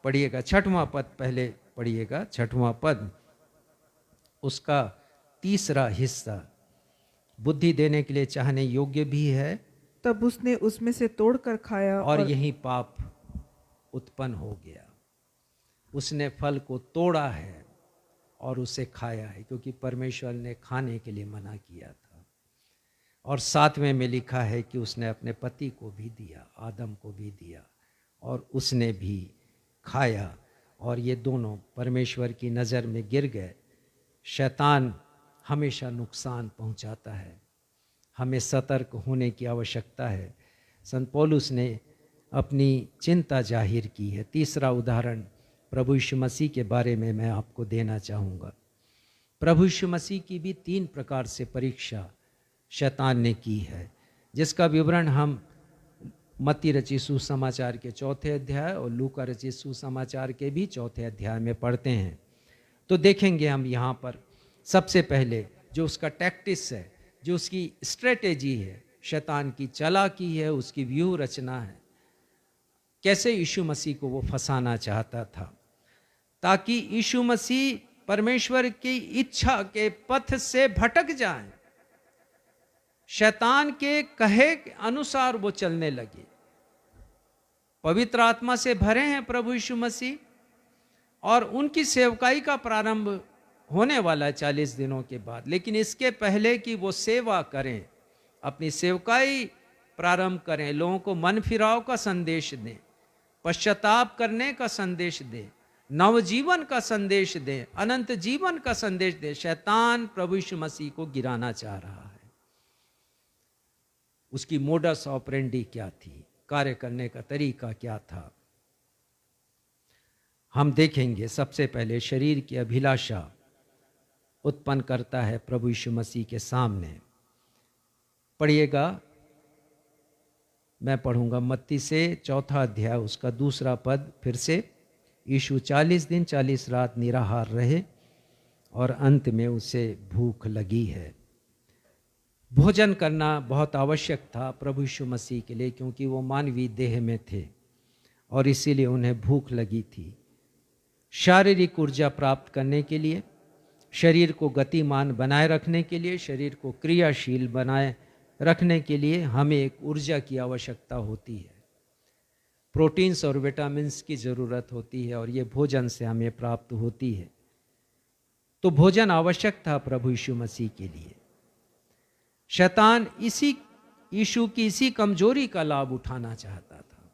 पढ़िएगा 6वां पद, पहले पढ़िएगा 6वां पद, उसका 3रा हिस्सा। बुद्धि देने के लिए चाहने योग्य भी है, तब उसने उसमें से तोड़कर खाया और यही पाप उत्पन्न हो गया। उसने फल को तोड़ा है और उसे खाया है, क्योंकि परमेश्वर ने खाने के लिए मना किया था। और 7वें में लिखा है कि उसने अपने पति को भी दिया, आदम को भी दिया, और उसने भी खाया, और ये दोनों परमेश्वर की नज़र में गिर गए। शैतान हमेशा नुकसान पहुंचाता है, हमें सतर्क होने की आवश्यकता है। संत पौलुस ने अपनी चिंता जाहिर की है। 3रा उदाहरण प्रभु यीशु मसीह के बारे में मैं आपको देना चाहूँगा। प्रभु यीशु मसीह की भी 3 प्रकार से परीक्षा शैतान ने की है, जिसका विवरण हम मत्ती रचित सुसमाचार के 4थे अध्याय और लूका रचित सुसमाचार के भी 4थे अध्याय में पढ़ते हैं। तो देखेंगे हम यहाँ पर सबसे पहले जो उसका टैक्टिस है, जो उसकी स्ट्रेटेजी है, शैतान की चालाकी है, उसकी व्यूह रचना है, कैसे यीशु मसीह को वो फंसाना चाहता था, ताकि यीशु मसीह परमेश्वर की इच्छा के पथ से भटक जाएं, शैतान के कहे के अनुसार वो चलने लगे। पवित्र आत्मा से भरे हैं प्रभु यीशु मसीह, और उनकी सेवकाई का प्रारंभ होने वाला है 40 दिनों के बाद। लेकिन इसके पहले कि वो सेवा करें, अपनी सेवकाई प्रारंभ करें, लोगों को मन फिराव का संदेश दें, पश्चाताप करने का संदेश दें, नवजीवन का संदेश दें, अनंत जीवन का संदेश दें, शैतान प्रभु यीशु मसीह को गिराना चाह रहा है। उसकी मोडस ऑपरेंडी क्या थी, कार्य करने का तरीका क्या था, हम देखेंगे। सबसे पहले शरीर की अभिलाषा उत्पन्न करता है प्रभु यीशु मसीह के सामने। पढ़िएगा, मैं पढ़ूंगा मत्ती से 4था अध्याय उसका 2रा पद फिर से। यीशु 40 दिन 40 रात निराहार रहे और अंत में उसे भूख लगी है। भोजन करना बहुत आवश्यक था प्रभु यीशु मसीह के लिए, क्योंकि वो मानवीय देह में थे और इसीलिए उन्हें भूख लगी थी। शारीरिक ऊर्जा प्राप्त करने के लिए, शरीर को गतिमान बनाए रखने के लिए, शरीर को क्रियाशील बनाए रखने के लिए हमें एक ऊर्जा की आवश्यकता होती है। प्रोटीन्स और विटामिन्स की ज़रूरत होती है, और ये भोजन से हमें प्राप्त होती है। तो भोजन आवश्यक था प्रभु यीशु मसीह के लिए। शैतान यीशु की इसी कमजोरी का लाभ उठाना चाहता था,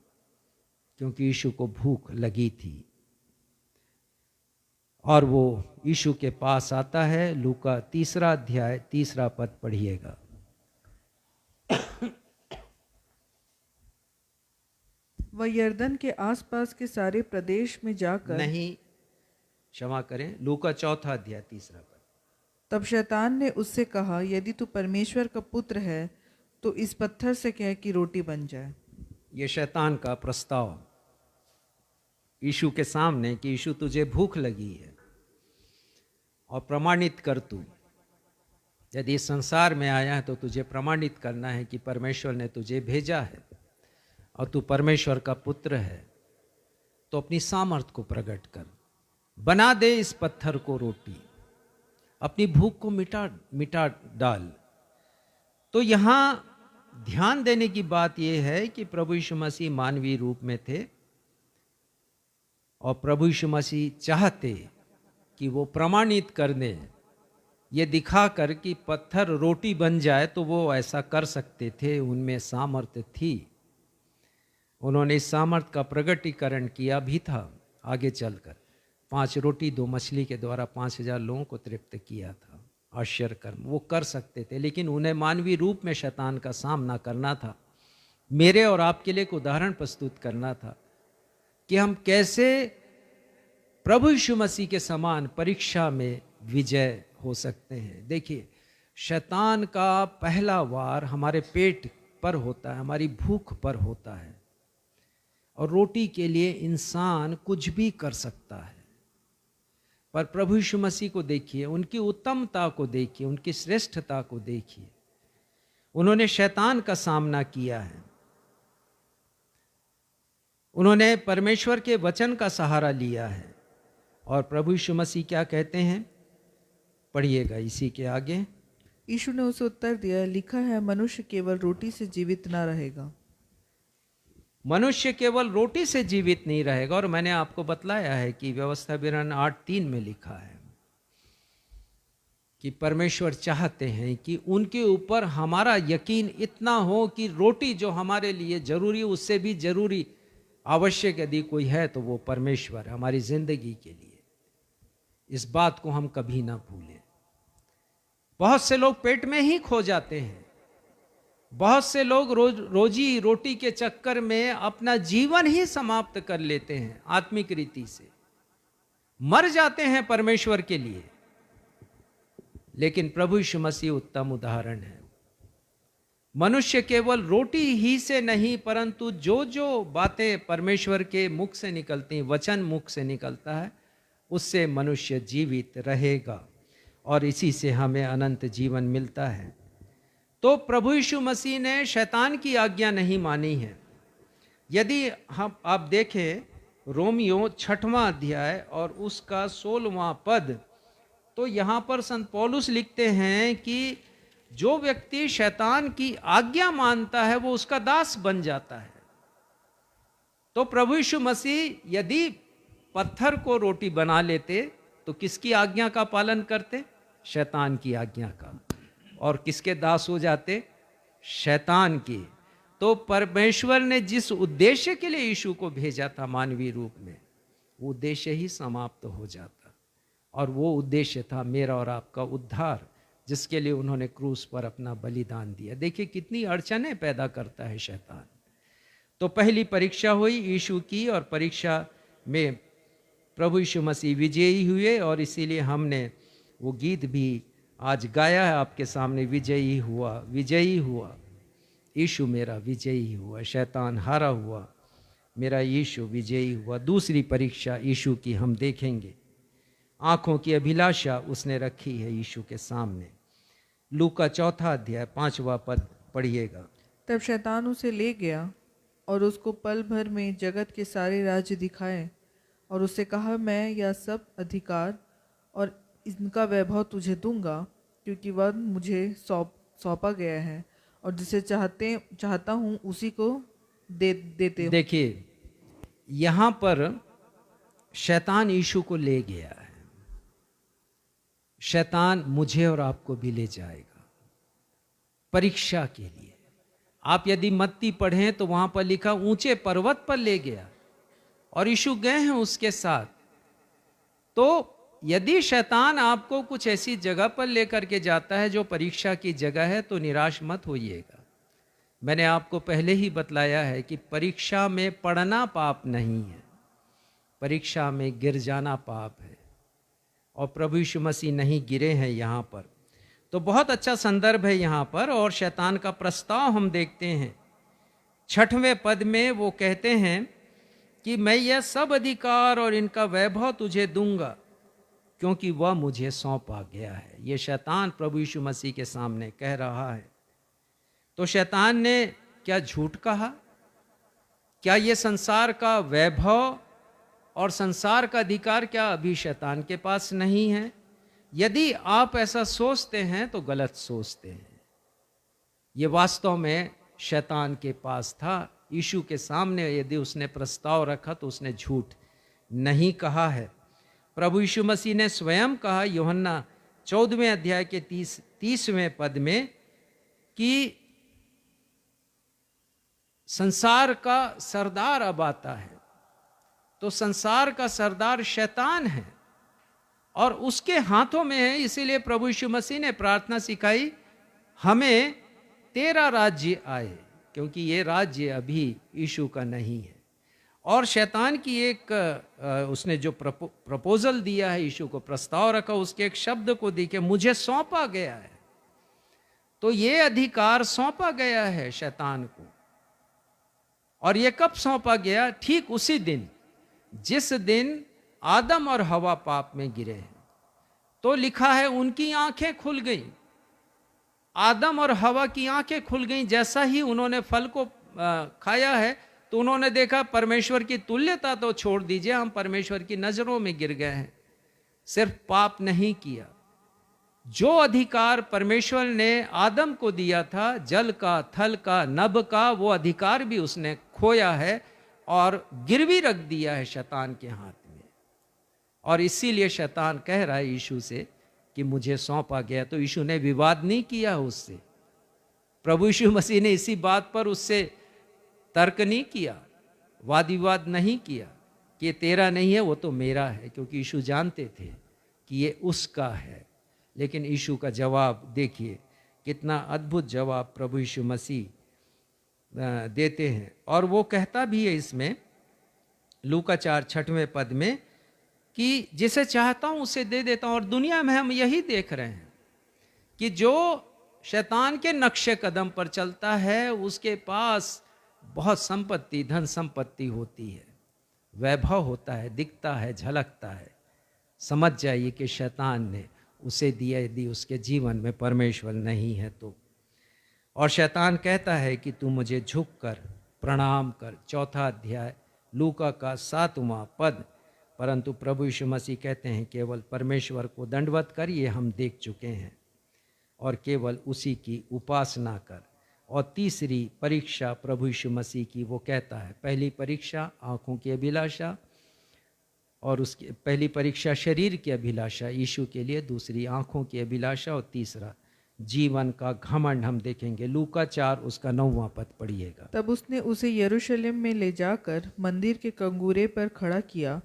क्योंकि यीशु को भूख लगी थी। और वो यीशु के पास आता है। लूका 3 अध्याय 3 पद पढ़िएगा। वह यरदन के आसपास के सारे प्रदेश में जाकर नहीं, क्षमा करें, लूका 4 अध्याय 3 पद। तब शैतान ने उससे कहा, यदि तू परमेश्वर का पुत्र है तो इस पत्थर से कह कि रोटी बन जाए। ये शैतान का प्रस्ताव यीशु के सामने कि यीशु तुझे भूख लगी है और प्रमाणित कर तू, यदि इस संसार में आया है तो तुझे प्रमाणित करना है कि परमेश्वर ने तुझे भेजा है और तू परमेश्वर का पुत्र है, तो अपनी सामर्थ को प्रकट कर, बना दे इस पत्थर को रोटी, अपनी भूख को मिटा डाल। तो यहाँ ध्यान देने की बात यह है कि प्रभु यीशु मसीह मानवीय रूप में थे और प्रभु यीशु मसीह चाहते कि वो प्रमाणित कर दें, ये दिखाकर कि पत्थर रोटी बन जाए, तो वो ऐसा कर सकते थे, उनमें सामर्थ्य थी। उन्होंने इस सामर्थ्य का प्रकटीकरण किया भी था। आगे चलकर 5 रोटी 2 मछली के द्वारा 5000 लोगों को तृप्त किया था। आश्चर्य कर्म वो कर सकते थे, लेकिन उन्हें मानवीय रूप में शैतान का सामना करना था। मेरे और आपके लिए एक उदाहरण प्रस्तुत करना था कि हम कैसे प्रभु यीशु मसीह के समान परीक्षा में विजय हो सकते हैं। देखिए, शैतान का पहला वार हमारे पेट पर होता है, हमारी भूख पर होता है, और रोटी के लिए इंसान कुछ भी कर सकता है। पर प्रभु यीशु मसीह को देखिए, उनकी उत्तमता को देखिए, उनकी श्रेष्ठता को देखिए। उन्होंने शैतान का सामना किया है, उन्होंने परमेश्वर के वचन का सहारा लिया है। और प्रभु यीशु मसीह क्या कहते हैं, पढ़िएगा इसी के आगे। यीशु ने उसे उत्तर दिया, लिखा है, मनुष्य केवल रोटी से जीवित न रहेगा। मनुष्य केवल रोटी से जीवित नहीं रहेगा। और मैंने आपको बतलाया है कि व्यवस्था विवरण 8:3 में लिखा है कि परमेश्वर चाहते हैं कि उनके ऊपर हमारा यकीन इतना हो कि रोटी जो हमारे लिए जरूरी, उससे भी जरूरी आवश्यक यदि कोई है तो वो परमेश्वर है हमारी जिंदगी के लिए। इस बात को हम कभी ना भूलें। बहुत से लोग पेट में ही खो जाते हैं, बहुत से लोग रोजी रोटी के चक्कर में अपना जीवन ही समाप्त कर लेते हैं, आत्मिक रीति से मर जाते हैं परमेश्वर के लिए। लेकिन प्रभु यीशु मसीह उत्तम उदाहरण है। मनुष्य केवल रोटी ही से नहीं, परंतु जो जो बातें परमेश्वर के मुख से निकलती हैं, वचन मुख से निकलता है, उससे मनुष्य जीवित रहेगा और इसी से हमें अनंत जीवन मिलता है। तो प्रभु यीशु मसीह ने शैतान की आज्ञा नहीं मानी है। यदि हम आप देखें रोमियो 6वां अध्याय और उसका 16वां पद, तो यहाँ पर संत पौलुस लिखते हैं कि जो व्यक्ति शैतान की आज्ञा मानता है वो उसका दास बन जाता है। तो प्रभु यीशु मसीह यदि पत्थर को रोटी बना लेते तो किसकी आज्ञा का पालन करते? शैतान की आज्ञा का। और किसके दास हो जाते? शैतान की। तो परमेश्वर ने जिस उद्देश्य के लिए यीशु को भेजा था मानवीय रूप में, वो उद्देश्य ही समाप्त हो जाता। और वो उद्देश्य था मेरा और आपका उद्धार, जिसके लिए उन्होंने क्रूस पर अपना बलिदान दिया। देखिए कितनी अड़चनें पैदा करता है शैतान। तो पहली परीक्षा हुई यीशु की, और परीक्षा में प्रभु यीशु मसीह विजयी हुए। और इसीलिए हमने वो गीत भी आज गाया है आपके सामने, विजयी हुआ, विजयी हुआ, यीशु मेरा विजयी हुआ, शैतान हारा हुआ, मेरा यीशु विजयी हुआ। दूसरी परीक्षा यीशु की हम देखेंगे। आँखों की अभिलाषा उसने रखी है यीशु के सामने। लूका 4 अध्याय 5वां पद पढ़िएगा। तब शैतान उसे ले गया और उसको पल भर में जगत के सारे राज्य दिखाए और उससे कहा, मैं यह सब अधिकार और इनका वैभव तुझे दूंगा, क्योंकि वह मुझे सौंपा गया है और जिसे चाहता हूँ उसी को देते हो। देखिए यहाँ पर शैतान यीशु को ले गया है। शैतान मुझे और आपको भी ले जाएगा परीक्षा के लिए। आप यदि मत्ती पढ़ें तो वहां पर लिखा ऊंचे पर्वत पर ले गया और यीशु गए हैं उसके साथ। तो यदि शैतान आपको कुछ ऐसी जगह पर लेकर के जाता है जो परीक्षा की जगह है, तो निराश मत होइएगा। मैंने आपको पहले ही बतलाया है कि परीक्षा में पढ़ना पाप नहीं है, परीक्षा में गिर जाना पाप है, और प्रभु यीशु मसीह नहीं गिरे हैं यहाँ पर। तो बहुत अच्छा संदर्भ है यहाँ पर। और शैतान का प्रस्ताव हम देखते हैं 6वें पद में। वो कहते हैं कि मैं यह सब अधिकार और इनका वैभव तुझे दूंगा, क्योंकि वह मुझे सौंपा गया है। ये शैतान प्रभु यीशु मसीह के सामने कह रहा है। तो शैतान ने क्या झूठ कहा? क्या ये संसार का वैभव और संसार का अधिकार क्या अभी शैतान के पास नहीं है? यदि आप ऐसा सोचते हैं तो गलत सोचते हैं। ये वास्तव में शैतान के पास था। यीशु के सामने यदि उसने प्रस्ताव रखा तो उसने झूठ नहीं कहा है। प्रभु यीशु मसीह ने स्वयं कहा यूहन्ना 14वें अध्याय के 30वें पद में कि संसार का सरदार अब आता है। तो संसार का सरदार शैतान है और उसके हाथों में है। इसीलिए प्रभु यीशु मसीह ने प्रार्थना सिखाई, हमें तेरा राज्य आए, क्योंकि ये राज्य अभी यीशु का नहीं है। और शैतान की एक उसने जो प्रपोजल दिया है, यीशु को प्रस्ताव रखा, उसके एक शब्द को देखे, मुझे सौंपा गया है। तो ये अधिकार सौंपा गया है शैतान को। और ये कब सौंपा गया? ठीक उसी दिन जिस दिन आदम और हवा पाप में गिरे हैं। तो लिखा है उनकी आंखें खुल गई, आदम और हवा की आंखें खुल गई। जैसा ही उन्होंने फल को खाया है तो उन्होंने देखा परमेश्वर की तुल्यता तो छोड़ दीजिए, हम परमेश्वर की नजरों में गिर गए हैं। सिर्फ पाप नहीं किया, जो अधिकार परमेश्वर ने आदम को दिया था, जल का, थल का, नभ का, वो अधिकार भी उसने खोया है और गिरवी रख दिया है शैतान के हाथ में। और इसीलिए शैतान कह रहा है यीशु से कि मुझे सौंपा गया। तो यीशु ने विवाद नहीं किया उससे। प्रभु यीशु मसीह ने इसी बात पर उससे तर्क नहीं किया, वाद विवाद नहीं किया कि ये तेरा नहीं है, वो तो मेरा है, क्योंकि यीशु जानते थे कि ये उसका है। लेकिन यीशु का जवाब देखिए, कितना अद्भुत जवाब प्रभु यीशु मसीह देते हैं। और वो कहता भी है इसमें लूका 4:6 पद में कि जिसे चाहता हूं उसे दे देता हूं। और दुनिया में हम यही देख रहे हैं कि जो शैतान के नक्शे कदम पर चलता है उसके पास बहुत संपत्ति, धन संपत्ति होती है, वैभव होता है, दिखता है, झलकता है। समझ जाइए कि शैतान ने उसे दिया यदि उसके जीवन में परमेश्वर नहीं है तो। और शैतान कहता है कि तू मुझे झुक कर प्रणाम कर। 4 अध्याय लूका का 7वां पद। परंतु प्रभु यीशु मसीह कहते हैं केवल परमेश्वर को दंडवत कर, ये हम देख चुके हैं, और केवल उसी की उपासना कर। और तीसरी परीक्षा प्रभु यीशु मसीह की, वो कहता है पहली परीक्षा आँखों की अभिलाषा, और उसकी पहली परीक्षा शरीर की अभिलाषा यीशु के लिए, दूसरी आँखों की अभिलाषा, और तीसरा जीवन का घमंड। हम देखेंगे लूका 4 उसका 9वां पद पढ़िएगा। तब उसने उसे यरूशलेम में ले जाकर मंदिर के कंगूरे पर खड़ा किया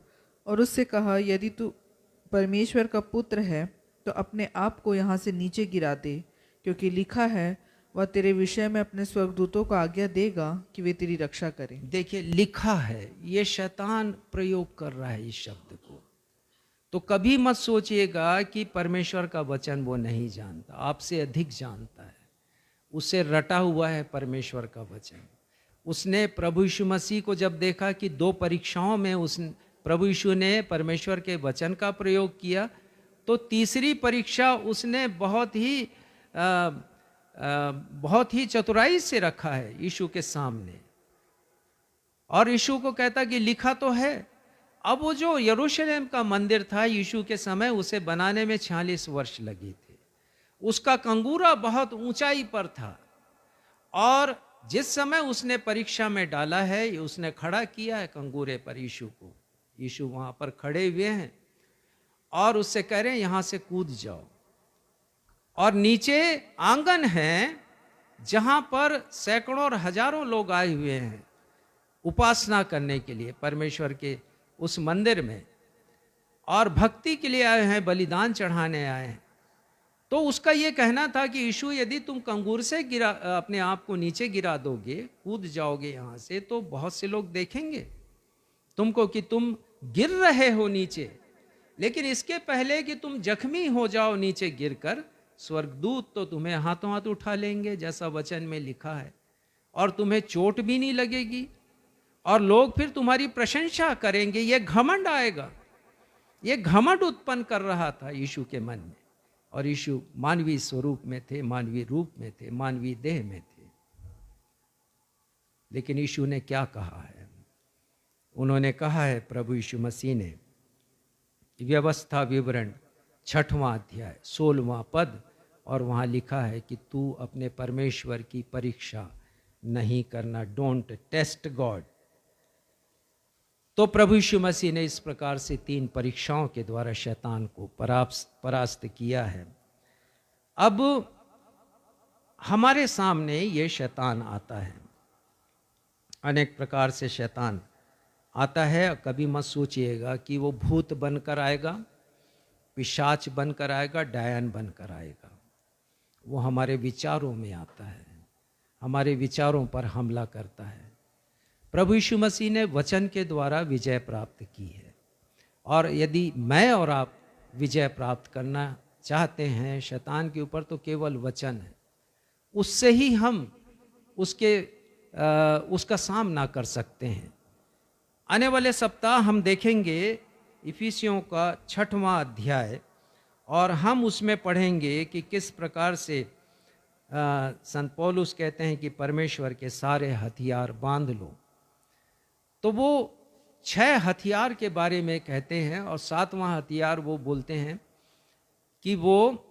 और उससे कहा, यदि तू परमेश्वर का पुत्र है तो अपने आप को यहाँ से नीचे गिरा दे, क्योंकि लिखा है वह तेरे विषय में अपने स्वर्गदूतों को आज्ञा देगा कि वे तेरी रक्षा करें। देखिए लिखा है, ये शैतान प्रयोग कर रहा है इस शब्द को। तो कभी मत सोचिएगा कि परमेश्वर का वचन वो नहीं जानता, आपसे अधिक जानता है। उसे रटा हुआ है परमेश्वर का वचन। उसने प्रभु यीशु मसीह को जब देखा कि 2 परीक्षाओं में प्रभु यीशु ने परमेश्वर के वचन का प्रयोग किया, तो तीसरी परीक्षा उसने बहुत ही चतुराई से रखा है यीशु के सामने। और यीशु को कहता कि लिखा तो है। अब वो जो यरूशलेम का मंदिर था यीशु के समय, उसे बनाने में 46 वर्ष लगे थे। उसका कंगूरा बहुत ऊंचाई पर था, और जिस समय उसने परीक्षा में डाला है, उसने खड़ा किया है कंगूरे पर यीशु को। यीशु वहां पर खड़े हुए हैं और उससे कह रहे हैं यहां से कूद जाओ। और नीचे आंगन है जहां पर सैकड़ों और हजारों लोग आए हुए हैं उपासना करने के लिए परमेश्वर के उस मंदिर में। और भक्ति के लिए आए हैं, बलिदान चढ़ाने आए हैं। तो उसका ये कहना था कि यीशु यदि तुम कंगूर से गिरा अपने आप को नीचे गिरा दोगे, कूद जाओगे यहाँ से, तो बहुत से लोग देखेंगे तुमको कि तुम गिर रहे हो नीचे, लेकिन इसके पहले कि तुम जख्मी हो जाओ नीचे गिरकर, स्वर्गदूत तो तुम्हें हाथों हाथ उठा लेंगे, जैसा वचन में लिखा है, और तुम्हें चोट भी नहीं लगेगी, और लोग फिर तुम्हारी प्रशंसा करेंगे। ये घमंड आएगा। ये घमंड उत्पन्न कर रहा था यीशु के मन में, और यीशु मानवीय स्वरूप में थे, मानवीय रूप में थे, मानवीय देह में थे। लेकिन यीशु ने क्या कहा है? उन्होंने कहा है, प्रभु यीशु मसीह ने, व्यवस्था विवरण 6वां अध्याय 16वां पद, और वहाँ लिखा है कि तू अपने परमेश्वर की परीक्षा नहीं करना, डोंट टेस्ट गॉड। तो प्रभु यीशु मसीह ने इस प्रकार से 3 परीक्षाओं के द्वारा शैतान को परास्त किया है। अब हमारे सामने ये शैतान आता है, अनेक प्रकार से शैतान आता है। कभी मत सोचिएगा कि वो भूत बनकर आएगा, पिशाच बनकर आएगा, डायन बनकर आएगा। वो हमारे विचारों में आता है, हमारे विचारों पर हमला करता है। प्रभु यीशु मसीह ने वचन के द्वारा विजय प्राप्त की है, और यदि मैं और आप विजय प्राप्त करना चाहते हैं शैतान के ऊपर, तो केवल वचन है, उससे ही हम उसका सामना कर सकते हैं। आने वाले सप्ताह हम देखेंगे इफिसियों का 6वां अध्याय, और हम उसमें पढ़ेंगे कि किस प्रकार से संत पौलुस कहते हैं कि परमेश्वर के सारे हथियार बांध लो। तो वो 6 हथियार के बारे में कहते हैं, और 7वां हथियार वो बोलते हैं कि वो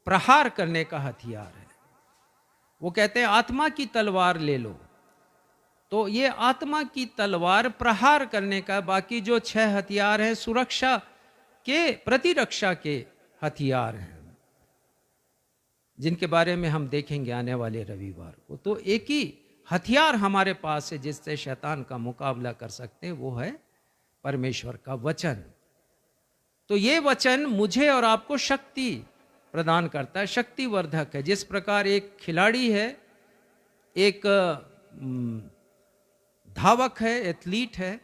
प्रहार करने का हथियार है। वो कहते हैं आत्मा की तलवार ले लो। तो ये आत्मा की तलवार प्रहार करने का, बाकी जो 6 हथियार हैं सुरक्षा के, प्रतिरक्षा के हथियार हैं, जिनके बारे में हम देखेंगे आने वाले रविवार को। तो एक ही हथियार हमारे पास है जिससे शैतान का मुकाबला कर सकते हैं, वो है परमेश्वर का वचन। तो ये वचन मुझे और आपको शक्ति प्रदान करता है, शक्तिवर्धक है। जिस प्रकार एक खिलाड़ी है, एक धावक है, एथलीट है,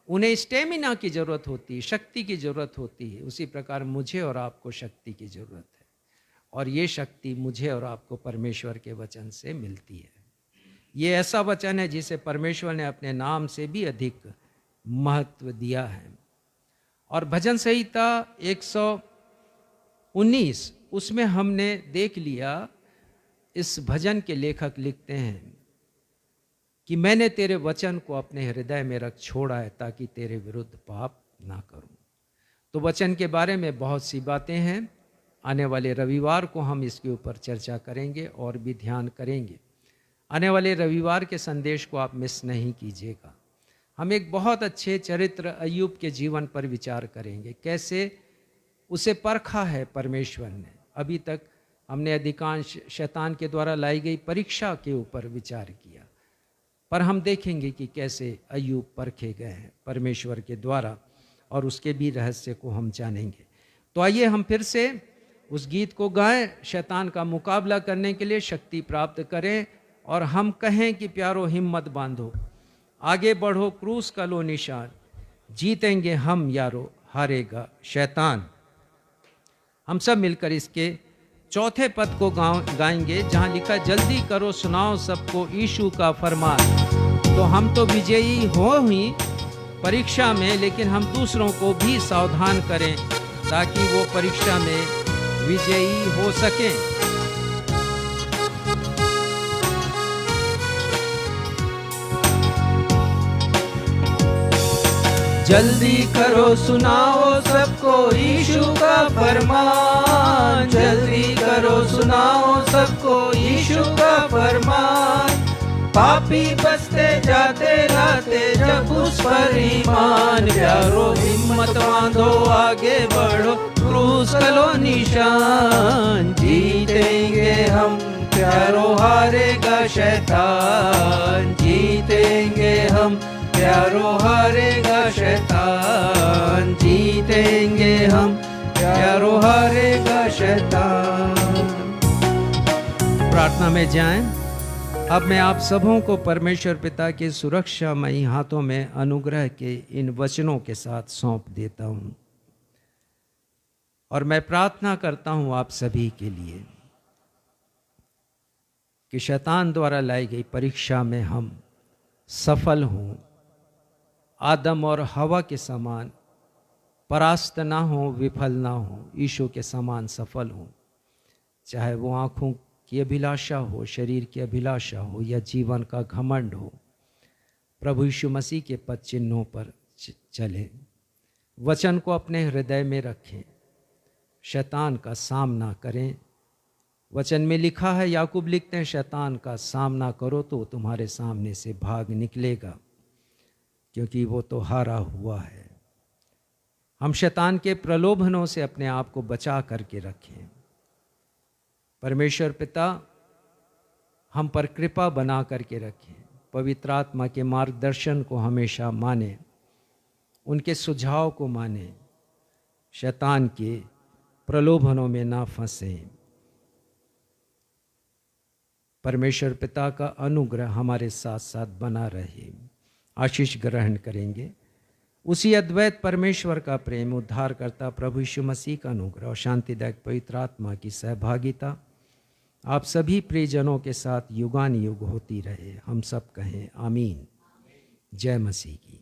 उन्हें स्टेमिना की जरूरत होती है, शक्ति की जरूरत होती है, उसी प्रकार मुझे और आपको शक्ति की जरूरत है, और ये शक्ति मुझे और आपको परमेश्वर के वचन से मिलती है। ये ऐसा वचन है जिसे परमेश्वर ने अपने नाम से भी अधिक महत्व दिया है। और भजन संहिता 119 उसमें हमने देख लिया, इस भजन के लेखक लिखते हैं कि मैंने तेरे वचन को अपने हृदय में रख छोड़ा है ताकि तेरे विरुद्ध पाप ना करूं। तो वचन के बारे में बहुत सी बातें हैं, आने वाले रविवार को हम इसके ऊपर चर्चा करेंगे और भी ध्यान करेंगे। आने वाले रविवार के संदेश को आप मिस नहीं कीजिएगा। हम एक बहुत अच्छे चरित्र अय्यूब के जीवन पर विचार करेंगे, कैसे उसे परखा है परमेश्वर ने। अभी तक हमने अधिकांश शैतान के द्वारा लाई गई परीक्षा के ऊपर विचार किया, पर हम देखेंगे कि कैसे अय्यूब परखे गए हैं परमेश्वर के द्वारा, और उसके भी रहस्य को हम जानेंगे। तो आइए हम फिर से उस गीत को गाएं, शैतान का मुकाबला करने के लिए शक्ति प्राप्त करें, और हम कहें कि प्यारो हिम्मत बांधो, आगे बढ़ो, क्रूस का लो निशान, जीतेंगे हम यारो, हारेगा शैतान। हम सब मिलकर इसके चौथे पद को गाएंगे, जहां लिखा जल्दी करो सुनाओ सबको यीशु का फरमान। तो हम तो विजयी हो ही परीक्षा में, लेकिन हम दूसरों को भी सावधान करें ताकि वो परीक्षा में विजयी हो सकें। जल्दी करो सुनाओ सबको यीशु का फरमान, जल्दी करो सुनाओ सबको यीशु का फरमान। पापी बसते जाते रहते जब उस पर ईमान, प्यारो हिम्मत बांधो आगे बढ़ो, क्रूस का लो निशान, जीतेंगे हम प्यारो, हारेगा शैतान, जीतेंगे हम प्यारो हारेगा शैतान, जीतेंगे हम, प्यारो हारेगा शैतान। प्रार्थना में जाएं। अब मैं आप सबों को परमेश्वर पिता के सुरक्षामयी हाथों में अनुग्रह के इन वचनों के साथ सौंप देता हूं, और मैं प्रार्थना करता हूं आप सभी के लिए कि शैतान द्वारा लाई गई परीक्षा में हम सफल हों, आदम और हवा के समान परास्त ना हो, विफल ना हो, यीशु के समान सफल हों। चाहे वो आँखों की अभिलाषा हो, शरीर की अभिलाषा हो, या जीवन का घमंड हो, प्रभु यीशु मसीह के पद चिन्हों पर चलें। वचन को अपने हृदय में रखें, शैतान का सामना करें। वचन में लिखा है, याकूब लिखते हैं, शैतान का सामना करो तो तुम्हारे सामने से भाग निकलेगा, क्योंकि वो तो हारा हुआ है। हम शैतान के प्रलोभनों से अपने आप को बचा करके रखें। परमेश्वर पिता हम पर कृपा बना करके रखें, पवित्र आत्मा के मार्गदर्शन को हमेशा माने, उनके सुझाव को माने, शैतान के प्रलोभनों में ना फंसें। परमेश्वर पिता का अनुग्रह हमारे साथ साथ बना रहे। आशीष ग्रहण करेंगे। उसी अद्वैत परमेश्वर का प्रेम, उद्धारकर्ता प्रभु यीशु मसीह का अनुग्रह और शांतिदायक पवित्र आत्मा की सहभागिता आप सभी प्रियजनों के साथ युगान युग होती रहे। हम सब कहें आमीन। जय मसीह की।